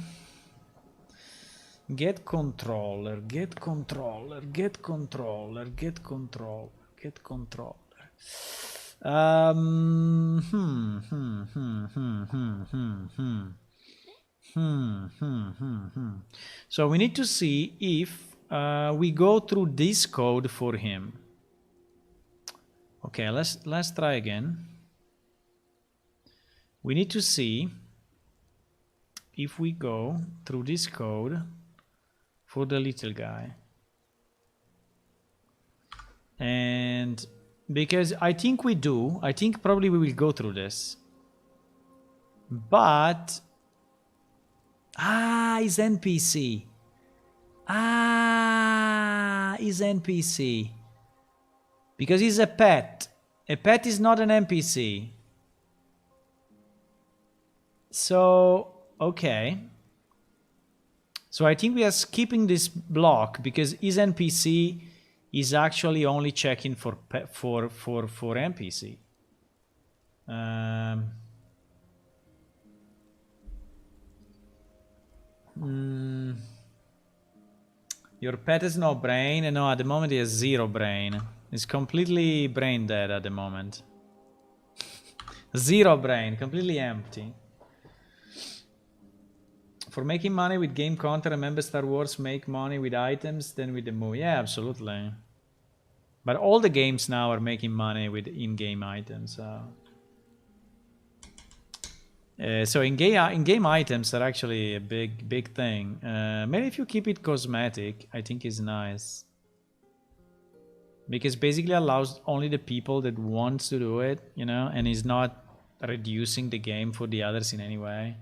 Get controller, get controller, get controller, get controller, get controller. So we need to see if we go through this code for him. Okay, let's try again. We need to see if we go through this code for the little guy. And because I think we do, I think probably we will go through this. But he's NPC. He's NPC. Because he's a pet. A pet is not an NPC. So, okay. So I think we are skipping this block because his NPC is actually only checking for NPC. Your pet has no brain. No, at the moment he has 0 brain. He's completely brain dead at the moment. 0 brain, completely empty. For making money with game content, remember Star Wars make money with items than with the movie. Yeah, absolutely. But all the games now are making money with in-game items. So in-game items are actually a big thing. Maybe if you keep it cosmetic, I think is nice. Because basically allows only the people that wants to do it, you know, and is not reducing the game for the others in any way.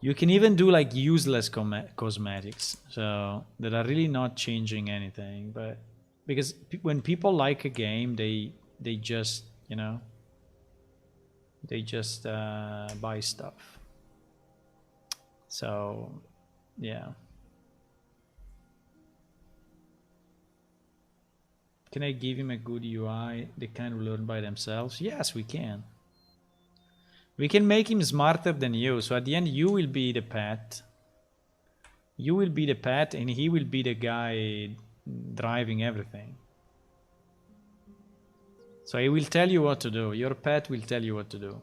You can even do like useless cosmetics, so that are really not changing anything. But because when people like a game, they just, you know, they just buy stuff. So yeah. Can I give him a good UI? They kind of learn by themselves. Yes, we can. We can make him smarter than you. So at the end, you will be the pet. You will be the pet and he will be the guy driving everything. So he will tell you what to do. Your pet will tell you what to do.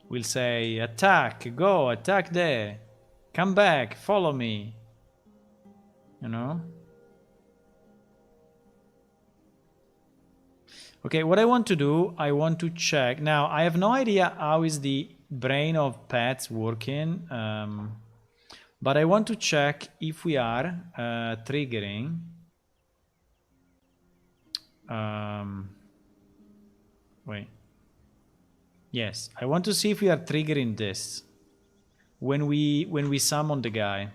We'll say, attack, go, attack there. Come back, follow me. You know? Okay, what I want to do, I want to check. Now, I have no idea how is the brain of pets working, but I want to check if we are triggering. Wait. Yes, I want to see if we are triggering this when we summon the guy.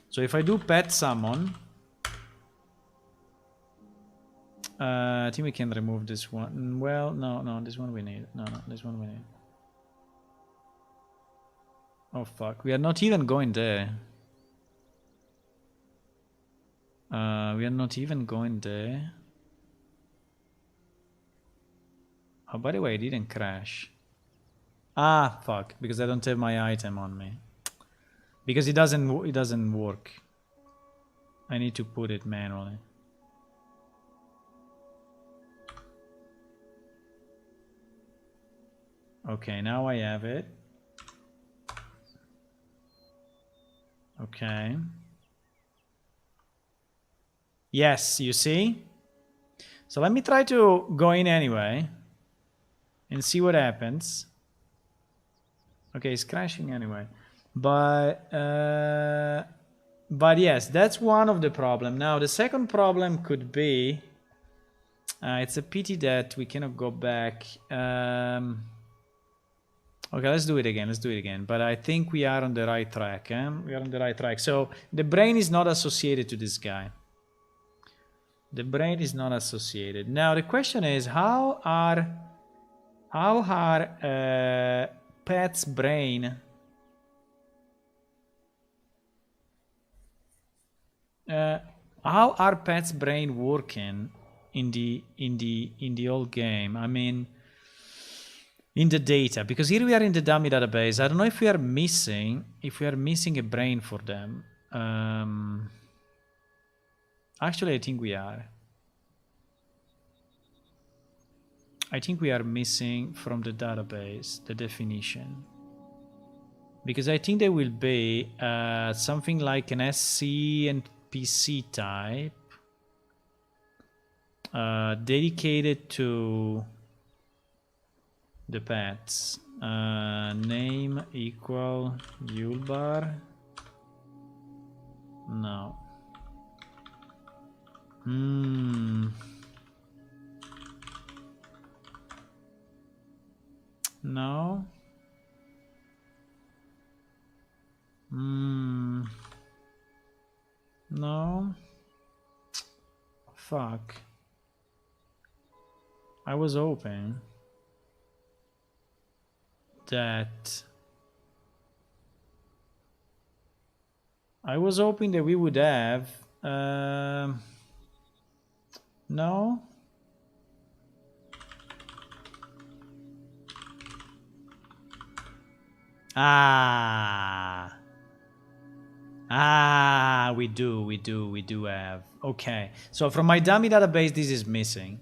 So if I do pet summon, I think we can remove this one. Well, no, this one we need. No, this one we need. Oh fuck, we are not even going there. We are not even going there. Oh, by the way, it didn't crash. Ah, fuck, because I don't have my item on me. Because it doesn't work. I need to put it manually. Okay, now I have it. Okay. Yes, you see? So let me try to go in anyway and see what happens. Okay, it's crashing anyway. But yes, that's one of the problem. Now the second problem could be it's a pity that we cannot go back. Okay, let's do it again. But I think we are on the right track. We are on the right track. So the brain is not associated to this guy. The brain is not associated. Now the question is, how are pets' brain? How are pets' brain working in the old game? I mean, in the data, because here we are in the dummy database. I don't know if we are missing a brain for them. Actually, I think we are. I think we are missing from the database the definition. because I think there will be something like an SC and PC type dedicated to the pets. Name equal Yulbar. No. No. No. Fuck. I was hoping that we would have no. We do have. Okay, so from my dummy database this is missing,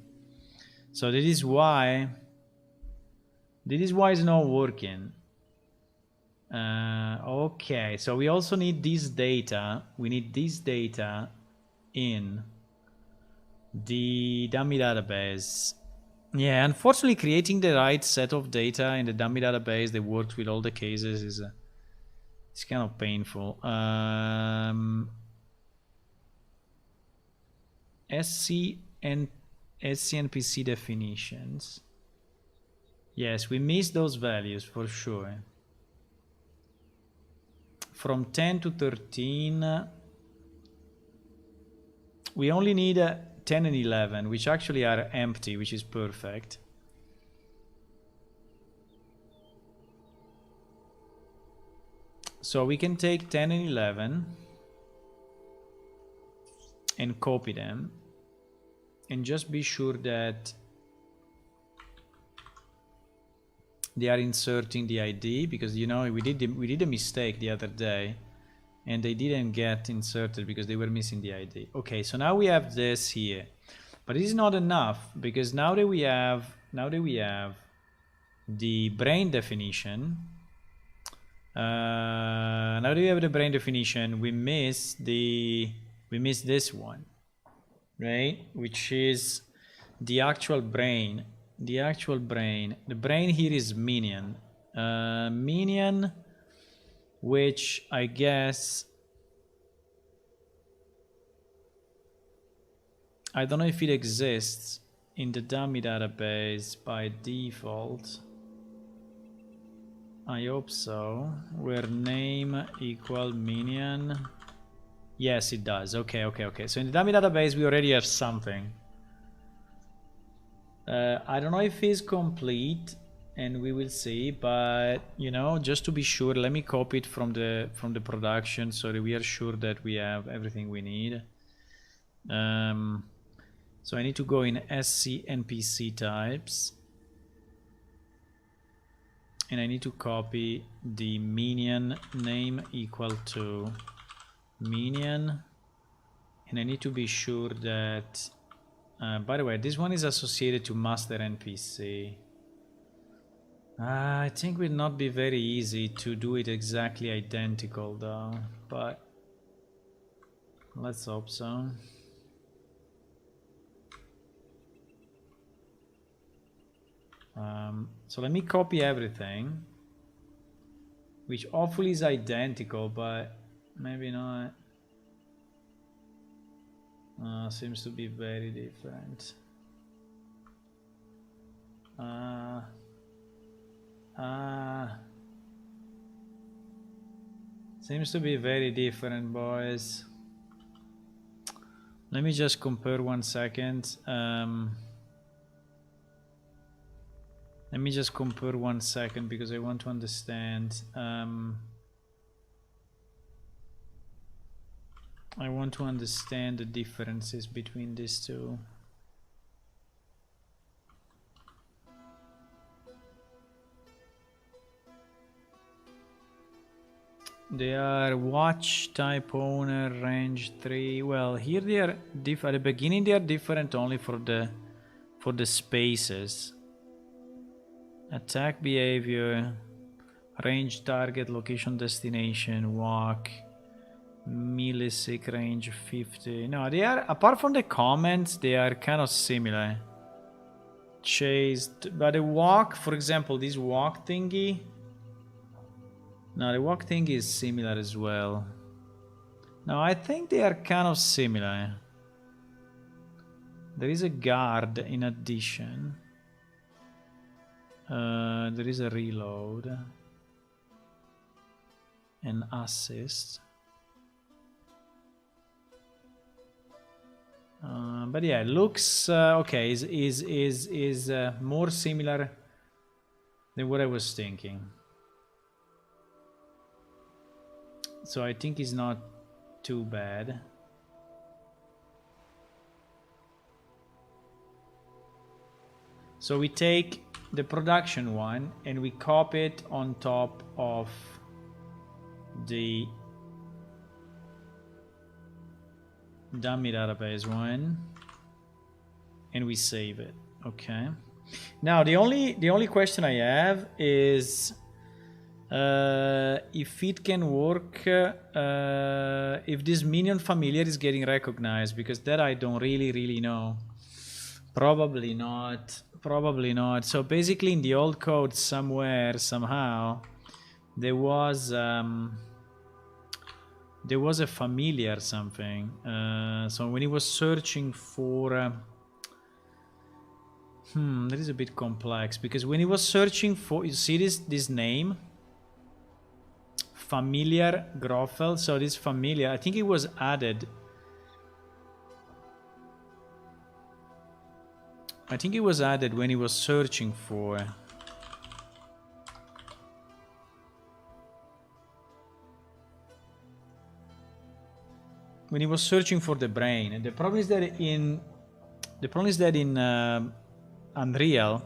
so this is why it's not working. Okay, so we also need this data. We need this data in the dummy database. Yeah, unfortunately creating the right set of data in the dummy database that works with all the cases is it's kind of painful. SC and Npc definitions. Yes, we missed those values for sure. From 10 to 13, we only need 10 and 11, which actually are empty, which is perfect. So we can take 10 and 11 and copy them and just be sure that they are inserting the ID, because you know we did a mistake the other day and they didn't get inserted because they were missing the ID. Okay, so now we have this here, but it is not enough, because now that we have the brain definition, we miss this one, right? Which is the actual brain. The brain here is minion. Minion, which I guess, I don't know if it exists in the dummy database by default. I hope so. Where name equal minion. Yes, it does. Okay. So in the dummy database we already have something. I don't know if it's complete, and we will see, but you know, just to be sure, let me copy it from the production so that we are sure that we have everything we need. So I need to go in SC NPC types, and I need to copy the minion name equal to minion, and I need to be sure that by the way, this one is associated to master NPC. I think it will not be very easy to do it exactly identical though, but let's hope so. So let me copy everything, which hopefully is identical, but maybe not. Seems to be very different. Seems to be very different, boys. Let me just compare 1 second. Let me just compare 1 second because I want to understand. I want to understand the differences between these two. They are watch type owner range 3. Well, here they are different. At the beginning they are different only for the spaces. Attack behavior. Range, target, location, destination, walk, millisec range 50. No, they are, apart from the comments, they are kind of similar. Chased, but the walk, for example, this walk thingy. No, the walk thingy is similar as well. No, I think they are kind of similar. There is a guard in addition. There is a reload. An assist. But yeah, looks okay. Is more similar than what I was thinking. So I think it's not too bad. So we take the production one and we copy it on top of the dummy database one and we save it. Okay. Now the only question I have is if it can work if this minion familiar is getting recognized, because that I don't really know. Probably not. Probably not. So basically in the old code somewhere, somehow, there was a familiar something. So when he was searching for that is a bit complex, because when he was searching for, you see this name, familiar Groffel. So this familiar, I think it was added. I think it was added when he was searching for. When he was searching for the brain. And the problem is that in Unreal,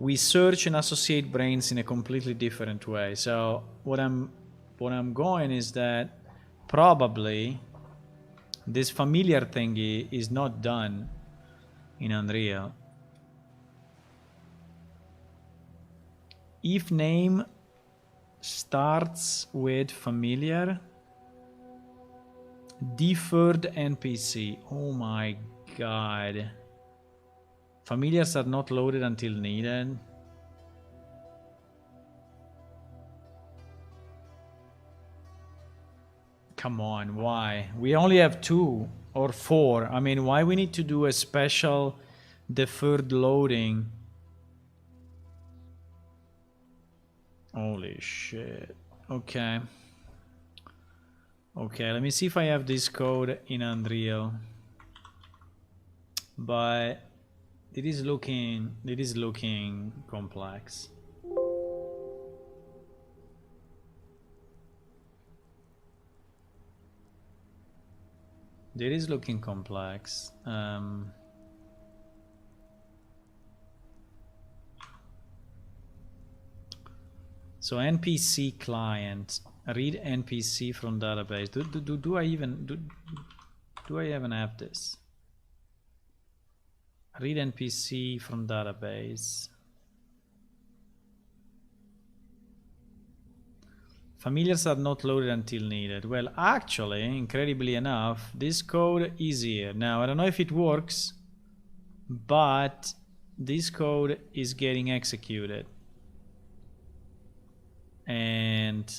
we search and associate brains in a completely different way. So what I'm going is that probably this familiar thingy is not done in Unreal. If name starts with familiar, deferred NPC. Oh my god. Familiars are not loaded until needed. Come on, why? We only have 2 or 4. I mean, why we need to do a special deferred loading? Holy shit. Okay. Okay, let me see if I have this code in Unreal. But it is looking complex. It is looking complex. So NPC client, read NPC from database. Do I even have this? Read NPC from database. Familiars are not loaded until needed. Well, actually, incredibly enough, this code is here. Now, I don't know if it works, but this code is getting executed. And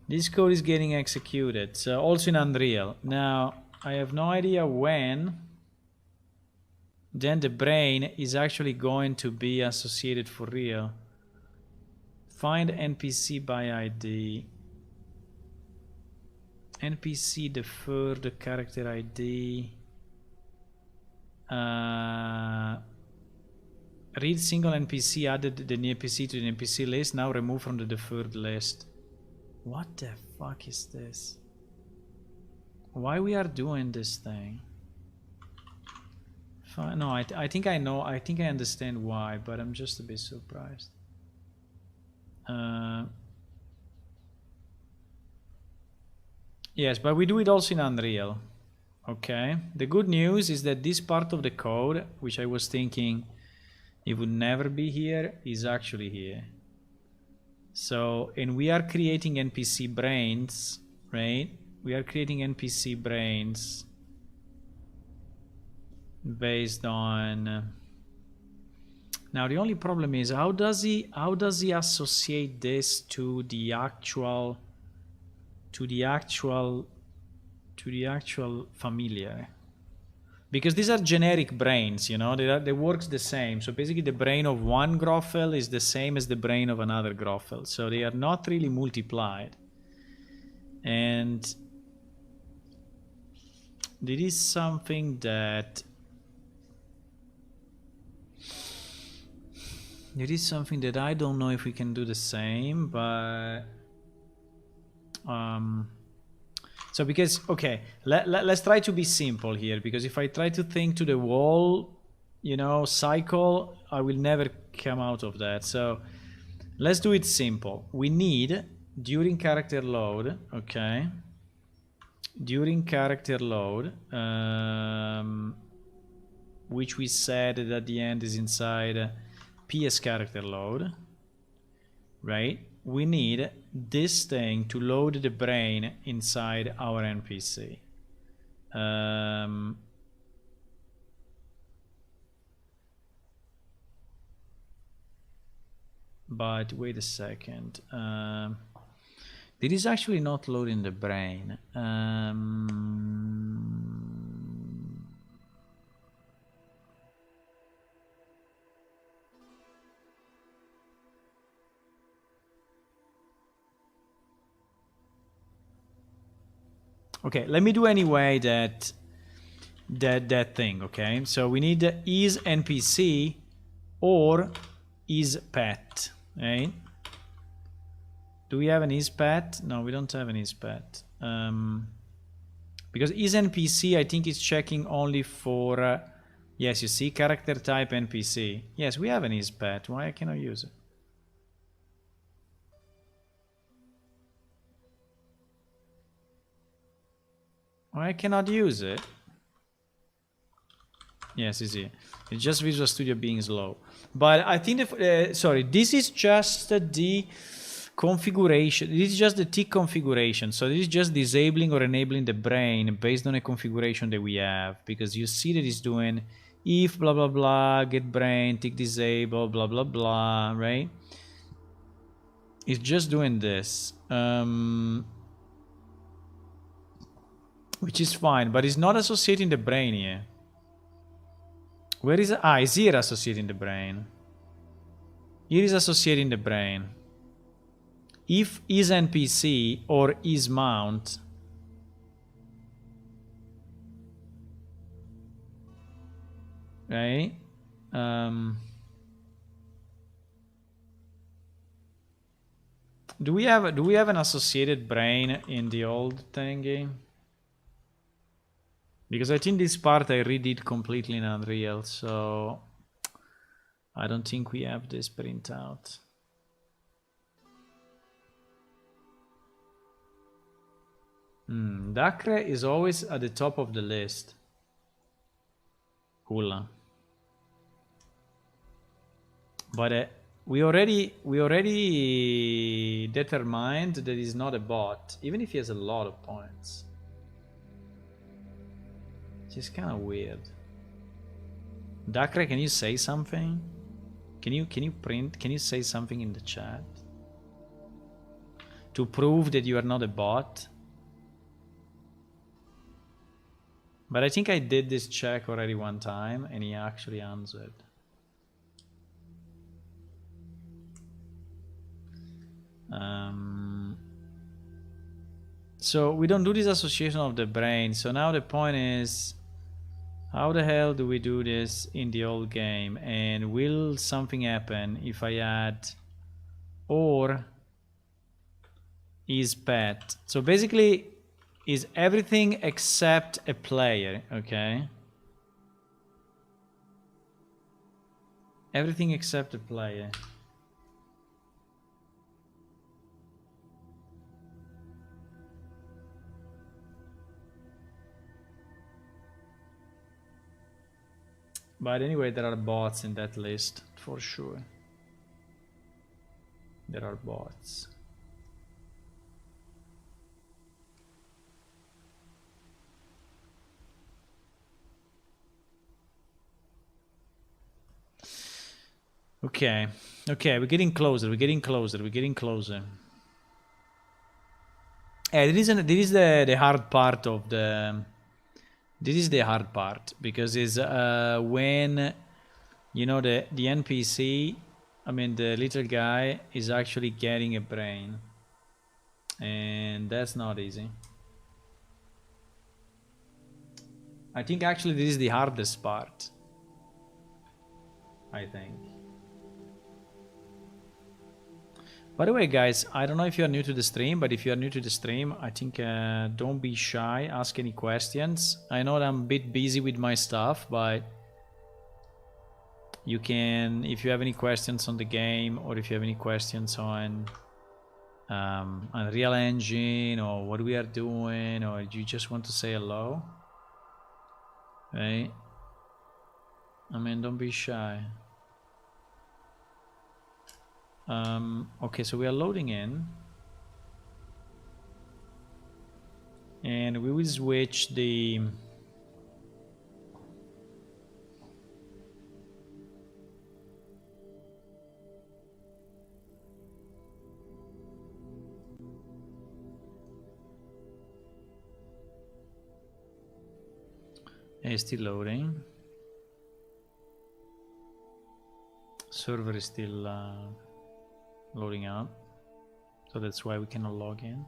this code is getting executed. So also in Unreal. Now, I have no idea when then the brain is actually going to be associated for real. Find NPC by ID. NPC deferred character ID. Read single NPC added the NPC to the NPC list. Now remove from the deferred list. What the fuck is this? Why we are doing this thing? No, I think I know. I think I understand why, but I'm just a bit surprised. Yes, but we do it also in Unreal. Okay. The good news is that this part of the code, which I was thinking it would never be here, is actually here. So, and we are creating NPC brains, right? We are creating NPC brains based on... Now the only problem is how does he associate this to the actual familiar? Because these are generic brains, you know, they works the same. So basically the brain of one Groffel is the same as the brain of another Groffel. So they are not really multiplied. And this is something that... It is something that I don't know if we can do the same, but... So because, okay, let's try to be simple here, because if I try to think to the wall, you know, cycle, I will never come out of that. So let's do it simple. We need, during character load, okay, during character load, which we said that at the end is inside PS character load, right? We need this thing to load the brain inside our NPC. But wait a second. It is actually not loading the brain. Okay, let me do anyway that thing, okay? So we need is NPC or is pet, right? Do we have an is pet? No, we don't have an is pet. Because is NPC, I think it's checking only for... yes, you see, character type NPC. Yes, we have an is pet. Why I cannot use it? I cannot use it. Yes, it's here. It's just Visual Studio being slow. But I think, sorry, this is just the configuration. This is just the tick configuration. So this is just disabling or enabling the brain based on a configuration that we have. Because you see that it's doing if blah blah blah, get brain, tick disable, blah blah blah, right? It's just doing this. Which is fine, but it's not associating the brain here. Where is... ah, it's here associating the brain. Here is associating the brain. If is NPC or is mount, right? Do we have an associated brain in the old thingy? Because I think this part I redid completely in Unreal, so I don't think we have this printout. Dacre is always at the top of the list. Cool. But we already determined that he's not a bot, even if he has a lot of points. It's kind of weird. Dacre, can you say something? Can you say something in the chat? To prove that you are not a bot? But I think I did this check already one time and he actually answered. So we don't do this association of the brain. So now the point is, how the hell do we do this in the old game? And will something happen if I add or is pet? So basically is everything except a player, okay? Everything except a player. But anyway, there are bots in that list, for sure. There are bots. Okay, okay, we're getting closer. We're getting closer. We're getting closer. Yeah, this is the hard part of the. This is the hard part because it's when you know the NPC, I mean the little guy is actually getting a brain, and that's not easy. I think actually this is the hardest part. I think. By the way, guys, I don't know if you are new to the stream, but if you are new to the stream, I think don't be shy, ask any questions. I know that I'm a bit busy with my stuff, but you can, if you have any questions on the game, or if you have any questions on Unreal Engine, or what we are doing, or you just want to say hello, right? I mean, don't be shy. Okay, so we are loading in. And we will switch the... It's still loading. Server is still loading up. So that's why we cannot log in.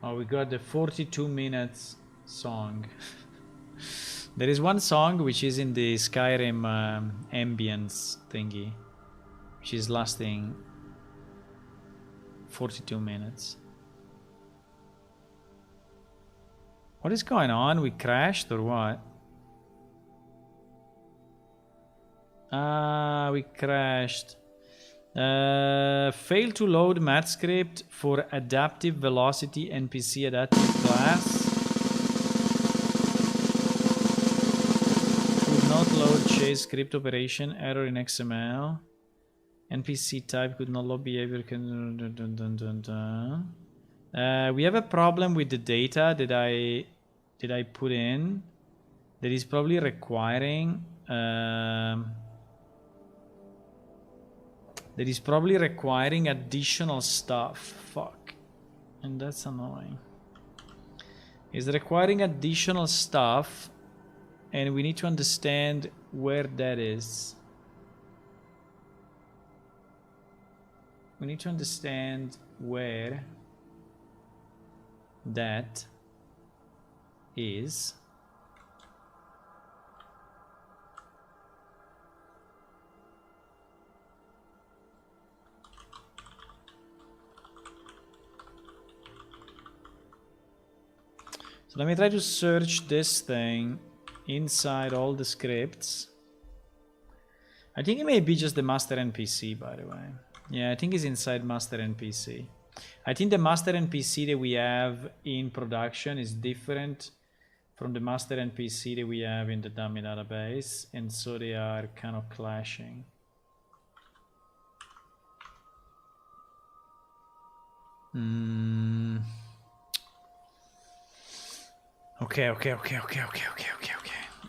Oh, we got the 42 minutes song. There is one song which is in the Skyrim ambience thingy, which is lasting 42 minutes. What is going on? We crashed or what? We crashed. Failed to load mat script for adaptive velocity NPC adaptive class. Could not load chase script operation, error in XML. NPC type could not load behavior. We have a problem with the data that I put in that is probably requiring additional stuff. Fuck. And that's annoying. It's requiring additional stuff, and we need to understand where that is. We need to understand where that is. So let me try to search this thing inside all the scripts. I think it may be just the master NPC, by the way. Yeah, I think it's inside master NPC. I think the master NPC that we have in production is different from the master NPC that we have in the dummy database, and so they are kind of clashing. Okay.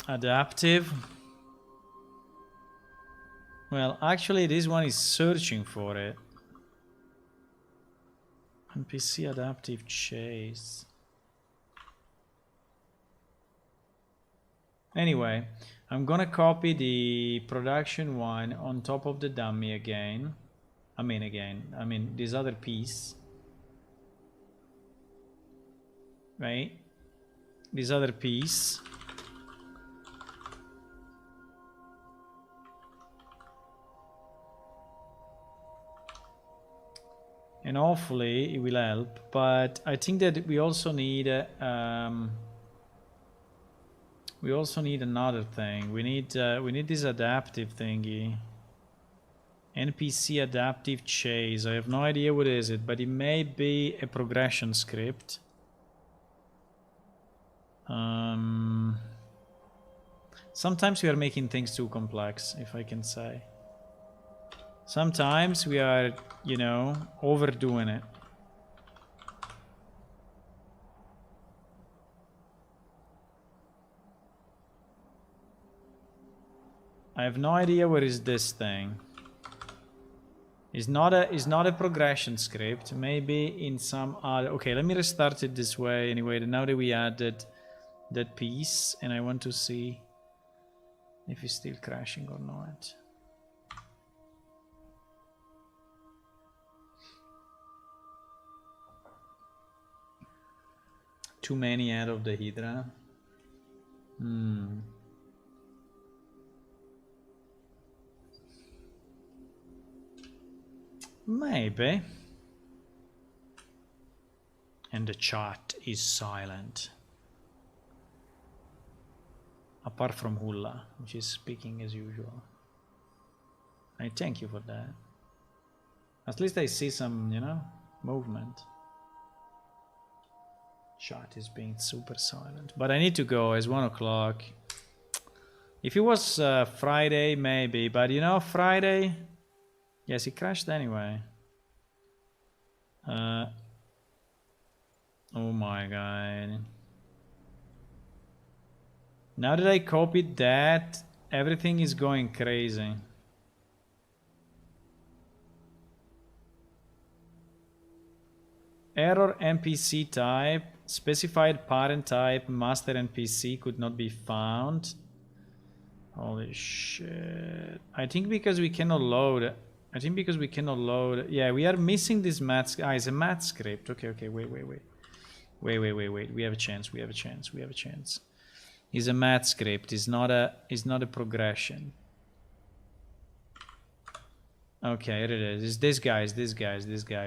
Adaptive. Well, actually, this one is searching for it. NPC adaptive chase. Anyway, I'm gonna copy the production one on top of the dummy again. I mean this other piece. Right? This other piece. And hopefully it will help, but I think that we also need another thing. We need this adaptive thingy, NPC adaptive chase. I have no idea what is it, but it may be a progression script. Sometimes we are making things too complex, if I can say. Sometimes we are, you know, overdoing it. I have no idea what is this thing. It's not a progression script. Maybe in some other. Okay, let me restart it this way anyway. Now that we added that piece, and I want to see if it's still crashing or not. Too many out of the Hydra. Maybe. And the chat is silent. Apart from Hulla, which is speaking as usual. I thank you for that. At least I see some, you know, movement. Chat is being super silent. But I need to go, it's 1 o'clock. If it was Friday, maybe. But you know, Friday... Yes, it crashed anyway. Oh my god. Now that I copied that, everything is going crazy. Error NPC type, specified parent type, master NPC could not be found. Holy shit. I think because we cannot load. Yeah, we are missing this math. Ah, it's a math script. Okay, wait. We have a chance. It's a math script. It's not a progression. Okay, here it is. It's this guy.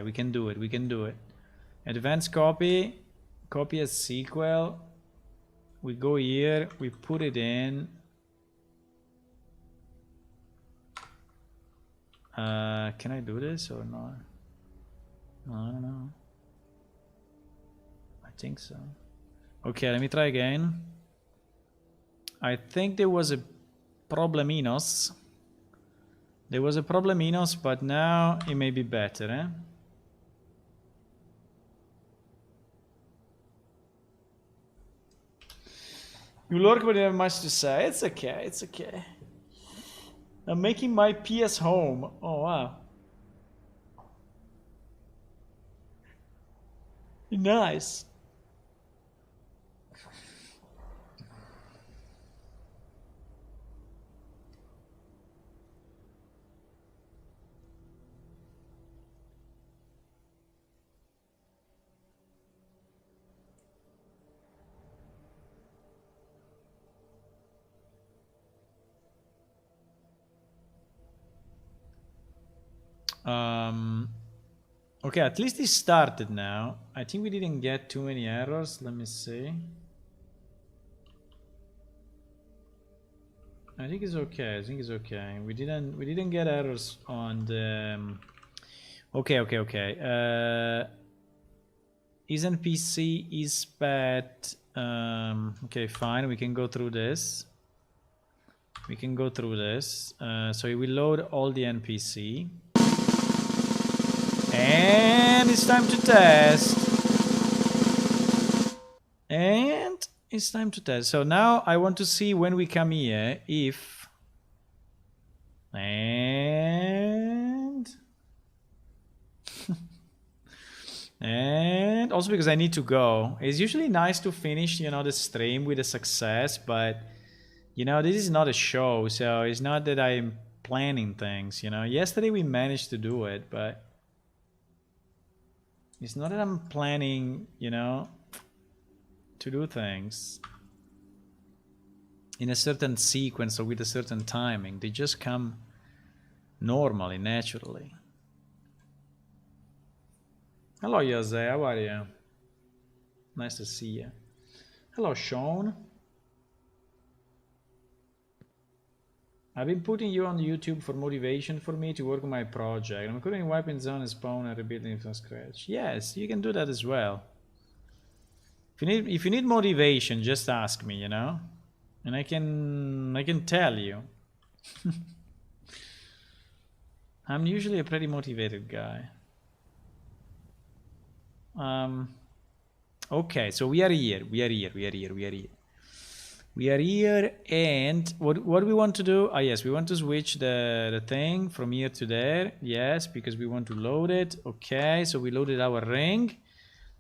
We can do it. Advanced copy as sequel. We go here, we put it in. Can I do this or not? I don't know. I think so. Okay, let me try again. I think there was a probleminos. But now it may be better, eh? You lurk but you have much to say. It's okay. I'm making my PS home. Oh wow. Nice. Okay, at least it started now. I think we didn't get too many errors. Let me see. I think it's okay. We didn't get errors on the. Okay. Is NPC is pet? Okay, fine. We can go through this. So we will load all the NPC. And it's time to test. So now I want to see when we come here if... And also because I need to go. It's usually nice to finish, you know, the stream with a success, but you know, this is not a show, so it's not that I'm planning things, you know. Yesterday we managed to do it, but it's not that I'm planning, you know, to do things in a certain sequence or with a certain timing. They just come normally, naturally. Hello, Jose. How are you? Nice to see you. Hello, Sean. I've been putting you on YouTube for motivation for me to work on my project. I'm currently wiping zone and spawn and rebuilding from scratch. Yes, you can do that as well. If you need motivation, just ask me, you know? And I can tell you. I'm usually a pretty motivated guy. Okay, so we are here. We are here, and what we want to do? Ah, yes, we want to switch the thing from here to there. Yes, because we want to load it. Okay, so we loaded our ring,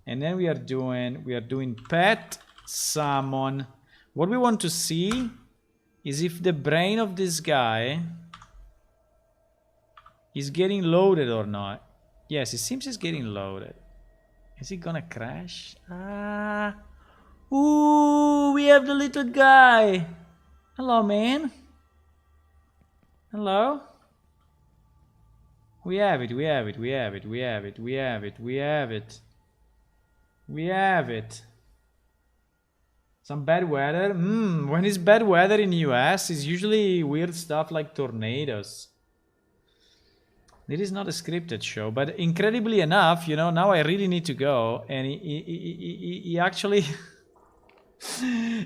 and then we are doing pet summon. What we want to see is if the brain of this guy is getting loaded or not. Yes, it seems it's getting loaded. Is he gonna crash? Ah. Ooh, we have the little guy. Hello, man. Hello. We have it. Some bad weather. When it's bad weather in US, it's usually weird stuff like tornadoes. It is not a scripted show, but incredibly enough, you know, now I really need to go, and he actually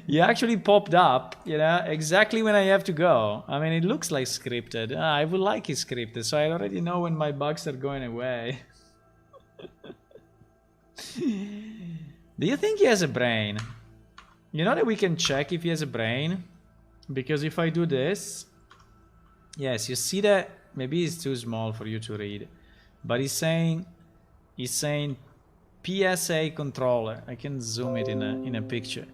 he actually popped up, you know, exactly when I have to go. I mean, it looks like scripted. I would like it scripted, so I already know when my bugs are going away. Do you think he has a brain? You know that we can check if he has a brain? Because if I do this... Yes, you see that? Maybe it's too small for you to read. But he's saying PSA controller. I can zoom it in a picture.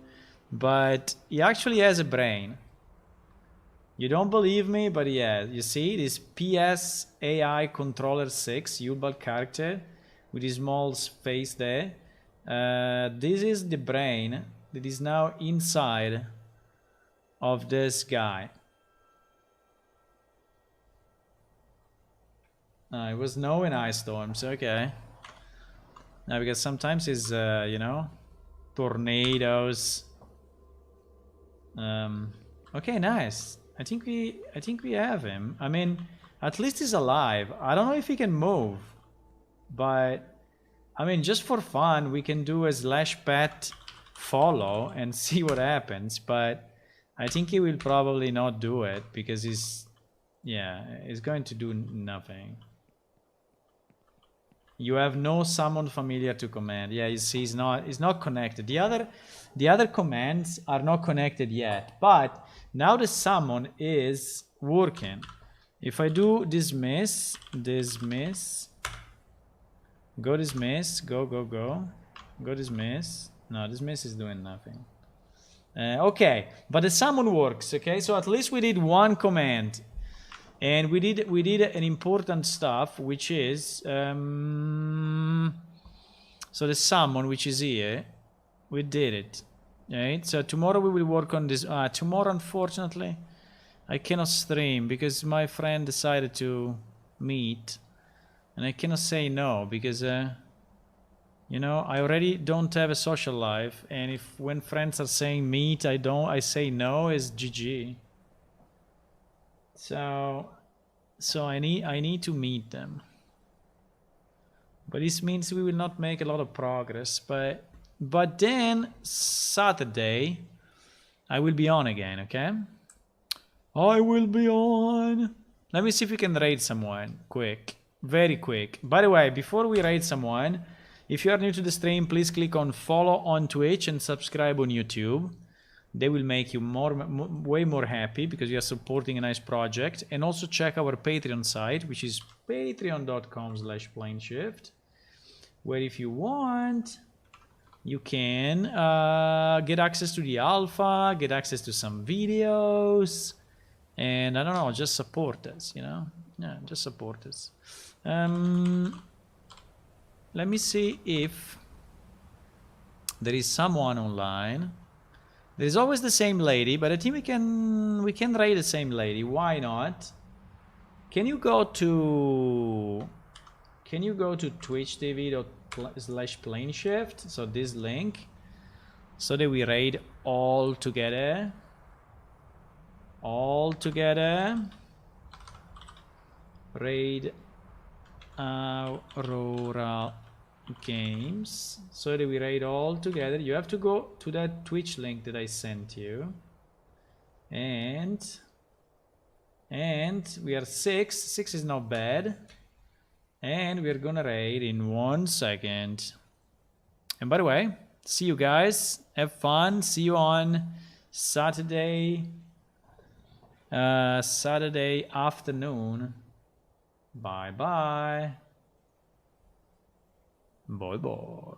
But he actually has a brain. You don't believe me, but he has. You see, this PSAI controller 6 U-Ball character with his small face there. This is the brain that is now inside of this guy. It was snow and ice storms, okay. Now, because sometimes it's, you know, tornadoes. Okay, nice. I think we have him. I mean, at least he's alive. I don't know if he can move, but I mean, just for fun, we can do a /pet follow and see what happens. But I think he will probably not do it because he's going to do nothing. You have no summon familiar to command. Yeah, you see, he's not connected. The other commands are not connected yet, but now the summon is working. If I do dismiss, go dismiss, go dismiss. No, dismiss is doing nothing. Okay, but the summon works. Okay, so at least we did one command. And we did an important stuff, which is so the summon, which is here, we did it. Right? So tomorrow we will work on this. Tomorrow, unfortunately, I cannot stream because my friend decided to meet, and I cannot say no because you know, I already don't have a social life, and if when friends are saying meet, I say no, is GG. So I need to meet them. But this means we will not make a lot of progress. But then Saturday I will be on again, okay? I will be on. Let me see if we can raid someone quick. Very quick. By the way, before we raid someone, if you are new to the stream, please click on follow on Twitch and subscribe on YouTube. They will make you way more happy because you are supporting a nice project. And also check our Patreon site, which is patreon.com/planeshift, where if you want, you can get access to the alpha, get access to some videos, and I don't know, just support us, you know? Yeah, just support us. Let me see if there is someone online. There's always the same lady, but I think we can raid the same lady. Why not? Can you go to Twitch TV.com/planeshift? So this link, so that we raid all together. all together. Raid Aurora Games. So that we raid all together. You have to go to that Twitch link that I sent you. And we are 6. 6 is not bad. And we're gonna raid in 1 second. And by the way, see you guys. Have fun. See you on Saturday. Saturday afternoon. Bye bye. Bye bye.